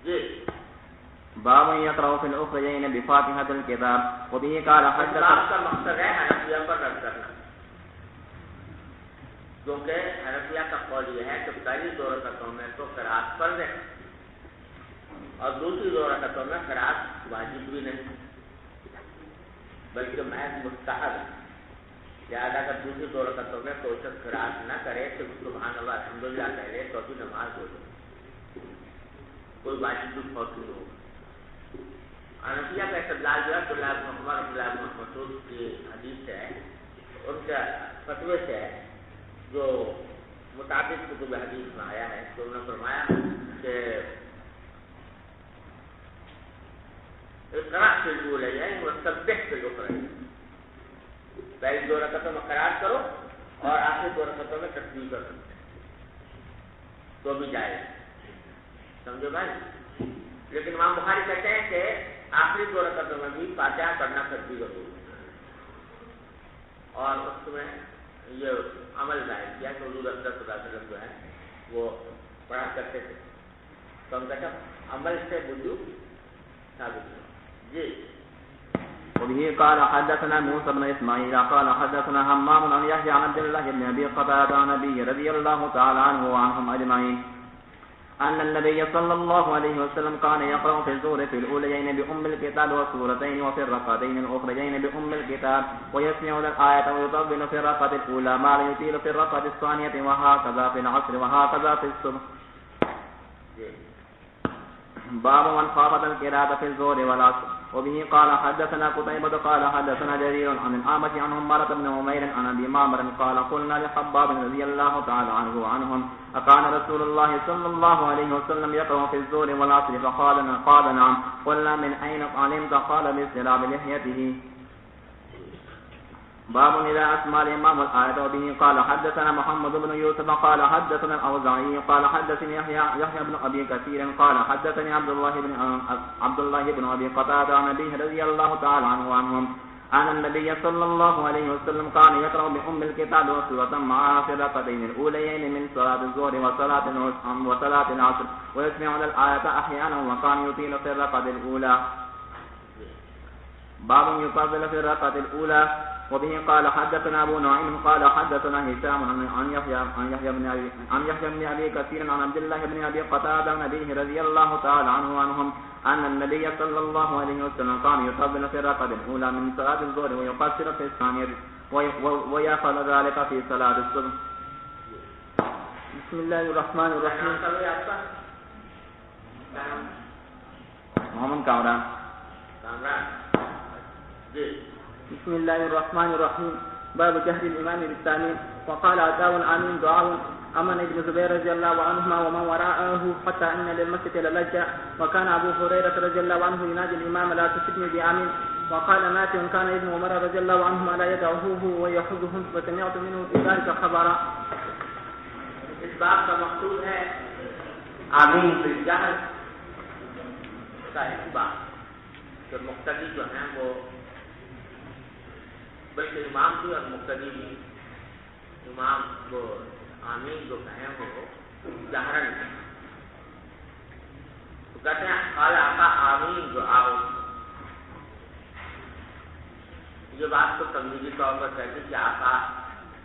[SPEAKER 2] جی
[SPEAKER 7] باب يقرأ في الأخرين بفاتحة الكتاب وبه قال حدثنا.
[SPEAKER 2] باب کا مقصد ہے حنفیہ پر رد کرنا, کیونکہ حنفیہ کا قول یہ ہے کہ پہلی 2 رکعتوں میں تو قرأت فرض ہے اور دوسری 2 رکعتوں میں قرأت واجب بھی نہیں بلکہ محض مستحب ہے. لہٰذا اگر دوسری 2 رکعتوں میں کوئی شخص قرأت نہ کرے تو سبحان اللہ الحمدللہ کہہ لے تو بھی نماز ہو جائے, کوئی واجب بھی فوت نہیں ہوگا. حنفیہ کا استدلال جو ہے عبداللہ بن مسعود کی حدیث سے ہے, ان کے فتوے سے ہے جو متعدد کتب حدیث میں آیا ہے. تو انہوں نے فرمایا کہ اقرأ فی الاولیین وسبح فی الاخرین, پہلی 2 رکعتوں میں قرأت کرو اور آخری 2 رکعتوں میں تسبیح کرو تو بھی جائے, سمجھو بھائی. لیکن امام بخاری کہتے ہیں کہ آخری 2 رکعتوں میں بھی فاتحہ پڑھنا تسبیح ضرور ہے, اور اس میں یہ عمل ظاہر کیا کہ حضور صلی اللہ علیہ وسلم جو ہے وہ پڑھا کرتے تھے. تو ہم کہتے ہیں عمل سے وجوب ثابت ہوا. جی
[SPEAKER 7] وبه قال حدثنا موسى بن اسماعيل قال حدثنا همام عن يحيى عن عبد الله بن ابي قتادة عن ابي رضي الله تعالى عنه وعنهم اجمعين ان النبي صلى الله عليه وسلم كان يقرأ في الظهر في الاوليين بأم الكتاب وسورتين وفي الركعتين الاخريين بأم الكتاب ويسمع الآية ويطول في الركعة الاولى ما لا يطيل في الركعة الثانية وهكذا في العصر وهكذا في الصبح. باب من خافت القراءة في الظهر والعصر. وبه قال حدثنا قتيبة قال حدثنا جرير عن الأعمش عن عمارة بن عمير عن أبي معمر قال قلنا لحباب رضي الله تعالى عنه وعنهم أكان رسول الله صلى الله عليه وسلم يقرأ في الظهر والعصر قال نعم. قلنا من أين علمت؟ قال باستلاب لحيته. باب إذا أسمى الإمام الآية وبه قال حدثنا محمد بن يوسف قال حدثنا الأوزاعي قال حدثني يحيى بن أبي كثير قال حدثني عبد الله بن أبي قتادة عن أبيه رضي الله تعالى عنه وعنهم أن النبي صلى الله عليه وسلم كان يقرأ بأم الكتاب وسورة معها في الركعتين الأوليين من صلاة الظهر وصلاة العصر ويسمع الآية أحيانا وكان يطيل في الركعة الأولى. باب يطول في الركعة الأولى وبه قال حدثنا أبو نعيم قال حدثنا هشام عن يحيى بن أبي كثير عن عبد الله بن أبي قتادة عن أبيه رضي الله تعالى عنه وعنهم أن النبي صلى الله عليه وسلم كان يطول في الركعة الأولى من صلاة الظهر ويقصر في الثانية ويفعل ذلك في صلاة الصبح.
[SPEAKER 3] بسم الله الرحمن الرحيم.
[SPEAKER 7] محمد کامران.
[SPEAKER 3] بسم الله الرحمن الرحيم. باب جهر الإمام بالثاني. وقال عطاء آمين دعاء أمن ابن زبير رضي الله عنهما ومن وراءه حتى إن للمسجد للجة. وكان أبو هريرة رضي الله عنه ينادي الإمام لا تشدني بآمين. وقال نافع كان ابن عمر رضي الله عنهما لا يدعوه ويأخذهم وسمعت منه في ذلك خبرا.
[SPEAKER 2] اس بات کا مقصود ہے آمین بالجہر کا اثبات کہ مقتدی جو ہیں وہ بلکہ امام بھی اور مقتدی بھی امام کو آمین جو کہیں وہ جہرن تو کہتے ہیں قال آقا آمین جو آؤ. یہ بات تو تمہیدی طور پر کہتی کہ آقا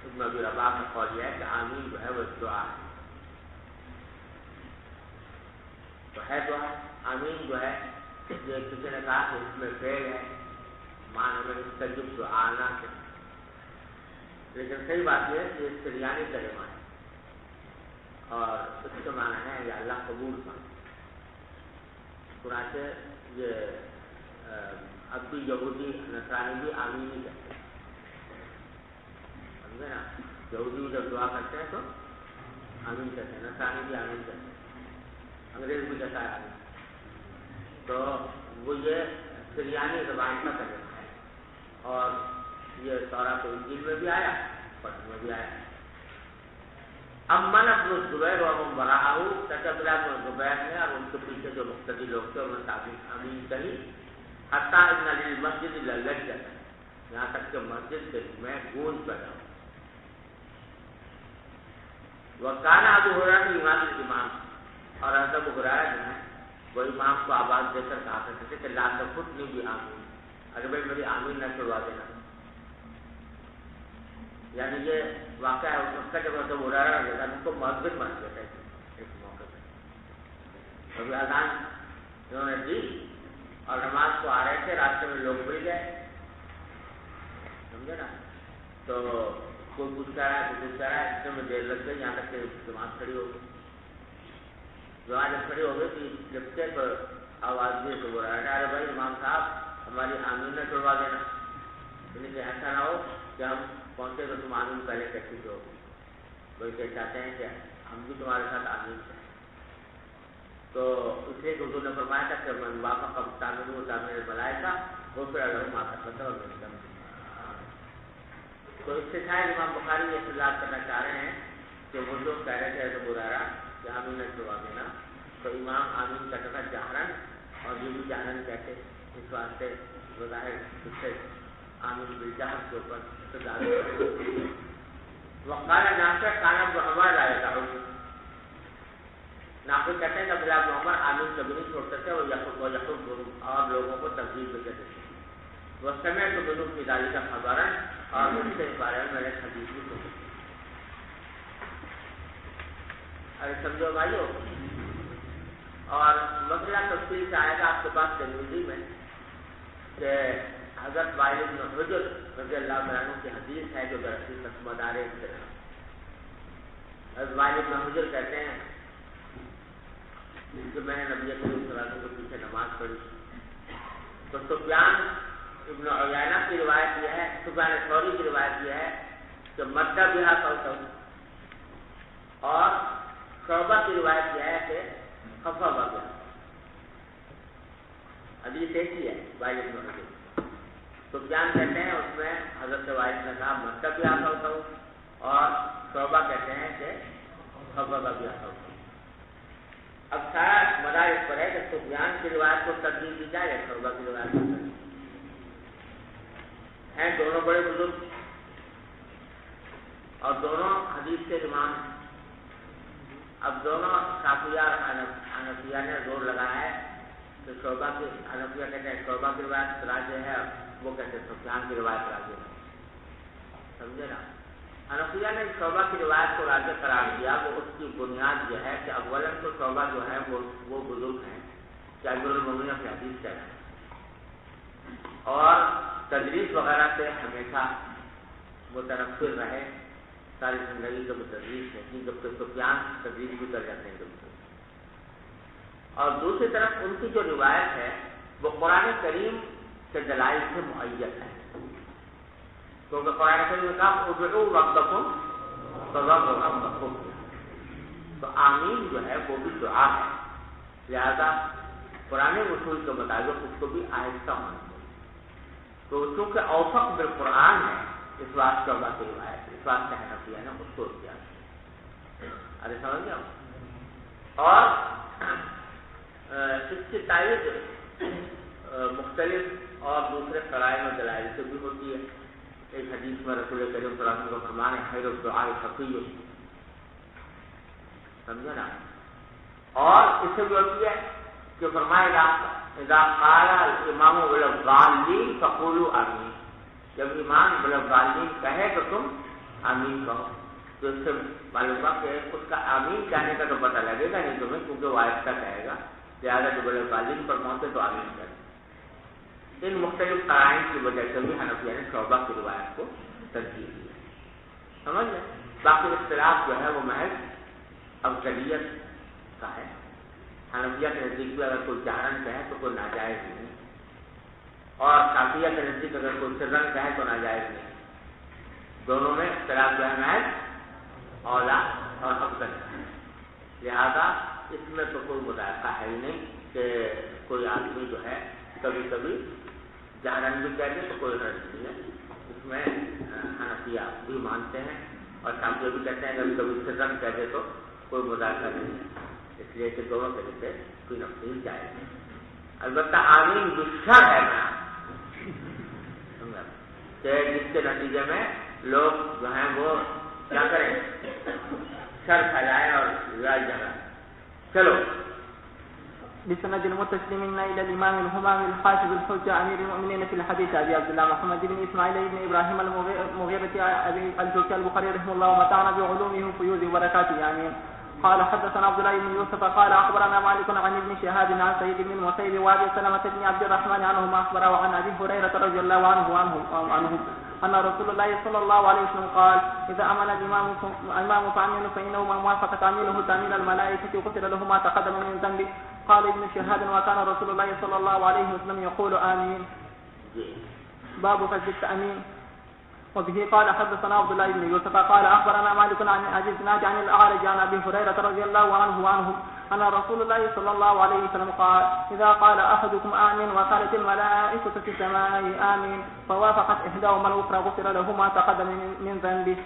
[SPEAKER 2] ابن ابی رباح کا قول یہ ہے کہ آمین جو ہے وہ دعا ہے. تو ہے دعا. آمین جو ہے جو کسی نے کہا کہ اس میں فعل ہے مان ہمیں مستجب دعا نہ ہے، لیکن صحیح بات یہ ہے کہ اس سریانی کلمہ ہے اور اس کا معنی ہے یا اللہ قبول مانگ. چنانچہ یہ اب بھی یہودی نصرانی بھی آمین ہی کہتے ہیں، سمجھے نا. یہودی جب دعا کرتے ہیں تو آمین کہتے ہیں، نصرانی بھی آمین کہتے ہیں، انگریز بھی کہتا ہے آمین. تو وہ یہ سریانی زبان کا کلمہ ہے اور یہ تورات و انجیل میں بھی آیا، قرآن میں بھی آیا. امن ابن زبیر اور براہ تجبلا ابن زبیر نے اور ان کے پیچھے جو مقتدی لوگ تھے انہوں نے آمین کہی. حتیٰ ان للمسجد للجہ، یہاں تک کہ مسجد میں گونج پیدا ہو. وکان ابو ہریرہ امام الامام، اور حضرت ابو ہریرہ جو ہیں وہ امام کو آواز دے کر کہا کرتے تھے کہ لا تفتنی بآمین، اگر بھائی میری آمین نہ چھڑوا دینا. یعنی یہ واقعہ ہے اس وقت کا جب حضرت ابو ہریرہ رضی اللہ عنہ کو مؤذن بن گیا تھا ایک موقع پہ. ابھی اذان انہوں نے دی اور نماز کو آ رہے تھے، راستے میں لوگ مل گئے، سمجھے نا. تو کوئی کچھ کہہ رہا ہے کوئی کچھ کہہ رہا ہے، اس میں دیر لگ گئی یہاں تک کہ جماعت کھڑی ہو گئی. جماعت جب کھڑی ہو گئی تو جبتے تو آواز دی تو وہ رہا ارے بھائی امام صاحب ہماری آمین نہ چھڑوا دینا، یعنی کہ ایسا نہ ہو کہ ہم پہنچے تو تم آمین پہلے کہتی ہو. وہی کہ چاہتے ہیں کہ ہم بھی تمہارے ساتھ آمین کریں. تو اس لیے کہ حضور نے فرمایا تھا کہ من وافق تعمیر و تعمیر الملائکہ وہ پھر اگر ما تقدم من ذنبہ. تو اس سے شاید امام بخاری یہ اصلاح کرنا چاہ رہے ہیں کہ وہ لوگ کہہ رہے تھے تو برا رہا کہ آمین نہ چھڑوا دینا، تو امام آمین کہتا تھا جہرن اور یہ بھی جہرن کہتے. اس واسطے بظاہر اس سے آمین بالجہر کے اوپر استدلال کرتے. وقال نافع کان ابن عمر لا يدعو، نافع کہتے ہیں کہ عبداللہ بن عمر آمین کبھی نہیں چھوڑتے تھے اور اور لوگوں کو تبدیل بھی دیتے تھے. وہ سمے تو بنو کی دالی کا خبر ہے اور اس کے بارے میں میں نے حدیث بھی سنی. ارے سمجھو بھائیو. اور مسئلہ تفصیل سے آئے گا آپ کے پاس ترمذی میں کہ حضرت وائل بن حجر رضی اللہ عنہ کی حدیث ہے جو دراصل مدار سے. حضرت وائل بن حجر کہتے ہیں کہ میں نے نبی کریم صلی اللہ علیہ وسلم کے پیچھے نماز پڑھی تو سفیان ابن عیینہ کی روایت یہ ہے، سفیان ثوری کی روایت یہ ہے کہ مدہ بہا صوتہ، اور شعبہ کی روایت یہ ہے کہ خفا بہا. حدیث ایک ہی ہے وائل بن حجر. سفیان کہتے ہیں اس میں حضرت واحد نے کہا مکہ بھی آتا ہوتا ہوں، اور شعبہ کہتے ہیں کہ خبر کا بھی آتا ہوتا ہوں۔ اب سارا مدار اس پر ہے کہ سفیان کی روایت کو ترجیح دی جائے یا شعبہ کی روایت کو ترجیح ہیں۔ دونوں بڑے بزرگ اور دونوں حدیث کے امام ہیں۔ اب دونوں شافعیہ اور حنفیہ نے زور لگایا ہے کہ شعبہ کی، حنفیہ کہتے ہیں شعبہ کی روایت راجح ہے، وہ کہتے ہیں سفیان کی روایت راجح ہے، سمجھے نا۔ حنفیہ نے شعبہ کی روایت کو راجح قرار دیا، وہ اس کی بنیاد یہ ہے کہ اولاً تو شعبہ جو ہے وہ بزرگ ہیں کہ امیر المومنین کی حدیث کہہ رہے ہیں، اور تدریس وغیرہ سے ہمیشہ متنفر رہے، ساری زندگی کا تدریس نہیں، جبکہ سفیان تدریس بھی کر جاتے ہیں کبھی۔ اور دوسری طرف ان کی جو روایت ہے وہ قرآن کریم کے دلائل سے معید ہے، کیونکہ قرآن کریم میں کہا ادعوا ربکم تضرعا وخفیا، تو آمین جو ہے وہ بھی دعا ہے، لہذا قرآن اصول کے مطابق اس کو بھی آہستہ ہونا چاہیے۔ تو چونکہ اوفق بالقرآن ہے، اس بات شعبہ کی روایت، اس بات سے حنفیہ نے اس کو کیا، ارے سمجھ گیا۔ اور اس کی تائید مختلف اور دوسرے قرائن و دلائل سے بھی ہوتی ہے۔ ایک حدیث میں رسول کریم صلی اللہ علیہ وسلم کا فرمان ہے خیر الدعاء خفی، سمجھے نا۔ اور اس سے بھی ہوتی ہے کہ فرمایا اذا قال الامام بالضالین فقولوا آمین، جب امام بالضالین کہے تو تم آمین کہو۔ تو اس سے معلوم ہوا کہ اس کا آمین کہنے کا تو پتہ لگے گا نہیں تمہیں، کیونکہ وہ آہستہ کہے گا، لہٰذا جو بالضالین پر پہنچے تو آمین کرے۔ ان مختلف قرائن کی وجہ سے بھی حنفیہ نے شعبہ کی روایت کو ترجیح دی، سمجھ لیں۔ باقی اختلاف جو ہے وہ محض افضلیت کا ہے۔ حنفیہ کے نزدیک بھی اگر کوئی جہرن کہے تو کوئی ناجائز نہیں، اور شافعیہ کے نزدیک اگر کوئی سرن کہے تو ناجائز نہیں۔ دونوں میں اختلاف جو ہے محض اولا اور افضل ہے، لہذا اس میں تو کوئی مذائقہ ہے ہی نہیں کہ کوئی آدمی جو ہے کبھی کبھی جہرن بھی کہتے تو کوئی حرج نہیں ہے، اس میں حنفیہ بھی مانتے ہیں اور شافعیہ بھی کہتے ہیں کبھی کبھی سرن کہتے تو کوئی مذائقہ نہیں ہے، اس لیے کہ دونوں طریقے کوئی نفصیل جائے گی۔ البتہ آمین دشر ہے نا، کہ جس کے نتیجے میں لوگ جو ہیں وہ کیا کریں، شر پھیلائیں اور رائے جگہ۔ چلو
[SPEAKER 3] بسند المتسلمين إلى الإمام الهمام الحافظ الحجة أمير المؤمنين في الحديث أبي عبد الله محمد بن إسماعيل بن إبراهيم المغيرة أبي الجوكي البخاري رحمه الله ومتعنا بعلومه وفيوز وبركاته آمين. قال حدثنا عبد الله بن يوسف قال أخبرنا مالك عن ابن شهاب عن سعيد بن المسيب وأبي سلمة بن عبد الرحمن عنهما أخبره وعن أبي هريرة رضي الله عنه أن رسول الله صلى الله عليه وسلم قال إذا أمن الإمام فأمنوا فإنه من وافق تأمينه تأمين الملائكة قتل له ما تقدم من ذنبه. قال ابن شهاب وكان رسول الله صلى الله عليه وسلم يقول آمين. باب فضل التأمين. وبه قال حدثنا عبد الله بن يوسف قال أخبرنا مالك عن أبي الزناد عن الأعرج عن أبي هريرة رضي الله عنه أن رسول الله صلى الله عليه وسلم قال إذا قال أحدكم آمين وقالت الملائكة في السماء آمين فوافقت إحداهما الأخرى غفر له ما تقدم من ذنبه.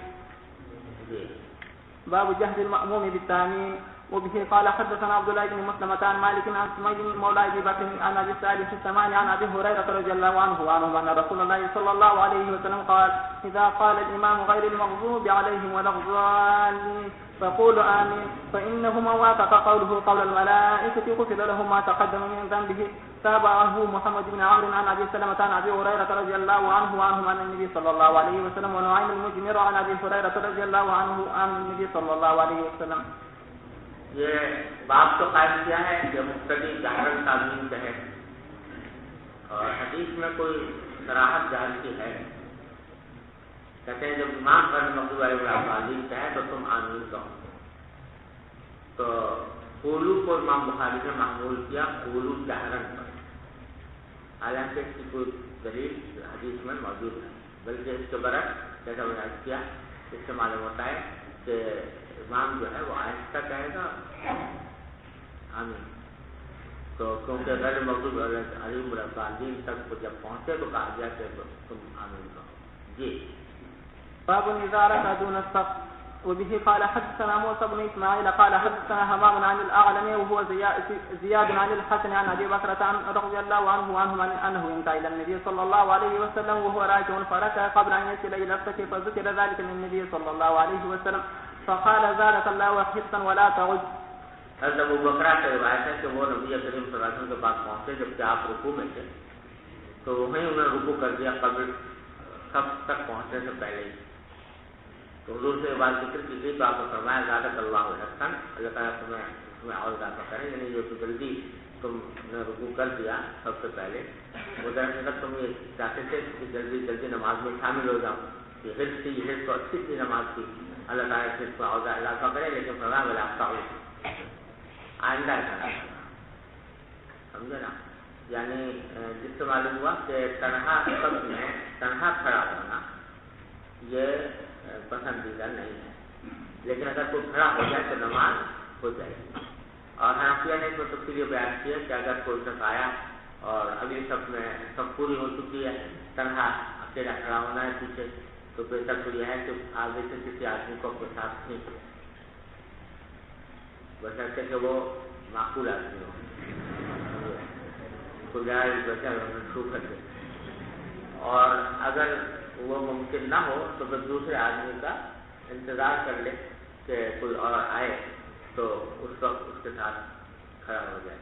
[SPEAKER 3] باب جهد المأموم بالتأمين. وبه قال حدثنا عبد الله بن مسلمة عن مالك عن سمي مولى أبي بكر عن أبي سعيد السمان عن أبي هريرة رضي الله عنه أن رسول الله صلى الله عليه وسلم قال إذا قال الإمام غير المغضوب عليهم ولا الضالين فقولوا آمين فإنه من وافق قوله قول الملائكة غفر له ما تقدم من ذنبه. تابعه محمد بن عمرو عن أبي سلمة عن أبي هريرة رضي الله عنه عن النبي صلى الله عليه وسلم ونعيم المجمر عن أبي هريرة رضي الله عنه عن النبي صلى الله عليه وسلم.
[SPEAKER 2] یہ باب تو قائم کیا ہے کہ مقتدی جہرن تعظیم کہے، اور حدیث میں کوئی صراحت جہر کی ہے، کہتے ہیں جب امام پر مغضوب علیہ الضالین کہے تو تم آمین کہو۔ تو قولو کو امام بخاری نے معمول کیا قولو جہرن پر، حالانکہ اس کی کوئی دلیل حدیث میں موجود ہے، بلکہ اس کے برعکس جیسا بیان کیا اس سے معلوم ہوتا ہے کہ امام جو ہے وہ آہستہ کہے گا آمین۔ تو کیونکہ غیر مغضوب علیہم ولا الضالین تک کو جب پہنچے تو کہا گیا کہ تم آمین کہو. جی
[SPEAKER 6] باب إذا ركع دون الصف. وبه قال حدثنا موسى بن إسماعيل قال حدثنا همام عن الأعلم وهو زياد عن الحسن عن أبي بكرة رضي الله عنه أنه انتهى إلى النبي صلى الله عليه وسلم وهو راكع فركع قبل أن يصل إلى الصف فذكر ذلك للنبي صلى الله عليه وسلم فقال زادك الله حرصا ولا تعد.
[SPEAKER 2] حضرت ابو بکرہ سے روایت ہے کہ وہ نبی کریم صلی اللہ علیہ وسلم کے پاس پہنچے جبکہ آپ رکوع میں تھے تو وہیں انہوں نے رکوع کر دیا قبل سب تک پہنچنے سے پہلے ہی. تو حضور سے بات ذکر کی گئی تو آپ نے فرمایا زادک اللہ حسن, اللہ تعالیٰ تمہیں اور اضافہ کریں, یعنی جو جلدی تم نے رکوع کر دیا سب سے پہلے وہ دراصل تم یہ چاہتے تھے کہ جلدی جلدی نماز میں شامل ہو جاؤں. یہ حرص تھی, یہ حرص تو اچھی تھی نماز کی, اللہ تعالیٰ اس حرص کو اور اضافہ کرے, لیکن فرمایا بلا آئندہ ایسا سمجھے نا. یعنی جس سے معلوم ہوا کہ تنہا سب میں تنہا کھڑا ہونا یہ پسندیدہ نہیں ہے, لیکن اگر کوئی کھڑا ہو جائے تو نماز ہو جائے گی. اور حنفیہ نے اس میں تفصیل بیان کی ہے کہ اگر کوئی شخص آیا اور ابھی سب میں سب پوری ہو چکی ہے, تنہا اکیلا کھڑا ہونا ہے پیچھے, تو بہتر تو یہ ہے کہ آگے سے کسی آدمی کو اپنے ساتھ نہیں کرے, بشرطے کہ وہ معقول آدمی ہو, گزارش شروع کر دے. اور اگر وہ ممکن نہ ہو تو پھر دوسرے آدمی کا انتظار کر لے کہ کوئی اور آئے تو اس وقت اس کے ساتھ کھڑا ہو جائے.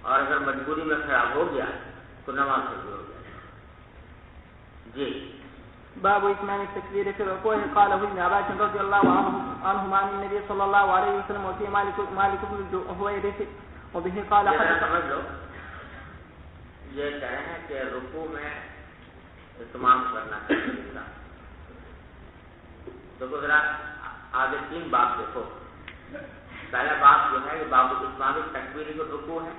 [SPEAKER 2] اور اگر مجبوری میں کھڑا ہو گیا تو نماز شروع ہو جائے. جی
[SPEAKER 6] باب إتمام التكبير في الركوع. قال ابن عباس رضي الله عنهما عن النبي صلى الله عليه وسلم وفي مالك بن الحويرث وبه قال
[SPEAKER 2] سمجھ لو یہ کہہ رہے ہیں کہ رکوع میں اتمام کرنا چاہیے. تو ذرا آگے 3 باب دیکھو. پہلا باب جو ہے یہ باب الاتمام التکبیر في الرکوع ہے,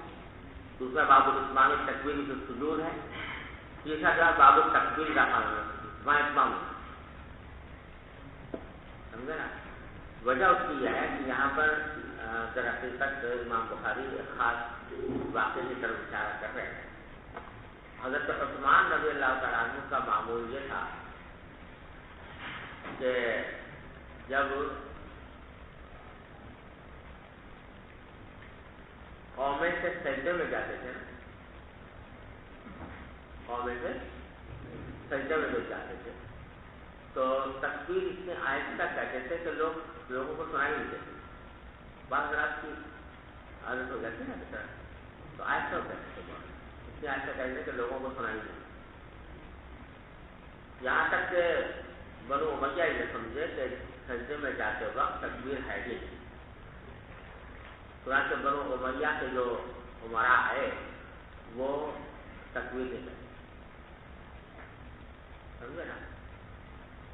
[SPEAKER 2] دوسرا باب الاتمام التکبیر في السجود ہے, تیسرا جو باب التکبیر کا قانون اتمام. سمجھے نا. وجہ اس کی یہ ہے کہ یہاں پر در حقیقت امام بخاری ایک خاص واقعے کی طرف اشارہ کر رہے ہیں. حضرت عثمان رضی اللہ تعالیٰ عنہ کا معمول یہ تھا کہ جب قومیں سے سجدے میں جاتے تھے, قومیں سے سجدے میں جاتے تھے تو تکبیر اتنے آہستہ کہتے تھے کہ لوگوں کو سنائی نہیں دیتے. بعض رات کی عادت ہو جاتی ہے نا تو آہستہ ہو جاتے تھے, اتنے آہستہ کہتے کہ لوگوں کو سنائی نہیں. یہاں تک کہ بنو امیہ یہ سمجھے کہ سجدے میں جاتے وقت تکبیر ہے ہی. چنانچہ بنو امیہ کے جو عمراء ہے وہ تکبیر نہیں کرتے, سمجھے نا.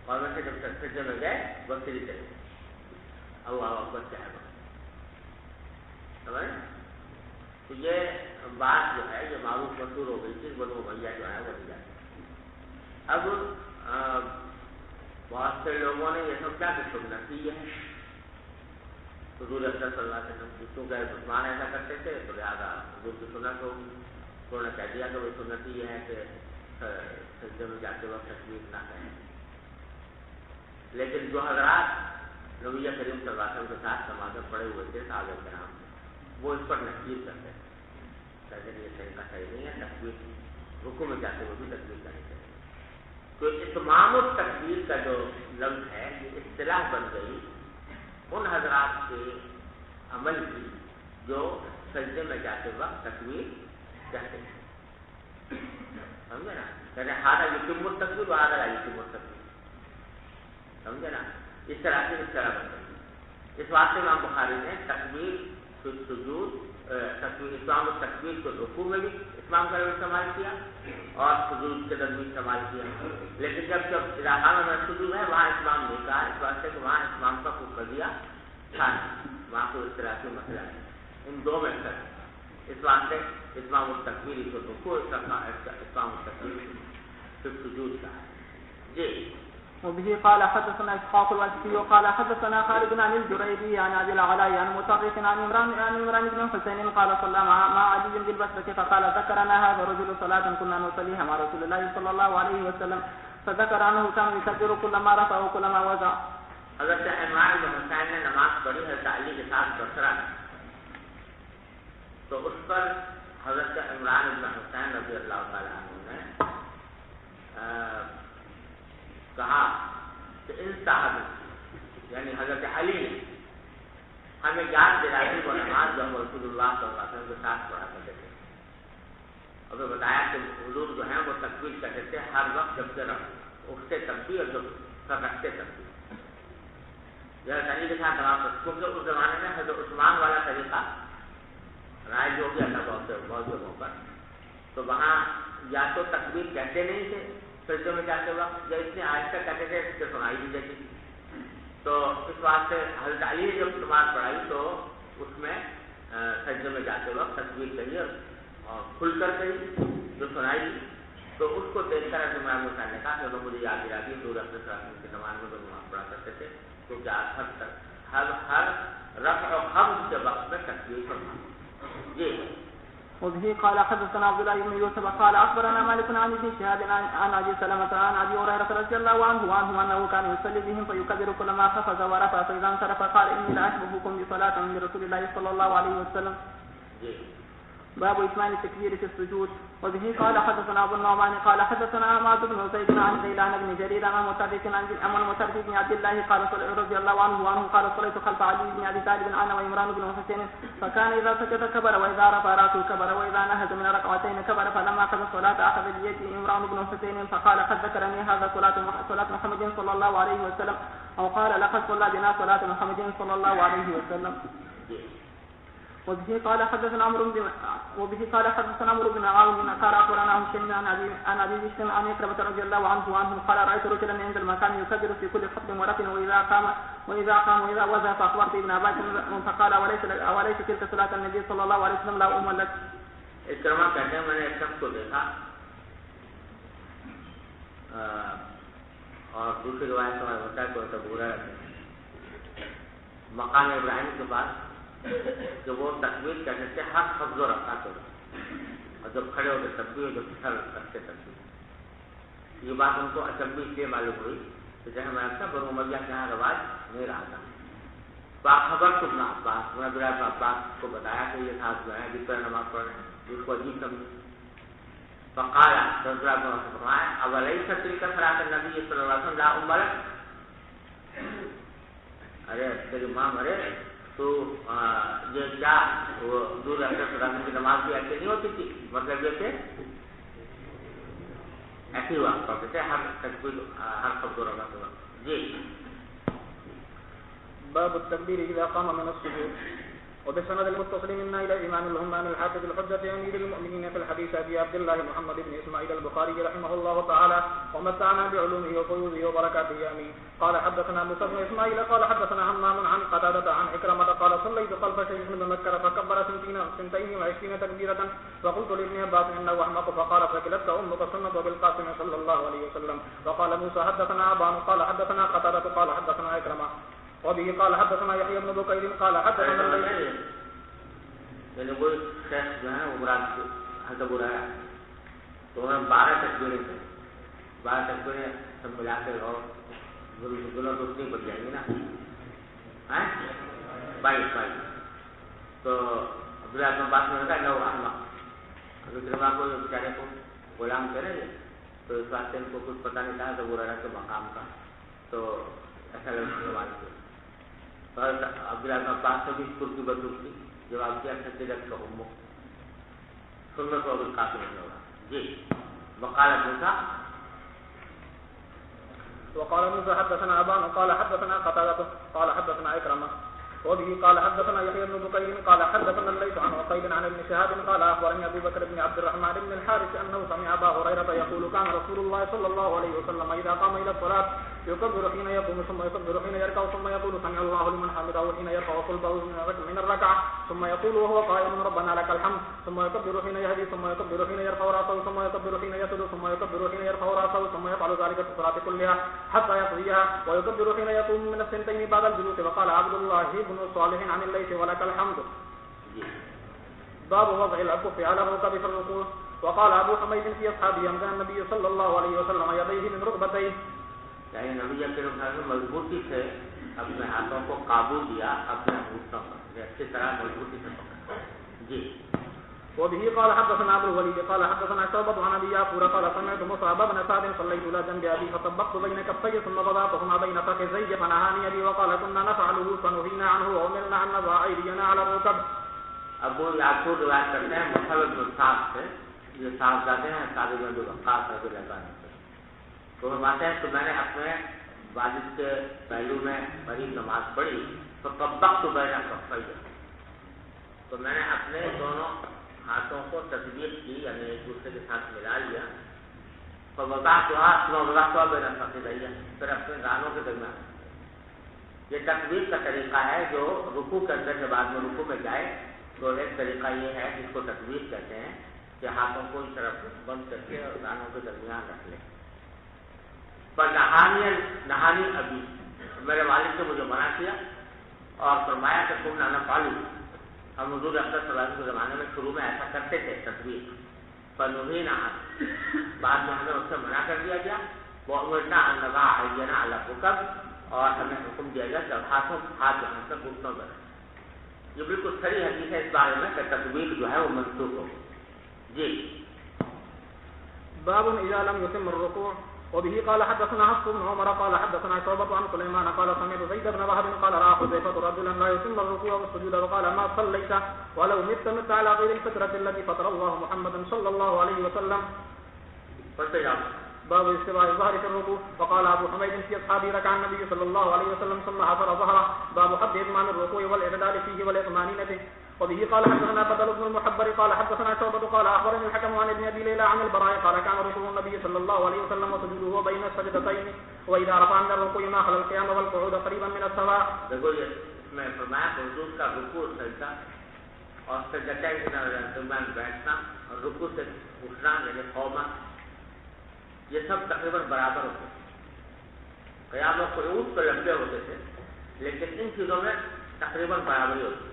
[SPEAKER 2] اور ویسے جب سجدے میں گئے بکری چلے اللہ اکبر چاہے سمجھ. تو یہ بات جو ہے یہ معروف مشہور ہو گئی تھی, بنو امیہ جو ہے وہ نہیں جاتے. اب بہت سے لوگوں نے یہ سب کیا کہ سنت ہی ہے. حضور اکرم صلی اللہ علیہ وسلم کیونکہ عثمان ایسا کرتے تھے تو لہٰذا حضور کی سنت ہوگی. انہوں نے کہہ دیا کہ وہ سنت ہی ہے کہ سجدے میں جاتے وقت تکبیر نہ کریں. لیکن جو حضرات نبی کریم صلی اللہ علیہ وسلم کے ساتھ نماز پڑھے ہوئے تھے صحابہ کرام, وہ اس پر نصیب کرتے ہیں کہتے ہیں یہ طریقہ صحیح نہیں ہے, تکبیر رکوع میں جاتے ہوئے بھی تکبیر کرنی چاہیے. تو اتمام التکبیر کا جو لفظ ہے یہ اصطلاح بن گئی ان حضرات کے عمل کی جو سجدے میں جاتے وقت تکبیر کہتے ہیں. سمجھے نا. کہتے ہیں ہادہ یتم التکبیر و ہادہ لا یتم التکبیر. سمجھے نا. اس طرح سے اس طرح بن گئی. اس واسطے امام بخاری نے تکبیر فی السجود اتمام التکبیر کو رکوع میں بھی اتمام کا استعمال کیا اور سجود کے درمیان استعمال کیا. لیکن جب علاقہ میں سجود ہے وہاں اتمام نہیں کہا, اس واسطے کہ وہاں اتمام کا کوئی قضیہ تھا نہیں, وہاں کوئی اس طرح کی مسئلہ ہے. ان دو میں سے اس واسطے اتمام التکبیر کو رکوع اتمام التکبیر پھر سجود کا ہے. جی
[SPEAKER 6] وبه قال حدثنا إسحاق الواسطي وقال حدثنا خالد عن الجريري عن أبي العلاء عن مطرف عن عمران بن حسين قال صلى مع علي بالبصرة فقال ذكرنا هذا الرجل صلاة كنا نصليها مع رسول الله صلى الله عليه وسلم فذكر أنه كان يكبر كلما رفع وكلما وضع.
[SPEAKER 2] حضرت عمران بن حسین نے نماز پڑھی حضرت علی کے ساتھ بصرہ تو اس پر حضرت عمران بن حسین رضی اللہ تعالیٰ عنہ نے کہا کہ ان صاحب یعنی حضرت علی نے ہمیں یاد دلائی وہ نماز جو رسول اللہ صلی اللہ علیہ وسلم کے ساتھ پڑھا کرتے تھے. اور پھر بتایا کہ حضور جو ہیں وہ تکبیر کرتے تھے ہر وقت جب سے اٹھتے تکبیر اور جب سر رکھتے تکبیر. حضرت علی کے ساتھ نماز پڑھتے کیونکہ اس زمانے میں حضرت عثمان والا طریقہ رائج ہو گیا تھا بہت جگہوں پر. تو وہاں یا تو تکبیر کہتے نہیں تھے سجدوں میں جاتے وقت یا اتنے آہستہ کہتے تھے اس سے سنائی بھی دیتی تھی. تو اس واسطے حضرت علی نے جب نماز پڑھائی تو اس میں سجدوں میں جاتے وقت تکبیر کہی اور کھل کر گئی جو سنائی دی. تو اس کو دیکھ کر عمران حسین نے کہا کہ مجھے یاد دلا دی دور رکھتے کی نماز میں تو نماز پڑھا کرتے تھے کیونکہ ہر رفع و خفض کے وقت میں تکبیر فرما. جی.
[SPEAKER 6] وبه قال حدثنا عبد الله بن يوسف قال اخبرنا مالك عن ابن شهاب عن ابي سلمة عن ابي هريرة رضي الله عنه انه كان يصلي بهم فيكبر كلما خفض ورفع فاذا انصرف قال اني لاشبهكم بصلاة من رسول الله صلى الله عليه وسلم. باب إتمام التكبير في السجود. وبه قال حدثنا أبو النعمان قال حدثنا عماد بن زيد عن غيلان بن جرير عن مطرف بن عبد الله قال رضي الله عنه قال صليت خلف علي بن أبي طالب أنا وعمران بن حسين فكان إذا سجد كبر وإذا رفع رأسه كبر وإذا نهض من ركعتين كبر فلما قضى الصلاة أخذ بيده عمران بن حسين فقال قد ذكرني هذا صلاة محمد صلى الله عليه وسلم أو قال لقد صلى بنا صلاة محمد صلى الله عليه وسلم. وبه قال حدثنا عمرو بن عون قال اخبرنا هشام عن ابي بشر عن عكرمة رضي الله عنه قال رايت رجلا عند المكان يكبر في كل خطب ورفع واذا قام واذا وزع فاخبرت ابن عباس فقال وليس تلك صلاة النبي صلى الله عليه وسلم لا ام لك.
[SPEAKER 2] عكرمہ کہتے ہیں میں نے ایک شخص کو دیکھا اور دوسری روایت میں ہوتا ہے کہ وہ برا مقام ابراہیم کے پاس کہ وہ تکبیر کہتے تھے ہر خفض و رفع کو اور جب کھڑے ہوتے تکبیر جب سر رکھتے تکبیر. یہ بات ان کو اچنبھی اس لیے معلوم ہوئی کہ جیسے میں نے بنو امیہ کے یہاں رواج نہیں رہا تھا. باخبر ابن عباس میں ابن عباس کو بتایا کہ یہ صاحب جو ہے جس پر نماز پڑھ رہے ہیں جس کو عجیب سمجھی. فقالا رضی اللہ عنہ فرمایا اولیس تلک صلاۃ النبی صلی اللہ علیہ وسلم لا ام لک. ارے تیری ماں مرے تو یہ کیا وہ دور رہتے سلام کی نماز بھی ایسے نہیں ہوتی تھی. مطلب یہ کہ ایسی ہوا کرتے تھے ہر تکبیر ہر خفض و رفع کے وقت. جی.
[SPEAKER 4] باب التكبير إذا قام من السجود. وبسند المتصل منا إلى الإمام الهمام الحافظ الحجة أمير المؤمنين في الحديث أبي عبد الله محمد بن إسماعيل البخاري رحمه الله تعالى ومتعنا بعلومه وفيوضه وبركاته آمين. قال حدثنا موسى بن إسماعيل قال حدثنا همام عن قتادة عن عكرمة قال صليت خلف شيخ بن مكة فكبر 22 تكبيرة فقلت لابن عباس إنه أحمق فقال فكلتك أمك سنة بالقاسم صلى الله عليه وسلم. وقال موسى حدثنا أبان قال حدثنا قتادة قال حدثنا عكرمة وبه قال حدثنا يحيى بن بكير قال حدثنا
[SPEAKER 2] یعنی کوئی شخص جو ہے وہ مراد حضرت برایا تو انہوں نے 12 تکبیریں کی. 12 تکبیریں سب ملا کے اور گلوں تو اتنی بن جائیں گی نا 22. تو عبداللہ اپنے بات میں ہوتا ہے نو احمد ابھی کرما کو بیچارے کو غلام کریں گے تو اس واسطے ان کو کچھ پتہ نہیں تھا تو برایا کے مقام کا تو ایسا سوال کیا. عبداللہ اپنے پاس سے بھی ترکی بدل کی جواب کیا سجدت کا امو سنت و بالقاسم نہیں ہوگا. جی. وقال موسى
[SPEAKER 4] حدثنا أبان قال حدثنا قتادة قال حدثنا عكرمة وبه قال حدثنا يحيى بن بكير قال حدثنا الليث عن عقيل عن
[SPEAKER 1] عن ابن شهاب قال اخبرني ابو بكر بن عبد الرحمن بن الحارث انه سمع ابا هريره يقول كان رسول الله صلى الله عليه وسلم اذا قام الى الصلاه يكبر حين يقوم ثم يكبر حين يركع ثم يقول سمع الله لمن حمده حين يرفع صلبه من الركعه ثم يقول وهو قائم ربنا لك الحمد ثم يكبر حين يهدي ثم يكبر حين يرفع راسه ثم يكبر حين يسجد ثم يكبر حين يرفع راسه ثم يفعل ذلك في الصلاه كلها حتى يقضيها ويكبر حين يقوم من الثنتين بعد الجلوس. وقال عبد الله بن صالح عن الليث ولك الحمد. باب وضع الأكف على الركب في الركوع. وقال ابو حميد في اصحابه امكن النبي صلی اللہ علیہ وسلم یدیہ من رکبتیہ،
[SPEAKER 2] یعنی نبی کریم صلی اللہ علیہ وسلم مضبوطی سے اپنے ہاتھوں کو قابو دیا اپنے گھٹنوں پر، اچھی طرح مضبوطی سے پکڑا. جی.
[SPEAKER 1] وبه قال حدثنا ابو الوليد قال حدثنا شعبة عن ابي يعقوب قال سمعت مصعب بن سعد صليت الى جنب ابي فطبقت بين كفي ثم وضعتهما بين فخذي فنهاني ابي وقال كنا نفعله فنهينا عنه وامرنا ان نضع ايدينا على الركب.
[SPEAKER 2] ابو یعقوب روایت کرتے ہیں مصعب بن سعد سے، یہ صاحبزادے ہیں سعد بن وقاص رضی اللہ عنہ سے. تو فرماتے ہیں کہ میں نے اپنے والد کے پہلو میں بڑی نماز پڑھی تو طبقت بین کفی، تو میں نے اپنے دونوں ہاتھوں کو تطبیق کی، یعنی ایک دوسرے کے ساتھ ملا لیا. تو وضعتها بین فخذیہ، پھر اپنے گانوں کے درمیان. یہ تطبیق کا طریقہ ہے جو رکوع کے اندر کے بعد میں رکوع میں جائے تو ایک طریقہ یہ ہے جس کو تطبیق کہتے ہیں کہ ہاتھوں کو اس طرف بند کر کے اور گانوں کے درمیان رکھ لیں. پر نہانی ابھی میرے والد نے مجھے منع کیا اور فرمایا کہ تم نہ پالو. ہم حضور اکرم صلی اللہ علیہ وسلم کے زمانے میں شروع میں ایسا کرتے تھے تطبیق، پر نہیں نہ بعد میں ہمیں اس سے منع کر دیا گیا. وہ امرنا ان نضع ایدینا علی الرکب، اور ہمیں حکم دیا گیا کہ ہاتھ جہاں تک گھٹنوں پر. یہ بالکل صحیح حدیث ہے اس بارے میں کہ تطبیق جو ہے وہ منسوخ ہو. جی.
[SPEAKER 1] باب اذا لم يتم الركوع. وبه قال حدثنا حفص بن عمر قال حدثنا شعبة عن سليمان قال سمعت زيد بن وهب قال رأى حذيفة رجلا لا يتم الركوع والسجود وقال ما صليت ولو مت على غير الفطرة التي فطر الله محمدا صلى الله عليه وسلم. باب استواء الظهر في الركوع. وقال ابو حميد في اصحابه ركع النبي صلى الله عليه وسلم ثم حفر ظهره. باب حد اتمام الركوع والاعتدال فيه والاطمئنان. وبه قال حدثنا بدل بن المحبر قال حدثنا شعبة قال اخبرني الحكم عن ابن ابي ليلى عن البراء قال كان ركوع النبي صلى الله عليه وسلم وسجوده بين السجدتين واذا رفع من الركوع ما خلا القيام والقعود قريبا من السواء.
[SPEAKER 2] دیکھو یہ میں فرمایا کہ حضور کا رکوع سجدہ اور سجدتین کے درمیان بیٹھنا اور رکوع سے اٹھنا یعنی قوما، یہ سب تقریباً برابر ہوتے تھے. قیام و قعود تو لمبے ہوتے تھے لیکن ان چیزوں میں تقریباً برابری ہوتی.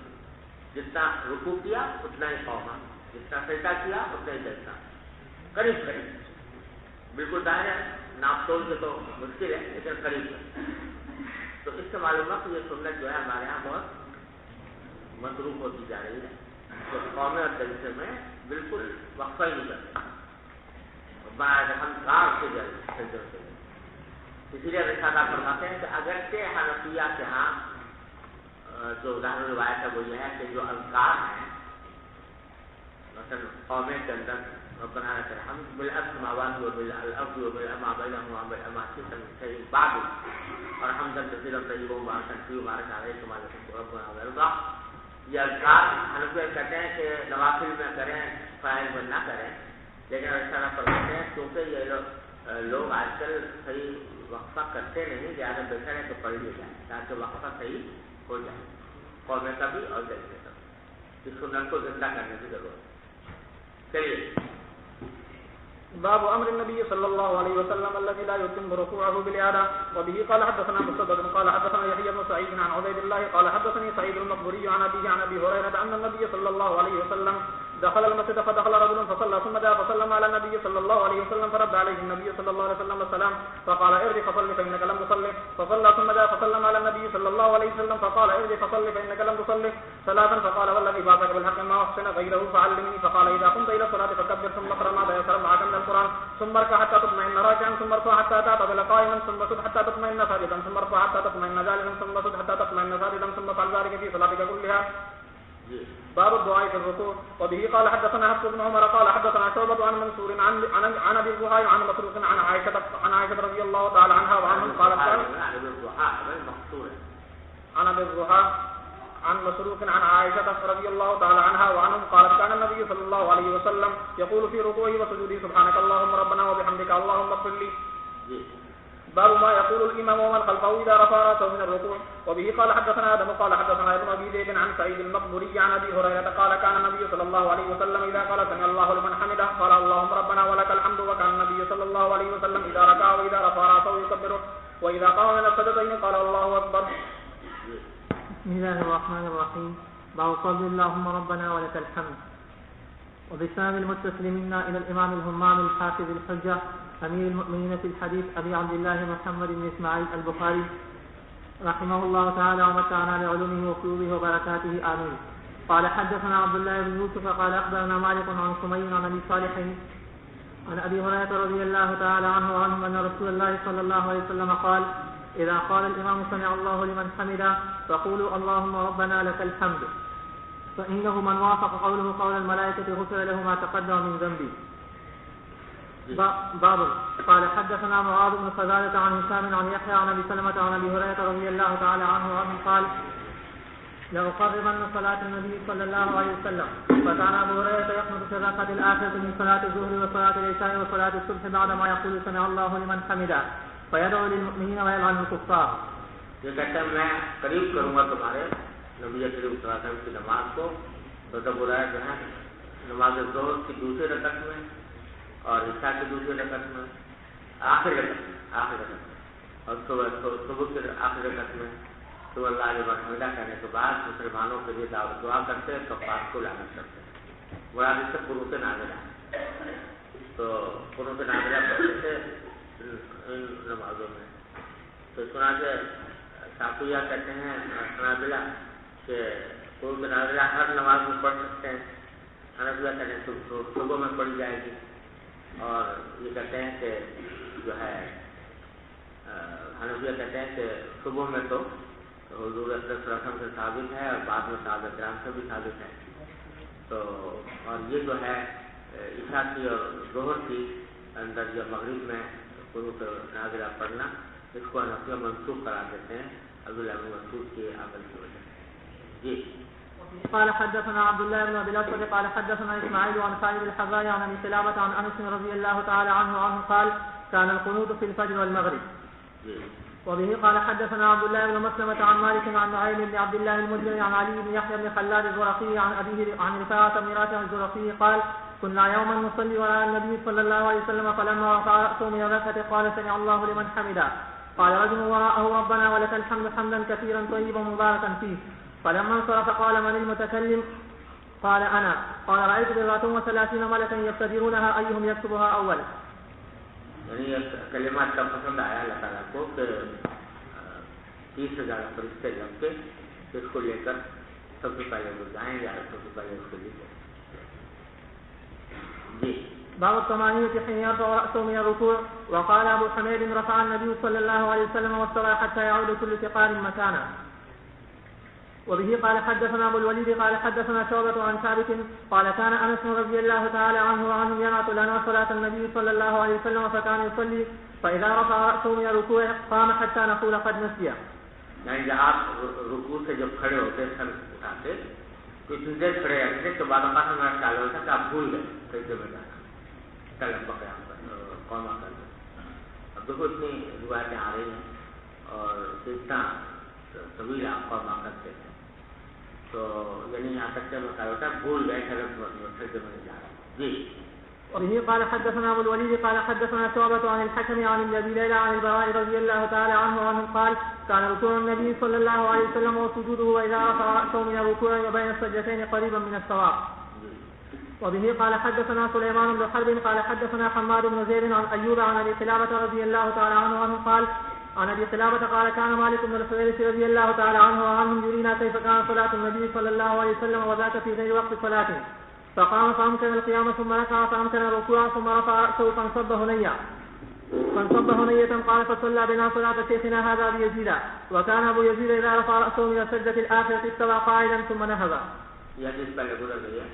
[SPEAKER 2] جتنا رکوع کیا اتنا ہی قوما، جتنا سجدہ کیا اتنا ہی سجدہ، قریب قریب. بالکل ظاہر ہے ناپ توڑ کے تو مشکل ہے لیکن قریب ہے. تو اس سے معلوم ہے کہ یہ سنت جو ہے ہمارے یہاں بہت مصروف ہوتی جا رہی ہے. تو قومیں اور جلسے میں بالکل وقفہ ہی نہیں کرتے، ہم کار سے سجدوں سے. اسی لیے رسالہ فرماتے ہیں کہ اگرچہ حنفیہ کے ہاں جو ظاہر روایت ہے وہ یہ ہے کہ جو اذکار ہیں مثلا قومیں کے اندر ربنا لك الحمد بالاسماوات وبالارض وبما بينهما بالاماكن بعد اور حمدا كثيرا طيبا مباركا فيه وبارك عليه كما يحب ربنا ويرضى. یہ اذکار حنفیہ کہتے ہیں کہ نوافل میں کریں فرائض میں نہ کریں، لیکن ایسا فرماتے ہیں کیونکہ یہ لوگ آج کل صحیح وقفہ کرتے نہیں، زیادہ بہتر ہے تو پڑھ لی جائے تاکہ وقفہ صحیح ہو جائے. قومیں کا بھی اور جلسے کا بھی اس سنت کو زندہ کرنے کی ضرورت ہے. چلیے.
[SPEAKER 1] باب امر النبي صلى الله عليه وسلم الذي لا يتم ركوعه بالاعاده. وبه قال حدثنا مسدد قال حدثنا يحيى بن سعيد عن عبيد الله قال حدثني سعيد المقبري عن ابيه عن ابي هريره ان النبي صلى الله عليه وسلم دخل المسجد فدخل رجل فصلى ثم جاء فسلم على النبي صلى الله عليه وسلم فرد عليه النبي صلى الله عليه وسلم السلام فقال ارجع فصل فانك لم تصلي فصلى ثم جاء فسلم على النبي صلى الله عليه وسلم فقال ارجع فصل فانك لم تصلي ثلاثا فقال والذي بعثك بالحق ما احسن غيره فعلمني فقال اذا قمت الى الصلاه فكبر ثم اقرا ما تيسر معك من القران ثم اركع حتى تطمئن راكعا ثم ارفع حتى تعتدل قائما ثم اسجد حتى تطمئن ساجدا ثم ارفع حتى تطمئن جالسا ثم اسجد حتى تطمئن ساجدا ثم افعل ذلك في صلاتك كلها. باب الدعاء في الركوع. وبه قال حدثنا حفص بن عمر قال حدثنا شعبة عن منصور عن ابي الزهري عن مسروق عن عائشة رضي الله تعالى عنها وعنهم قالت عن ابي الزهري
[SPEAKER 4] عن مسروق عن عائشة رضي الله تعالى عنها وعنهم قالت كان النبي صلى الله عليه وسلم يقول في ركوعه وسجوده سبحانك اللهم ربنا وبحمدك اللهم اغفر لي. باب ما يقول الامام ومن خلفه اذا رفع راسه من الركوع. وبه قال حدثنا ادم قال حدثنا ابن ابي ذئب عن سعيد المقبري عن ابي هريره قال كان النبي صلى الله عليه وسلم اذا قال سمع الله لمن حمده قال اللهم ربنا ولك الحمد. وكان النبي صلى الله عليه وسلم اذا ركع واذا رفع راسه يكبره واذا قام من السجدتين قال الله اكبر.
[SPEAKER 3] بسم الله الرحمن الرحيم. باب قول اللهم ربنا ولك الحمد. وبسند المتصل منا الى الامام الهمام الحافظ الحجه امير المؤمنين في الحديث ابي عبد الله محمد بن اسماعيل البخاري رحمه الله تعالى ومتعنا بعلومه وفيوضه وبركاته امين. قال حدثنا عبد الله بن يوسف قال اخبرنا مالك عن سمي عن ابي صالح عن ابي هريره رضي الله تعالى عنه وعنهم ان رسول الله صلى الله عليه وسلم قال اذا قال الامام سمع الله لمن حمده فقولوا اللهم ربنا لك الحمد فانه من وافق قوله قول الملائكه غفر له ما تقدم من ذنبه. باب قال حدثنا معاذ بن فضالة عن هشام عن يحيى عن ابي سلمة عن ابي هريرة رضي الله تعالى عنه وعنه قال لأقربن صلاة النبي صلى الله عليه وسلم. فكان ابو هريرة يقنط في الركعة الآخرة من صلاة الظهر وصلاة العشاء وصلاة الصبح بعدما يقول سمع الله لمن حمده فيدعو للمؤمنين ويلعن الكفار.
[SPEAKER 2] یہ کہتا ہے میں قریب کروں گا تمہارے نبی کریم صلی اللہ علیہ وسلم کی نماز کو. تو تب برائے جو ہے نماز ظہر کی دوسری رکعت میں اور عشاء کی دوسری رکعت میں آخری رکعت میں اور صبح کے آخری رکعت میں تو اللہ علیہ حمدہ کہنے کے بعد مسلمانوں کے لیے دعا کرتے ہیں کفار کو لعنت کرتے ہیں. مراد اس سے قنوت نازلہ ہے. تو قنوت نازلہ پڑھتے تھے ان نمازوں میں. تو چنانچہ شافعیہ کہتے ہیں نازلہ کہ قنوت نازلہ ہر نماز میں پڑھ سکتے ہیں. حنفیہ کہتے ہیں صبح میں پڑھی جائے گی. اور یہ کہتے ہیں کہ جو ہے حنفیہ کہتے ہیں کہ صبح میں تو حضور صلی اللہ علیہ وسلم سے ثابت ہے اور بعد میں صحابہ کرام سے بھی ثابت ہے. تو اور یہ جو ہے عشاء کی اور ظہر کی اندر جو مغرب میں قنوت نازلہ پڑھنا اس کو حنفیہ منسوخ قرار دیتے ہیں عبداللہ بن مسعود کے عمل کی وجہ سے. جی
[SPEAKER 3] قال حدثنا عبد الله بن ابي الاسود قال حدثنا اسماعيل عن سعيد الحذاء عن ابي قلابة عن انس رضي الله تعالى عنه قال كان القنوت في الفجر والمغرب. وبه قال حدثنا عبد الله بن مسلمة عن مالك عن نعيم بن عبد الله المدني عن علي بن يحيى بن خلاد الزرقي عن ابيه عن رفاعة بن رافع الزرقي قال كنا يوما نصلي وراء النبي صلى الله عليه وسلم فلما رفع رأسه من الركعة قال سمع الله لمن حمده قال رجل وراءه ربنا ولك الحمد حمدا كثيرا طيبا مباركا فيه. فلما انصرف قال من المتكلم قال انا قال رايت 34 ملكا يبتدرونها ايهم يكتبها اول.
[SPEAKER 2] یعنی کلمات کا پسند آیا اللہ تعالیٰ کو کہ 30,000 فرشتے لگ کے اس کو لے کر سب سے پہلے وہ جائیں یا سب سے پہلے اس کو لے کر. جی
[SPEAKER 3] باب الطمانينة حين يرفع رأسه من الركوع. وقال ابو حميد رفع النبي صلى الله عليه وسلم واستوى حتى يعود كل ثقال مكانه. وبه قال حدثنا ابو الوليد قال حدثنا شعبة عن ثابت قال كان انس رضي الله تعالى عنه وعنهم ينعت لنا صلاة النبي صلى الله عليه وسلم فكان يصلي فاذا رفع رأسه من الركوع قام حتى نقول قد نسي.
[SPEAKER 2] یعنی جب آپ رکوع سے جب کھڑے ہوتے سر اٹھاتے کچھ دیر کھڑے رہتے تو بعد میں خیال ہوتا کہ آپ بھول گئے سجدے میں جانا کلم قیام قوما کرنا. اب دیکھو اتنی روایتیں آ رہی ہیں اور اتنا طویل آپ قوما کرتے ہیں تو یعنی یہاں تک کہ خیال ہوتا ہے بھول گئے سجدے میں جا رہا. جی
[SPEAKER 3] وبه قال حدثنا ابو الوليد قال حدثنا شعبة عن الحكم عن الذي ليلى عن البراء رضي الله تعالى عنه وعنه قال كان ركوع النبي صلى الله عليه وسلم وسجوده واذا رفع رأسه من الركوع وبين السجدتين قريبا من السواء. وبه قال حدثنا سليمان بن حرب قال حدثنا حماد بن زيد عن ايوب عن ابي قلابة رضي الله تعالى عنه وعنه قال عن ابي قلابة قال كان مالك بن الحويرث رضي الله تعالى عنه وعنهم يرينا كيف كان صلاة النبي صلى الله عليه وسلم وذاك في غير وقت صلاته. فقام فامكن القيام ثم ركع فامكن الركوع ثم رفع رأسه فانصب هنية قال فصلى بنا صلاة شيخنا هذا ابي يزيد. وكان ابو يزيد اذا رفع رأسه من السجدة الآخرة استوى قاعدا ثم نهض.
[SPEAKER 2] یہ حدیث پہلے گزر گئی ہے.